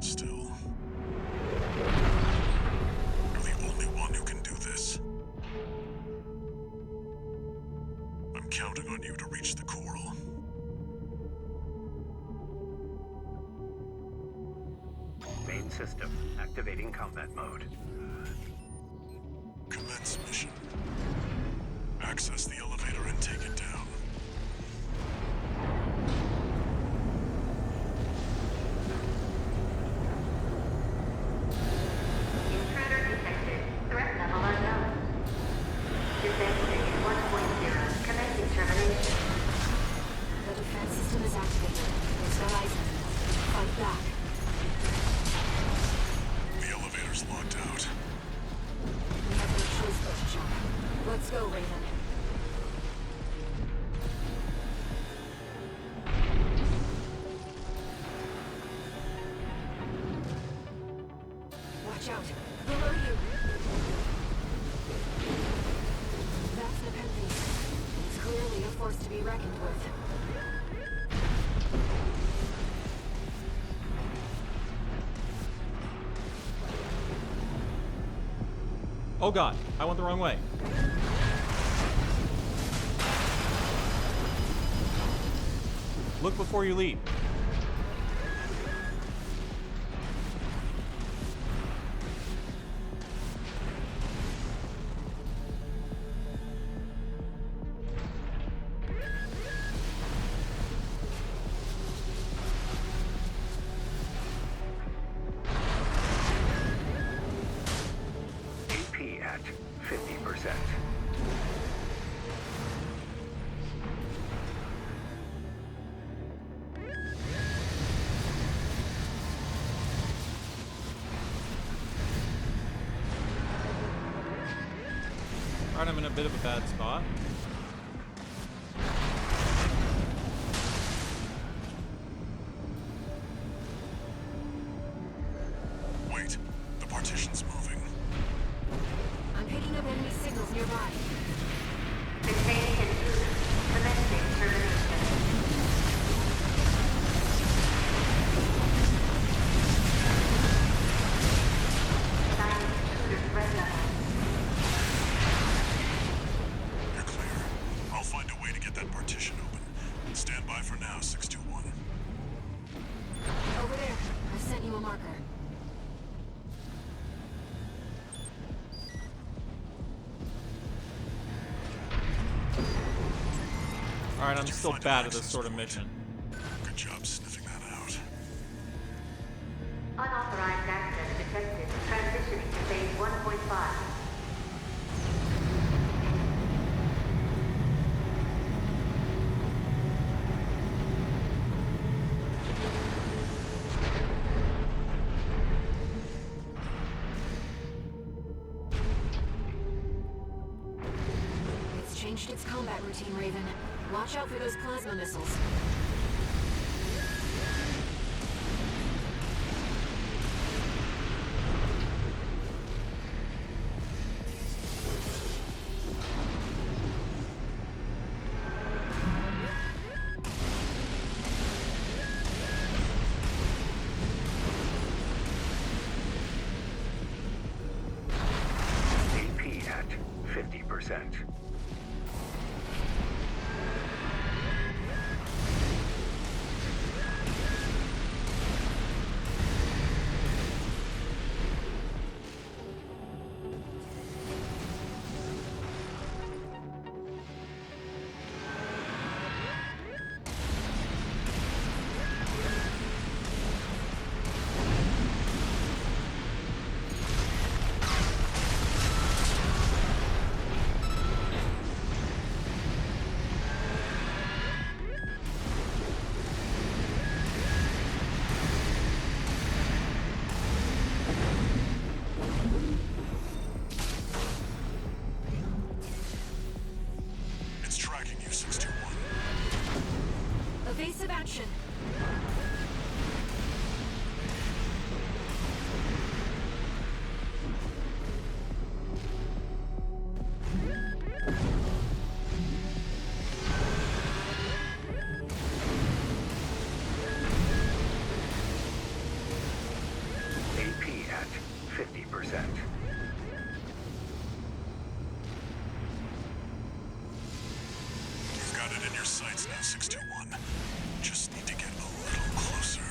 Still, you're the only one who can do this. I'm counting on you to reach the coral. Main system activating combat mode. Commence mission. Access the elevator and take it down. Intruder detected. Threat level unknown. Defense stage 1.0. Commencing termination. The defense system is activated. There's no eyes on you. Fight back. The elevator's locked out. We have no choice but to jump. Let's go, Raven. Watch out! Below you! That's Nepenthes. It's clearly a force to be reckoned with. Oh god, I went the wrong way. Look before you leap. AP at 50%. Alright, I'm in a bit of a bad spot. Wait, the partition's moving. I'm picking up enemy signals nearby. Containing intruder. Commencing termination. Assigning intruder threat level. You're clear. I'll find a way to get that partition open. Stand by for now, 621. Over there. I've sent you a marker. Alright, I'm still Find bad an at this access sort of point. mission. Good job sniffing that out. Unauthorized access detected. Transitioning to phase 1.5. It's changed its combat routine, Raven. Watch out for those plasma missiles. AP at 50%. set. You've got it in your sights now, 621. Just need to get a little closer.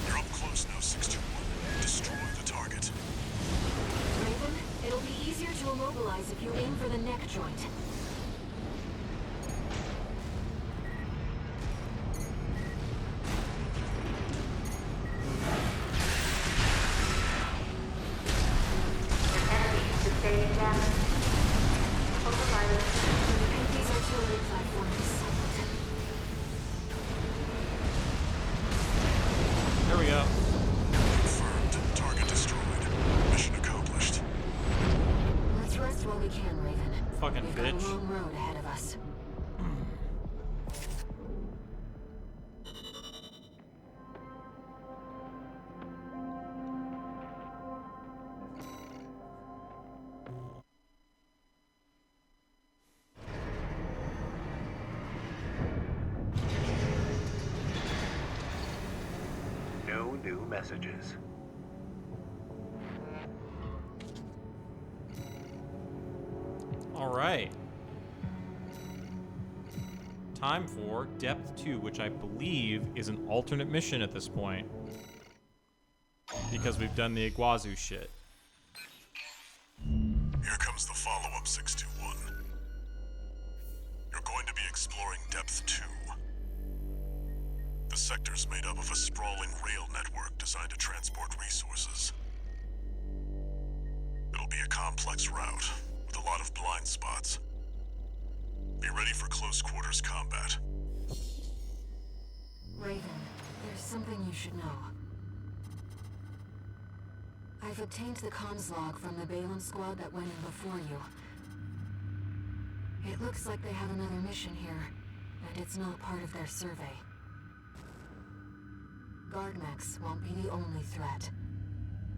You're up close now, 621. Destroy the target. Raven, it'll be easier to immobilize if you aim for the neck joint. Sustaining damage. Ultraviolet. These artillery platform is silent. There we go. Confirmed. Target destroyed. Mission accomplished. Let's rest while we can, Raven. Fucking We've got bitch. a long road ahead of us. No new messages. All right. Time for Depth 2, which I believe is an alternate mission at this point. Because we've done the Iguazu shit. Here comes the follow-up, 621. You're going to be exploring Depth 2. The sector's made up of a sprawling rail network designed to transport resources. It'll be a complex route, with a lot of blind spots. Be ready for close quarters combat. Raven, there's something you should know. I've obtained the comms log from the Balin squad that went in before you. It looks like they have another mission here, and it's not part of their survey. Guard mechs won't be the only threat.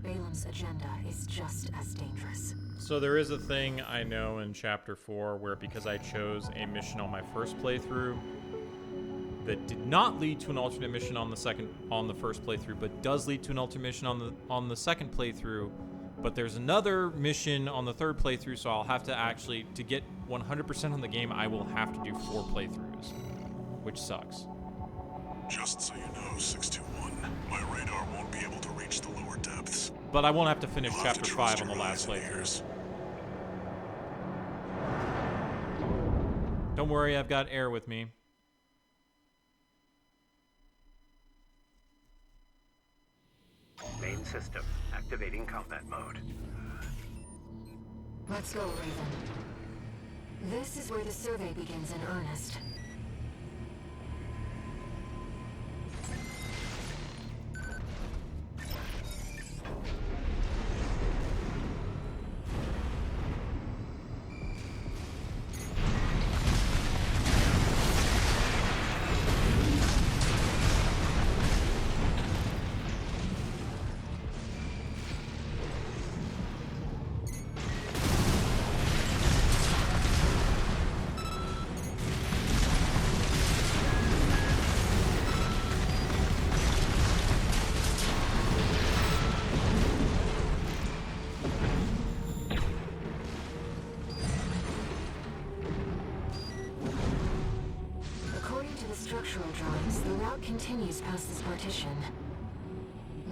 Balin's agenda is just as dangerous. So there is a thing I know in Chapter 4 where because I chose a mission on my first playthrough that did not lead to an alternate mission on the first playthrough, but does lead to an alternate mission on the second playthrough. But there's another mission on the third playthrough, so I'll have to actually, to get 100% on the game, I will have to do 4 playthroughs, which sucks. Just so you know, 621, my radar won't be able to reach the lower depths. But I won't have to finish You'll have to Chapter trust 5 on the your last eyes and playthrough. ears. Don't worry, I've got air with me. Main system activating combat mode. Let's go, Raven. This is where the survey begins in earnest. Structural drawings, the route continues past this partition.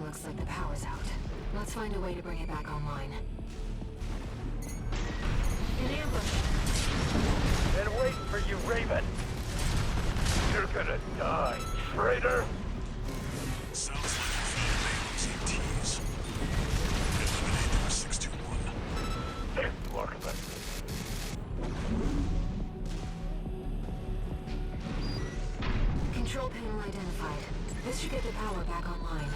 Looks like the power's out. Let's find a way to bring it back online. An ambush! Been waiting for you, Raven. You're gonna die, traitor. Sounds like you found Balin's ETs. Eliminate them, 621. Mark them. should get the power back online.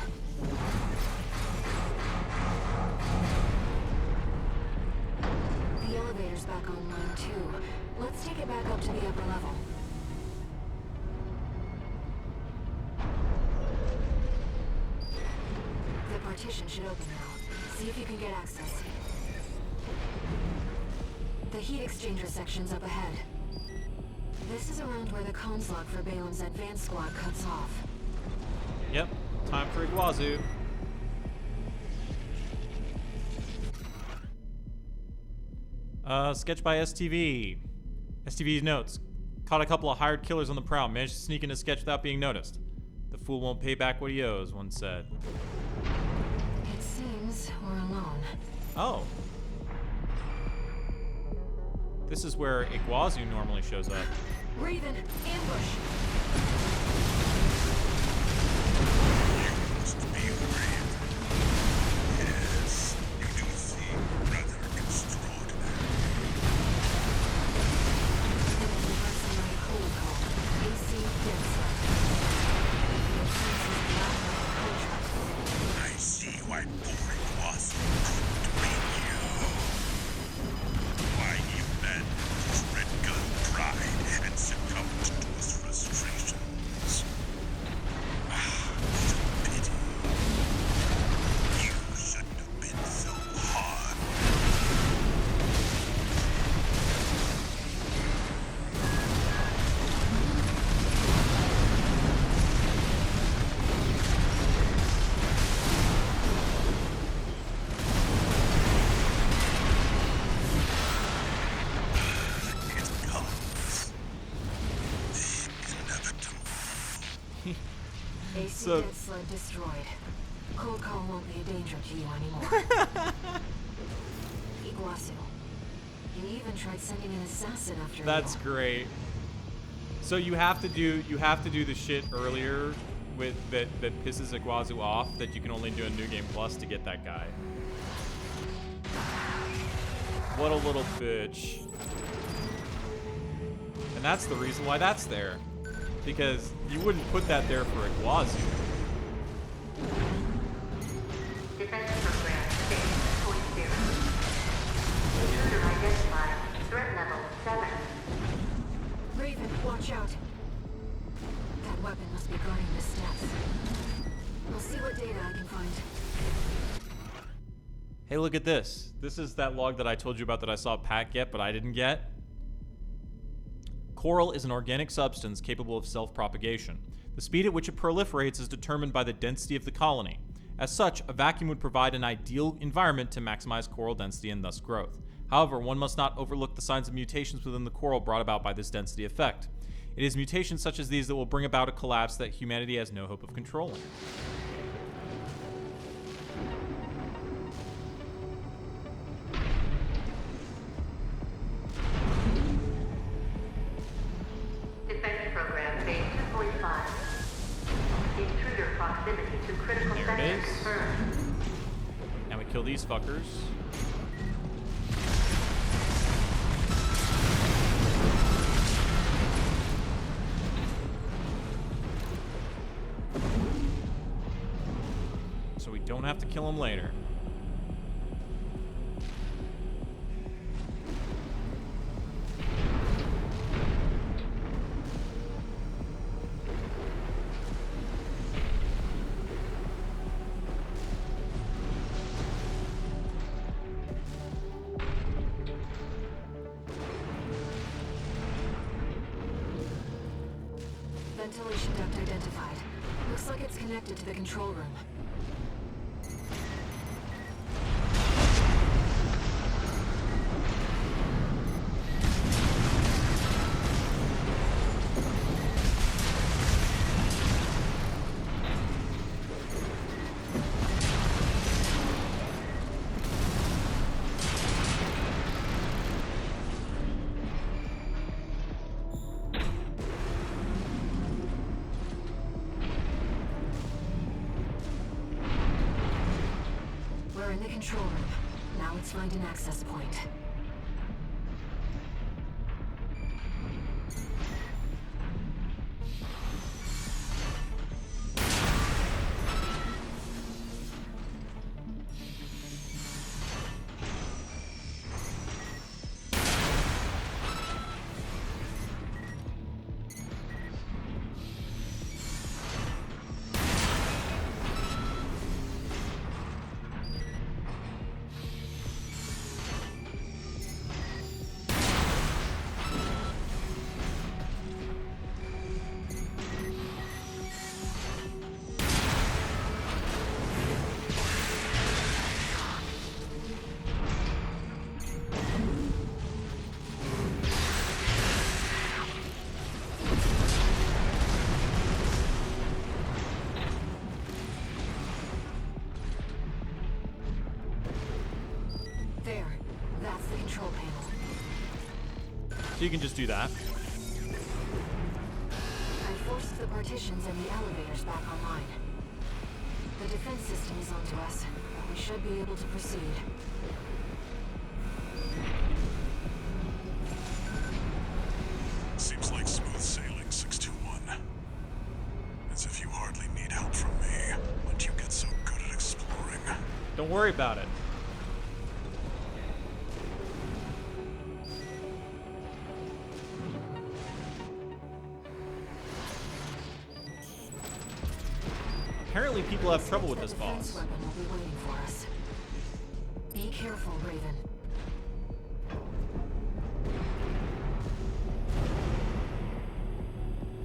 The elevator's back online too. Let's take it back up to the upper level. The partition should open now. See if you can get access. The heat exchanger section's up ahead. This is around where the comms log for Balam's advanced squad cuts off. Yep, time for Iguazu. Sketch by STV. STV's notes. Caught a couple of hired killers on the prowl. Managed to sneak into sketch without being noticed. The fool won't pay back what he owes, one said. It seems we're alone. Oh. This is where Iguazu normally shows up. Raven, ambush! You must be Raven. Yes, you do seem rather extraordinary. Mercenary cold call. AC Denser. I see why poor Iguazu couldn't beat you. Why he abandoned his red gun pride and succumbed to his frustrations. What a pity. You shouldn't have been so hard. It comes. The inevitable. AC So- dead sled destroyed. Cold call won't be a danger to you anymore. Iguazu. You even tried sending an assassin after That's you. great. So you have to do the shit earlier with that pisses Iguazu off that you can only do in New Game Plus to get that guy. What a little bitch. And that's the reason why that's there. Because you wouldn't put that there for Iguazu. Defense program stage 0. Intruder identified. Threat level 7. Raven, watch out. That weapon must be guarding the steps. I'll see what data I can find. Hey, look at this. This is that log that I told you about that I saw Pat get, but I didn't get. Coral is an organic substance capable of self-propagation. The speed at which it proliferates is determined by the density of the colony. As such, a vacuum would provide an ideal environment to maximize coral density and thus growth. However, one must not overlook the signs of mutations within the coral brought about by this density effect. It is mutations such as these that will bring about a collapse that humanity has no hope of controlling. Defense program phase 2.5. Intruder proximity to critical There it sector is. confirmed. Now we kill these fuckers. So we don't have to kill them later. Ventilation duct identified. Looks like it's connected to the control room. We're in the control room. Now let's find an access point. So you can just do that. I forced the partitions and the elevators back online. The defense system is onto us. We should be able to proceed. Seems like smooth sailing, 621. As if you hardly need help from me, but you get so good at exploring. Don't worry about it. Apparently people have trouble with this boss. The defense weapon will be waiting for us. Be careful, Raven.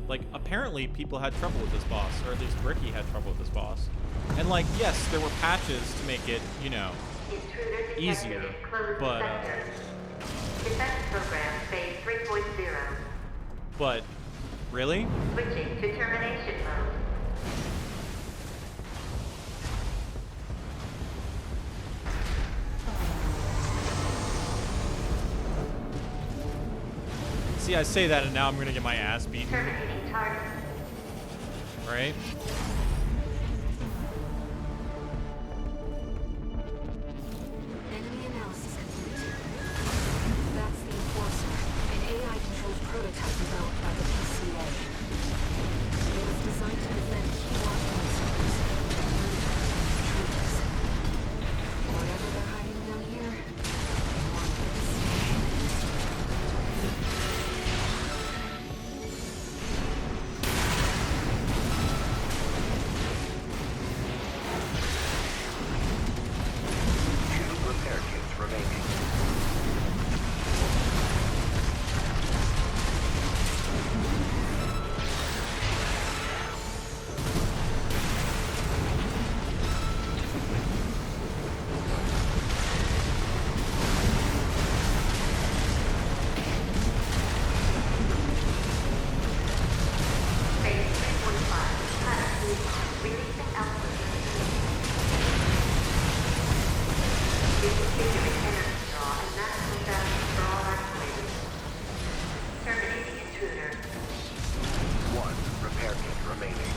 Like, apparently people had trouble with this boss, or at least Ricky had trouble with this boss. And like, yes, there were patches to make it, you know, easier, but Defense program phase 3.0. But really? Switching to termination mode. See, I say that and now I'm gonna get my ass beaten. Terminating target. Right? Enemy analysis complete. That's the Enforcer, an AI-controlled prototype developed by the PCA. It was designed to defend key watchpoint centers and intruders. Whatever they're hiding down here, they want this. Two repair kits remaining. Phase 3.5. Releasing output. Discontinuing energy draw and maximum damage for all activators. Terminating intruder. One repair kit remaining.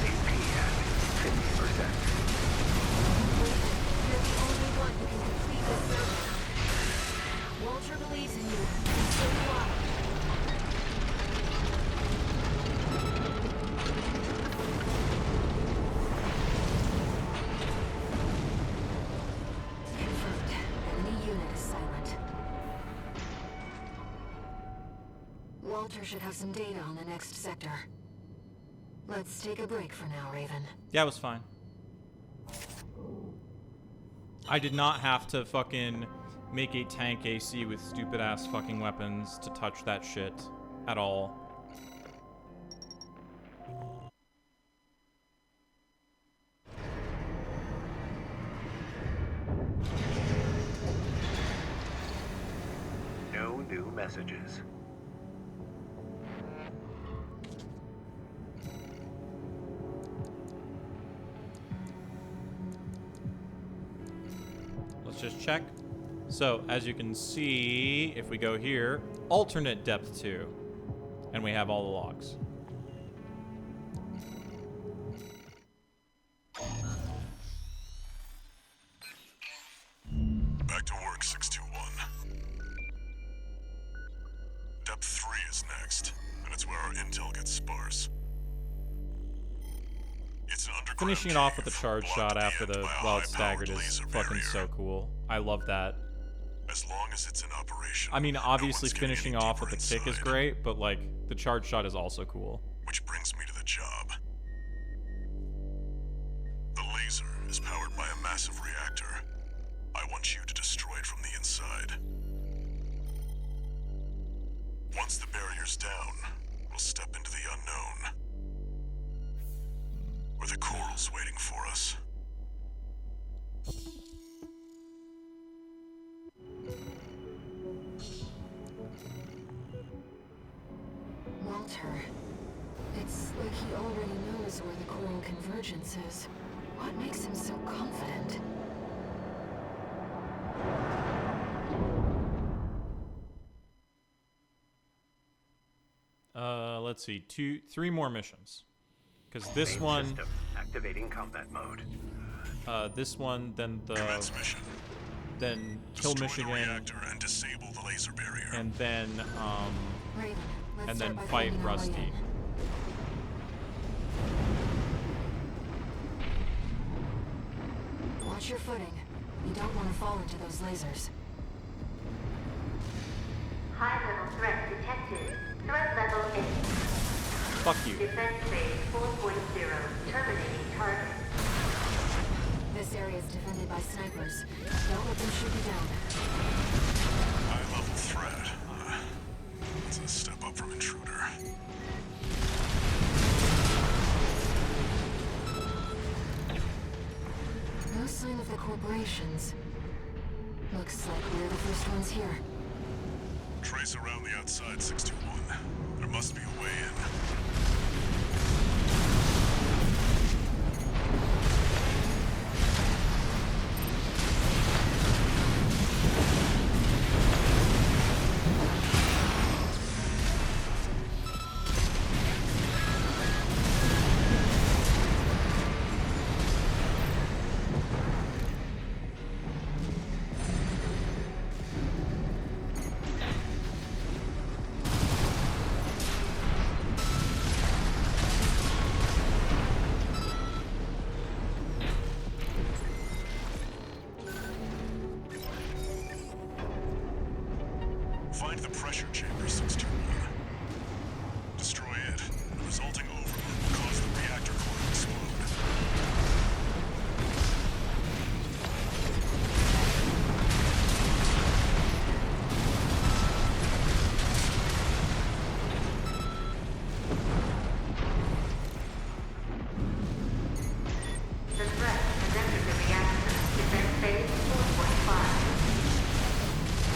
AP at 50%. You're the only one who can complete this survey. Walter believes in you, and so do I. Confirmed. Enemy unit is silent. Walter should have some data on the next sector. Let's take a break for now, Raven. Yeah, it was fine. I did not have to fucking make a tank AC with stupid ass fucking weapons to touch that shit at all. No new messages. Let's just check. So, as you can see, if we go here, alternate depth 2. And we have all the logs. Back to work, 621. Depth 3 is next, and it's where our intel gets sparse. It's an underground Finishing it off with a cave, charge blocked shot at the after end the by a while it's high-powered staggered is laser fucking barrier. so cool. I love that. As long as it's in operation. I mean, no obviously one's getting finishing any off with deeper the tick is inside. great, but like the charge shot is also cool. Which brings me to the job. The laser is powered by a massive reactor. I want you to destroy it from the inside. Once the barrier's down, we'll step into the unknown. Where the coral's waiting for us. altar. It's like he already knows where the coral convergence is. What makes him so confident? Let's see, 3 more missions. Because this Main one, system activating combat mode. this one, then Commence mission. then kill Destroy the Michigan, reactor and disable the laser barrier. and then Raven, let's and then start by fight finding our way Rusty. in. Watch your footing. You don't want to fall into those lasers. High-level threat detected. Threat level 8. Fuck you. Defense phase 4.0. Terminating target. This area is defended by snipers. Don't let them shoot you down. High-level threat. It's a step up from intruder. No sign of the corporations. Looks like we're the first ones here. Trace around the outside, 621. There must be a way in. Find the pressure chamber, 621. Destroy it. The resulting overload will cause the reactor core to explode. The threat has entered the reactor. Defense phase 4.5.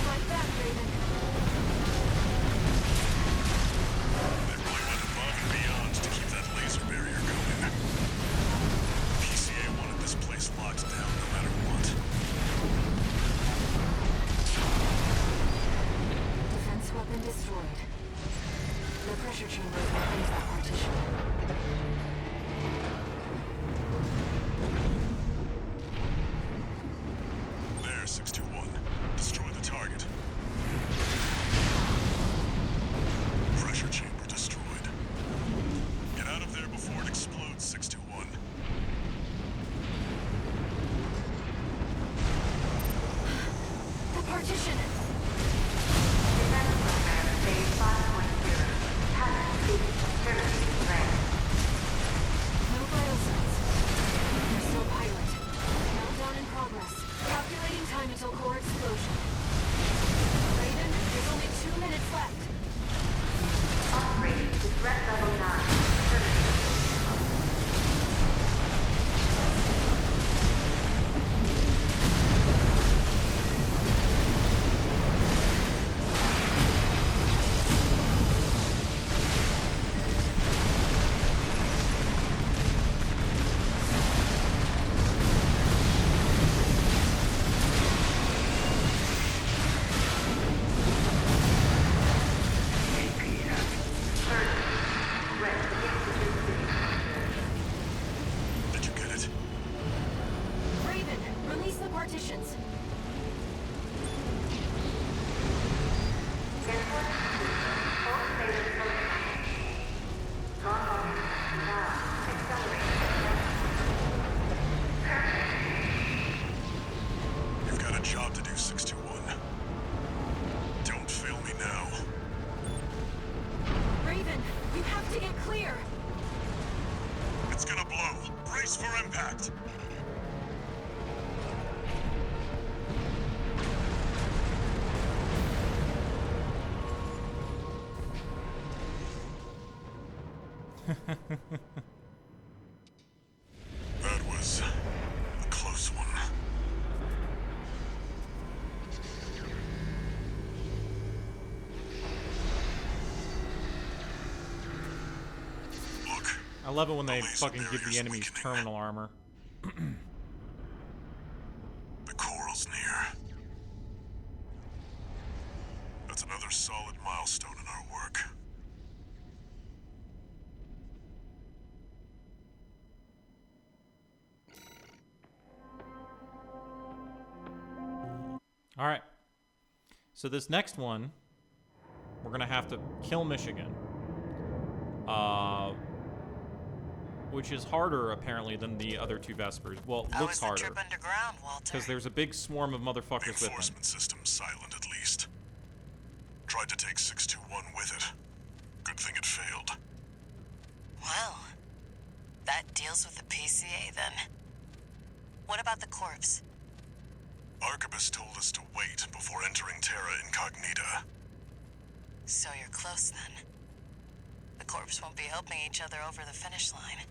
Fight back, Raven. They really went above and beyond to keep that laser barrier going. PCA wanted this place locked down no matter what. Defense weapon destroyed. The pressure chamber is behind that partition. There, 621. Destroy the target. Pressure chamber destroyed. Get out of there before it explodes, 621. The partition! Defense program phase 5.0. Pattern C. Terminating threat. No vital signs. They're still pilot. Meltdown in progress. Calculating time until core explosion. Raven, there's only 2 minutes left. Upgrade to threat level 9. Terminating. Did you get it? Raven, release the partitions. Network full phase protocol. Normal. Now. Accelerate. You've got a job to do, 621. Don't fail me now. Raven, you have to get clear. It's gonna blow. Brace for impact. That was a close one. I love it when they fucking give the enemies terminal armor. The coral's near. That's another solid milestone in our work. All right. So this next one, we're gonna have to kill Michigan. Which is harder apparently than the other two Vespers. Well, it looks harder. Because there's a big swarm of motherfuckers with them. The enforcement system's silent at least. Tried to take 621 with it. Good thing it failed. Well, that deals with the PCA then. What about the corpse? Arquebus told us to wait before entering Terra Incognita. So you're close then. The corpse won't be helping each other over the finish line.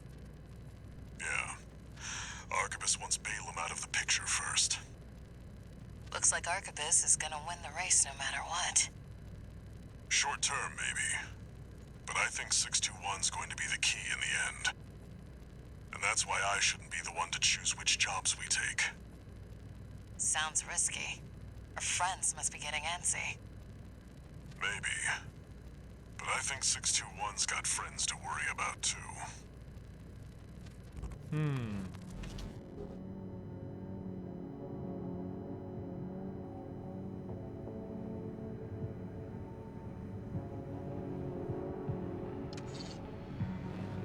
Yeah. Arquebus wants Balaam out of the picture first. Looks like Arquebus is gonna win the race no matter what. Short term, maybe. But I think 621's going to be the key in the end. And that's why I shouldn't be the one to choose which jobs we take. Sounds risky. Our friends must be getting antsy. Maybe. But I think 621's got friends to worry about, too.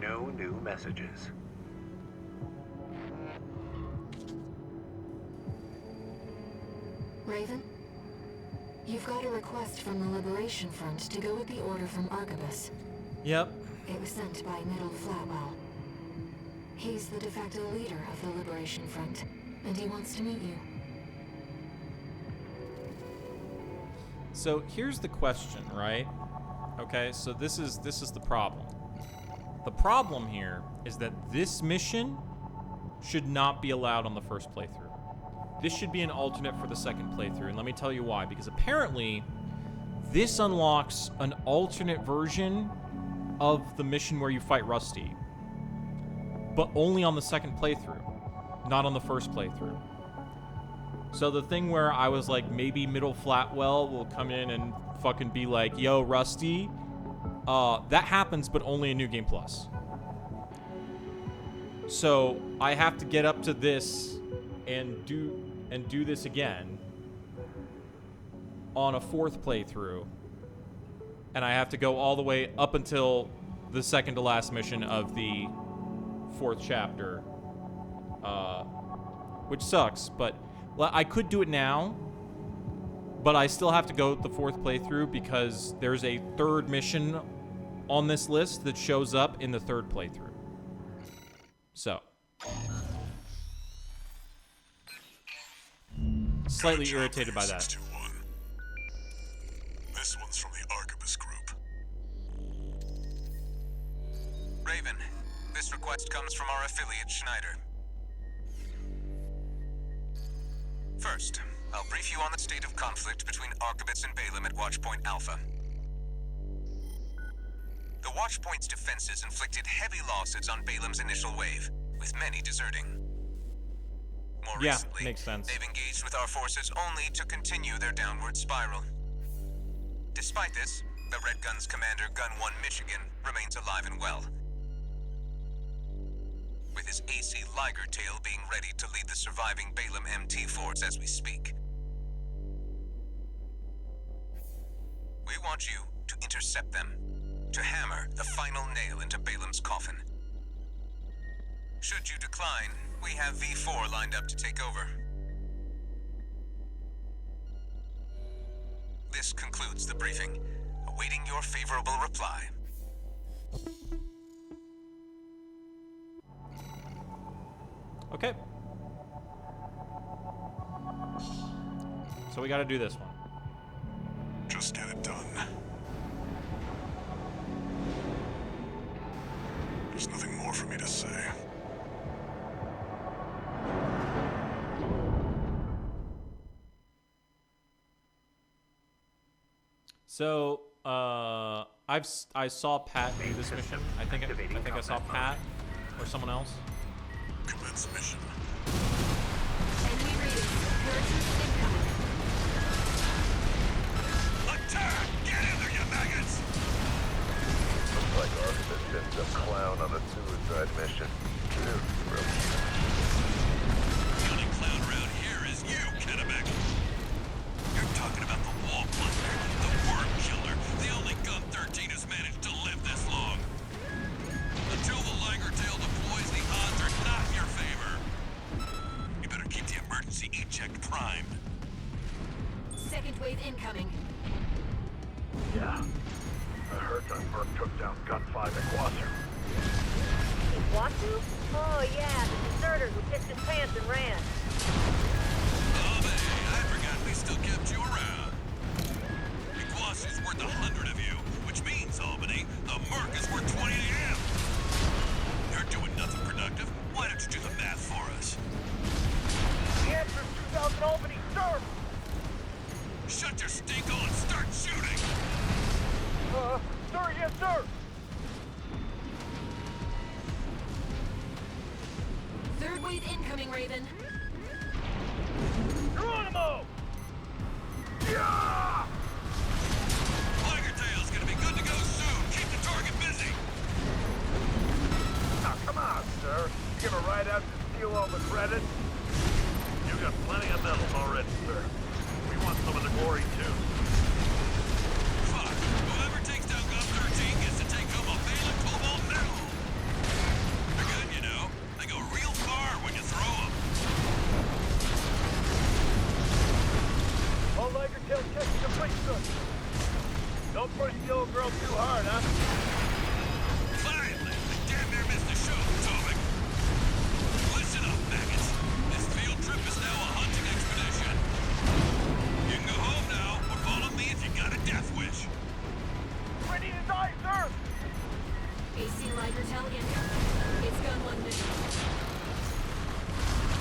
No new messages. Raven? You've got a request from the Liberation Front to go with the order from Arquebus. Yep. It was sent by Middle Flatwell. He's the de facto leader of the Liberation Front, and he wants to meet you. So here's the question, right? Okay, so this is the problem. The problem here is that this mission should not be allowed on the first playthrough. This should be an alternate for the second playthrough, and let me tell you why. Because apparently, this unlocks an alternate version of the mission where you fight Rusty, but only on the second playthrough, not on the first playthrough. So the thing where I was like, maybe Middle Flatwell will come in and fucking be like, yo, Rusty, that happens, but only in New Game Plus. So I have to get up to this and do this again on a fourth playthrough, and I have to go all the way up until the second to last mission of the fourth chapter, which sucks. But well, I could do it now, but I still have to go the fourth playthrough because there's a third mission on this list that shows up in the third playthrough. So slightly irritated by that. This one's from the Arquebus group. Raven, this request comes from our affiliate, Schneider. First, I'll brief you on the state of conflict between Arquebus and Balaam at Watchpoint Alpha. The Watchpoint's defenses inflicted heavy losses on Balaam's initial wave, with many deserting. More recently, makes sense. They've engaged with our forces only to continue their downward spiral. Despite this, the Red Gun's commander, Gun 1 Michigan, remains alive and well, with his AC Liger Tail being ready to lead the surviving Balaam MT force as we speak. We want you to intercept them, to hammer the final nail into Balaam's coffin. Should you decline, we have V4 lined up to take over. This concludes the briefing, awaiting your favorable reply. Okay. So we gotta do this one. Just get it done. There's nothing more for me to say. So, I saw Pat do this mission. I think I saw Pat or someone else. Commence mission. Enemy raiders. Paratroops incoming. Attack! Get in there, you maggots! Looks like Artemis sent some clown on a suicide mission. The only clown around here is you, Kennebec. You're talking about the wall plunder, the worm killer, the only Gun 13 who's managed to live this long. Until the Liger Tail deploys, the odds are not in your favor. You better keep the emergency eject primed. Second wave incoming. Yeah. I heard that Merc took down Gun 5 at Quasar. Iguazu? Oh yeah, the deserter who pissed his pants and ran. Oh, man, I forgot we still kept you around. Iguazu's worth 100 of you, which means, Albany, the Merc is worth 20 to him. You're doing nothing productive. Why don't you do the math for us? The answer is 2,000 Albany, sir! Shut your stink on and start shooting! Sir, yes, sir! Third wave incoming, Raven. Geronimo! Yeah! Liger Tail's gonna be good to go soon. Keep the target busy. Now, come on, sir. You gonna ride out to steal all the credit? You got plenty of medals already, sir. We want some of the glory, too. Fuck. Whoever takes down Gun 13 gets to take home a Valen Cobalt medal. They're good, you know. They go real far when you throw them. All Liger Tail checks complete, sir. Don't push the old girl too hard, huh? Finally! I damn near missed the show, Tomek. Listen up, maggots. This field trip is now a hunting expedition. You can go home now, or follow me if you got a death wish. Ready to die, sir! AC Liger Tail incoming. It's Gun 1 mission.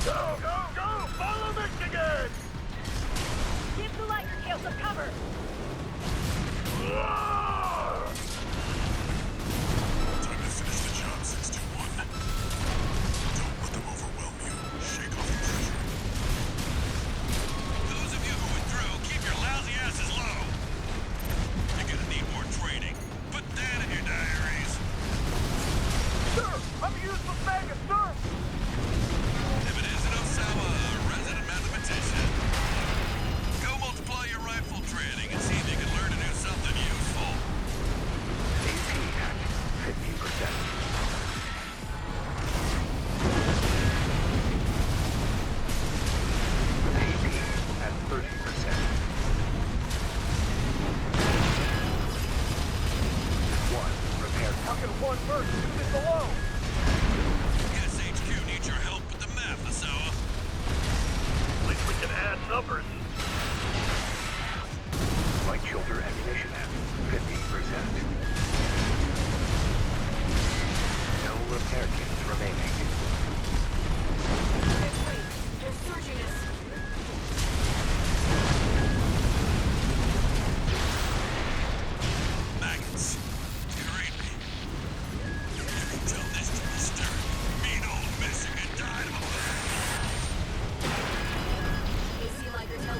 Go, go, go! Follow Michigan! Give the Liger Tail some cover! Roar! Time to finish the job, 621. Don't let them overwhelm you. Shake off the pressure. Those of you who withdrew, keep your lousy asses low. You're gonna need more training. Put that in your diaries. Sir, I'm a useless maggot, sir! If it isn't Osama, a resident mathematician, go multiply your rifle training and see if you can learn to do something useful. AP at 50%. AP at 30%. One repair. Fucking one Merc, do this alone! Guess HQ needs your help with the math, Osama. At least we can add numbers. Light shoulder ammunition at 50%. No repair kits remaining. Wait, they're searching us. Maggots. Degrade me. You can tell this to the stern. Mean old Michigan died of a AC Liger Tail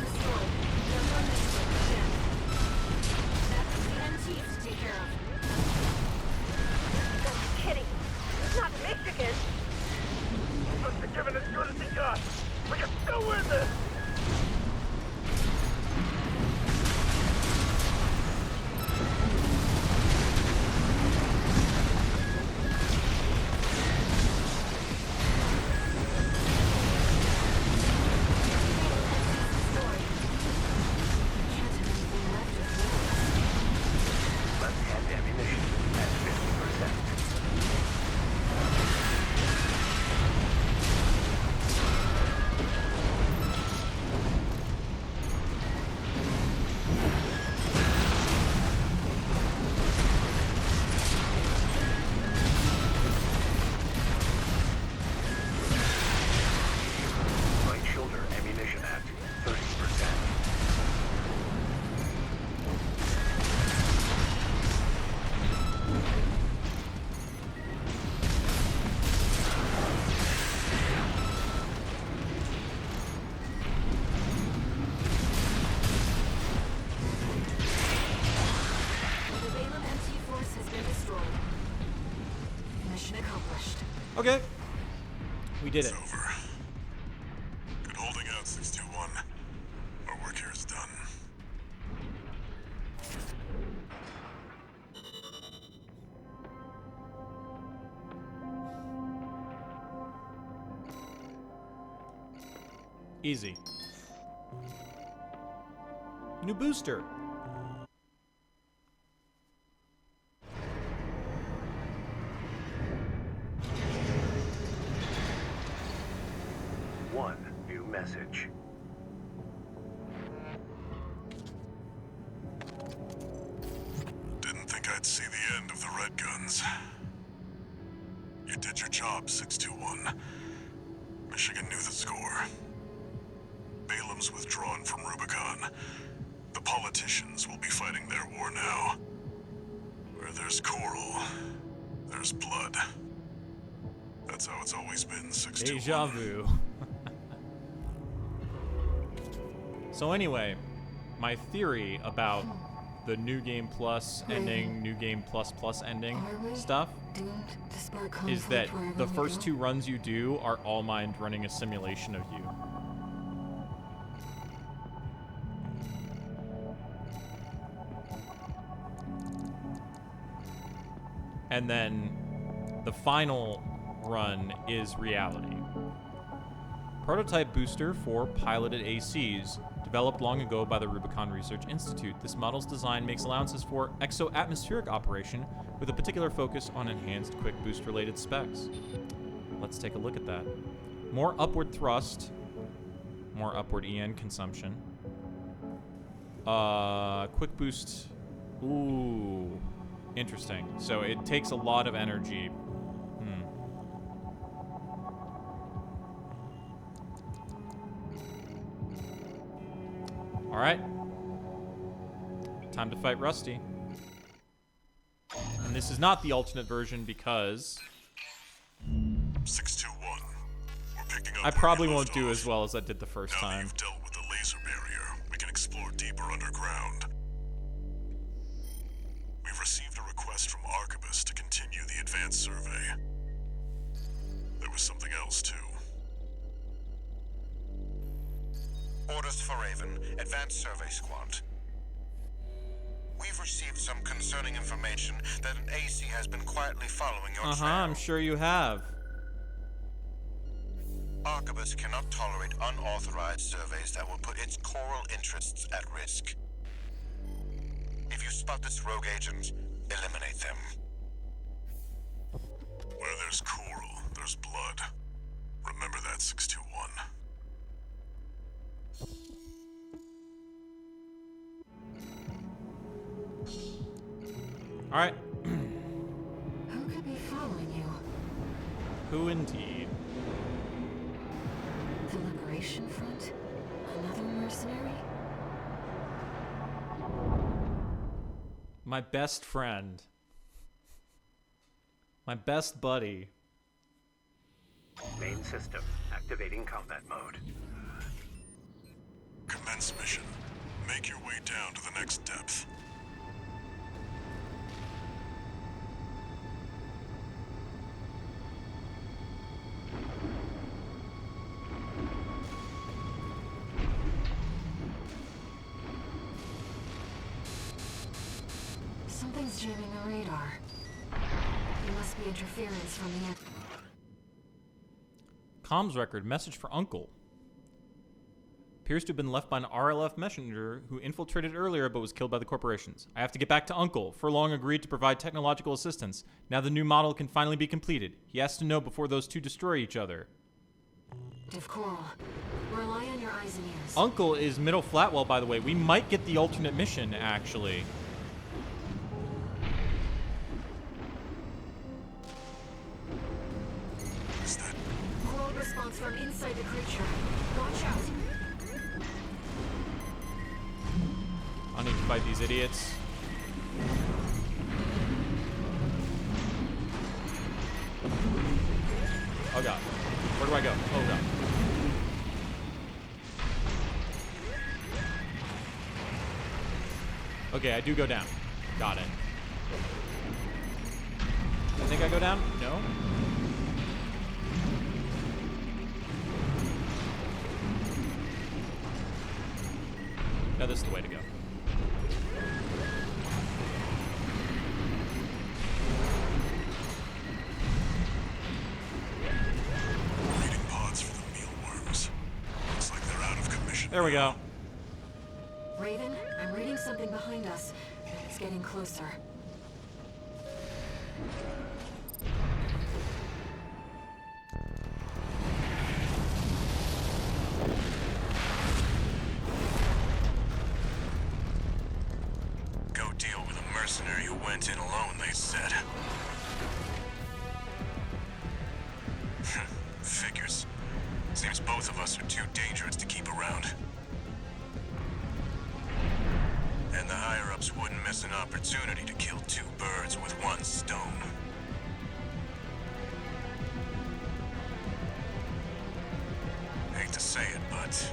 Okay. We did it. It's over. Good holding out, 621. Our work here is done. Easy. New booster. One new message. Didn't think I'd see the end of the Red Guns. You did your job, 621. Michigan knew the score. Balam's withdrawn from Rubicon. The politicians will be fighting their war now. Where there's coral, there's blood. That's how it's always been, 621. Deja vu. So anyway, my theory about the New Game Plus ending, New Game Plus Plus ending stuff is that the first 2 runs you do are all mind running a simulation of you. And then the final run is reality. Prototype booster for piloted ACs, developed long ago by the Rubicon Research Institute. This model's design makes allowances for exo-atmospheric operation with a particular focus on enhanced quick boost related specs. Let's take a look at that. More upward thrust, more upward EN consumption. Quick boost, ooh, interesting. So it takes a lot of energy. All right. Time to fight Rusty. And this is not the alternate version because 621. We're picking up. I probably won't do as well as I did the first now time. That you've dealt with the laser barrier, we can explore deeper underground. We've received a request from Arquebus to continue the advanced survey. There was something else too. Orders for Raven, Advanced Survey Squad. We've received some concerning information that an AC has been quietly following your trail. I'm sure you have. Arquebus cannot tolerate unauthorized surveys that will put its coral interests at risk. If you spot this rogue agent, eliminate them. Where there's coral, there's blood. Remember that, 621. All right. Who could be following you? Who indeed? The Liberation Front? Another mercenary? My best friend. My best buddy. Main system activating combat mode. Commence mission. Make your way down to the next depth. Something's jamming the radar. It must be interference from the... Comms record, message for Uncle. Appears to have been left by an RLF messenger who infiltrated earlier but was killed by the corporations. I have to get back to Uncle. Furlong agreed to provide technological assistance. Now the new model can finally be completed. He has to know before those two destroy each other. Div Coral, rely on your eyes and ears. Uncle is Middle Flatwell, by the way. We might get the alternate mission, actually. Coral response from inside the creature. Watch out. I need to fight these idiots. Oh god. Where do I go? Oh god. Okay, I do go down. Got it. I think I go down? No? Yeah, this is the way to go. Reading pods for the mealworms. Looks like they're out of commission. There we go. Raven, I'm reading something behind us. It's getting closer. Go deal with a mercenary who went in alone, they said. Figures. Seems both of us are too dangerous to keep around. And the higher-ups wouldn't miss an opportunity to kill two birds with one stone. Hate to say it, but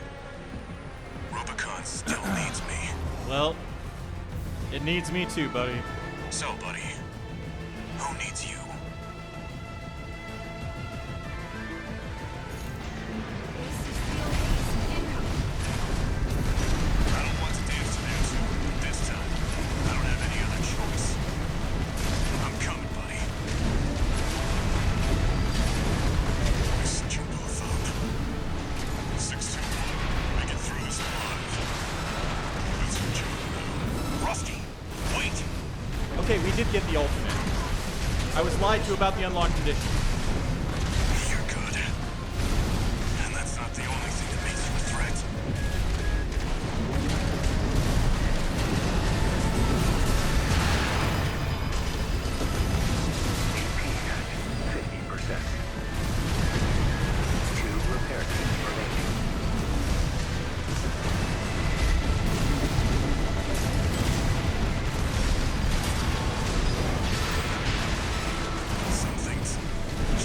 Rubicon still needs me. Well, it needs me too, buddy. So, buddy, who needs you? I don't want to dance to that tune, but this time, I don't have any other choice. I'm coming, buddy. I set you both up. 6-2-1, make it through this alive. That's your job now. Rusty, wait! Okay, we did get the ultimate. I was lied to about the unlocked condition. You're good. And that's not the only thing that makes you a threat. AP at 50%. 2 repair kits remaining. Some things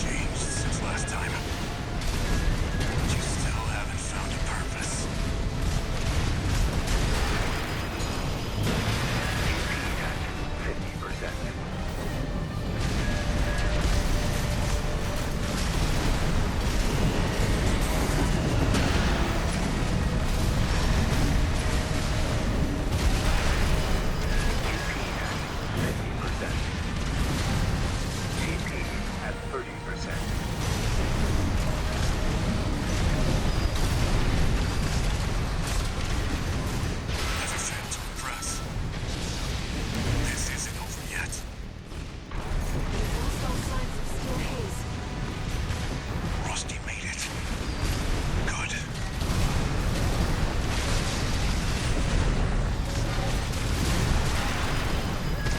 changed since last time. But you still haven't found a purpose. AP at 50%. AP at 30%. Never failed to impress. This isn't over yet. We've lost all signs of Steel Haze. Rusty made it. Good.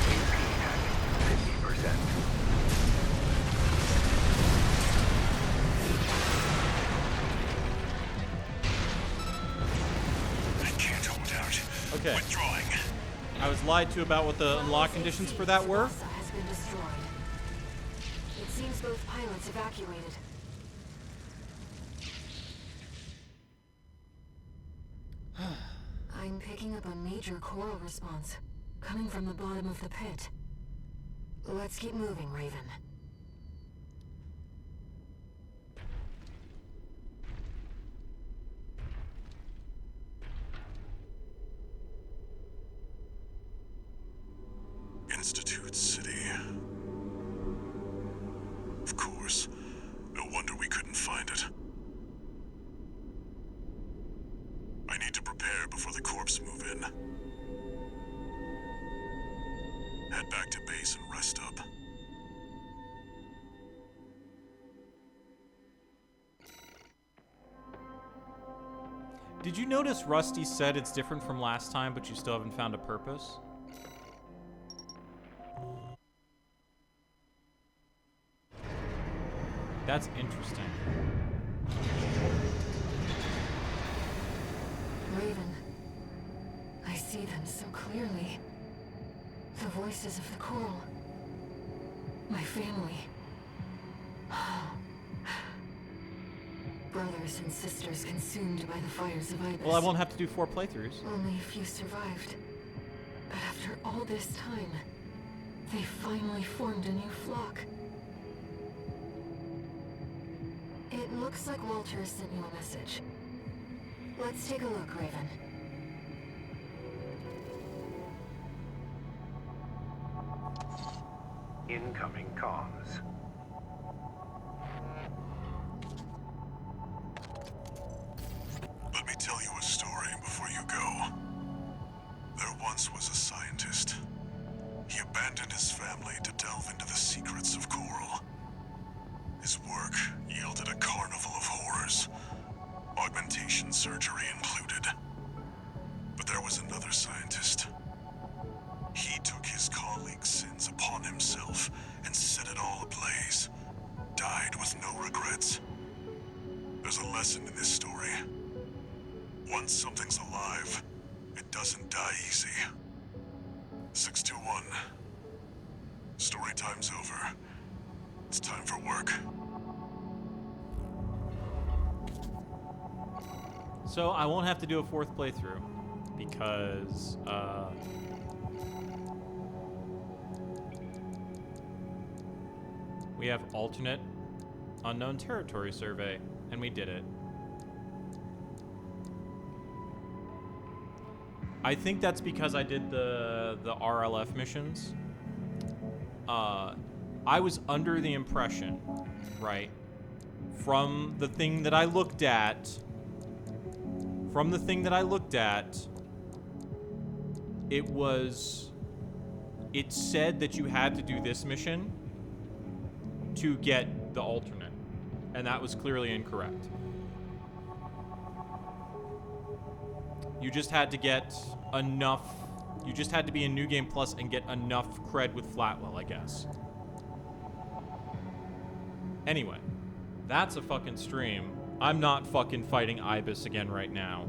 AP at 50%. I can't hold out. Okay. Withdrawing. I was lied to about what the unlock conditions for that were. Plaza has been destroyed. It seems both pilots evacuated. I'm picking up a major coral response coming from the bottom of the pit. Let's keep moving, Raven. Institute City. Of course. No wonder we couldn't find it. I need to prepare before the corps move in. Head back to base and rest up. Did you notice Rusty said it's different from last time, but you still haven't found a purpose? That's interesting. Raven, I see them so clearly. The voices of the coral. My family. Brothers and sisters consumed by the fires of Ibis. Well, I won't have to do 4 playthroughs. Only a few survived. But after all this time, they finally formed a new flock. It looks like Walter sent you a message. Let's take a look, Raven. Incoming comms. Let me tell you a story before you go. There once was a scientist. He abandoned his family to delve into the secrets of coral. His work yielded a carnival of horrors, augmentation surgery included. But there was another scientist. He took his colleagues' sins upon himself and set it all ablaze. Died with no regrets. There's a lesson in this story. Once something's alive, it doesn't die easy. 621. Story time's over. It's time for work. So I won't have to do a 4th playthrough because we have alternate unknown territory survey, and we did it. I think that's because I did the RLF missions. I was under the impression, right, from the thing that I looked at, it said that you had to do this mission to get the alternate, and that was clearly incorrect. You just had to get enough, you just had to be in New Game Plus and get enough cred with Flatwell, I guess. Anyway, that's a fucking stream. I'm not fucking fighting Ibis again right now.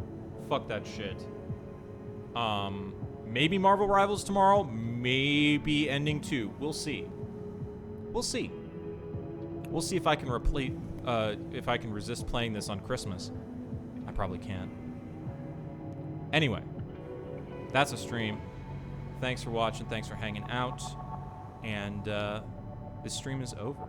Fuck that shit. Maybe Marvel Rivals tomorrow, maybe Ending 2. We'll see. We'll see. We'll see if I can if I can resist playing this on Christmas. I probably can't. Anyway, that's a stream. Thanks for watching. Thanks for hanging out. And this stream is over.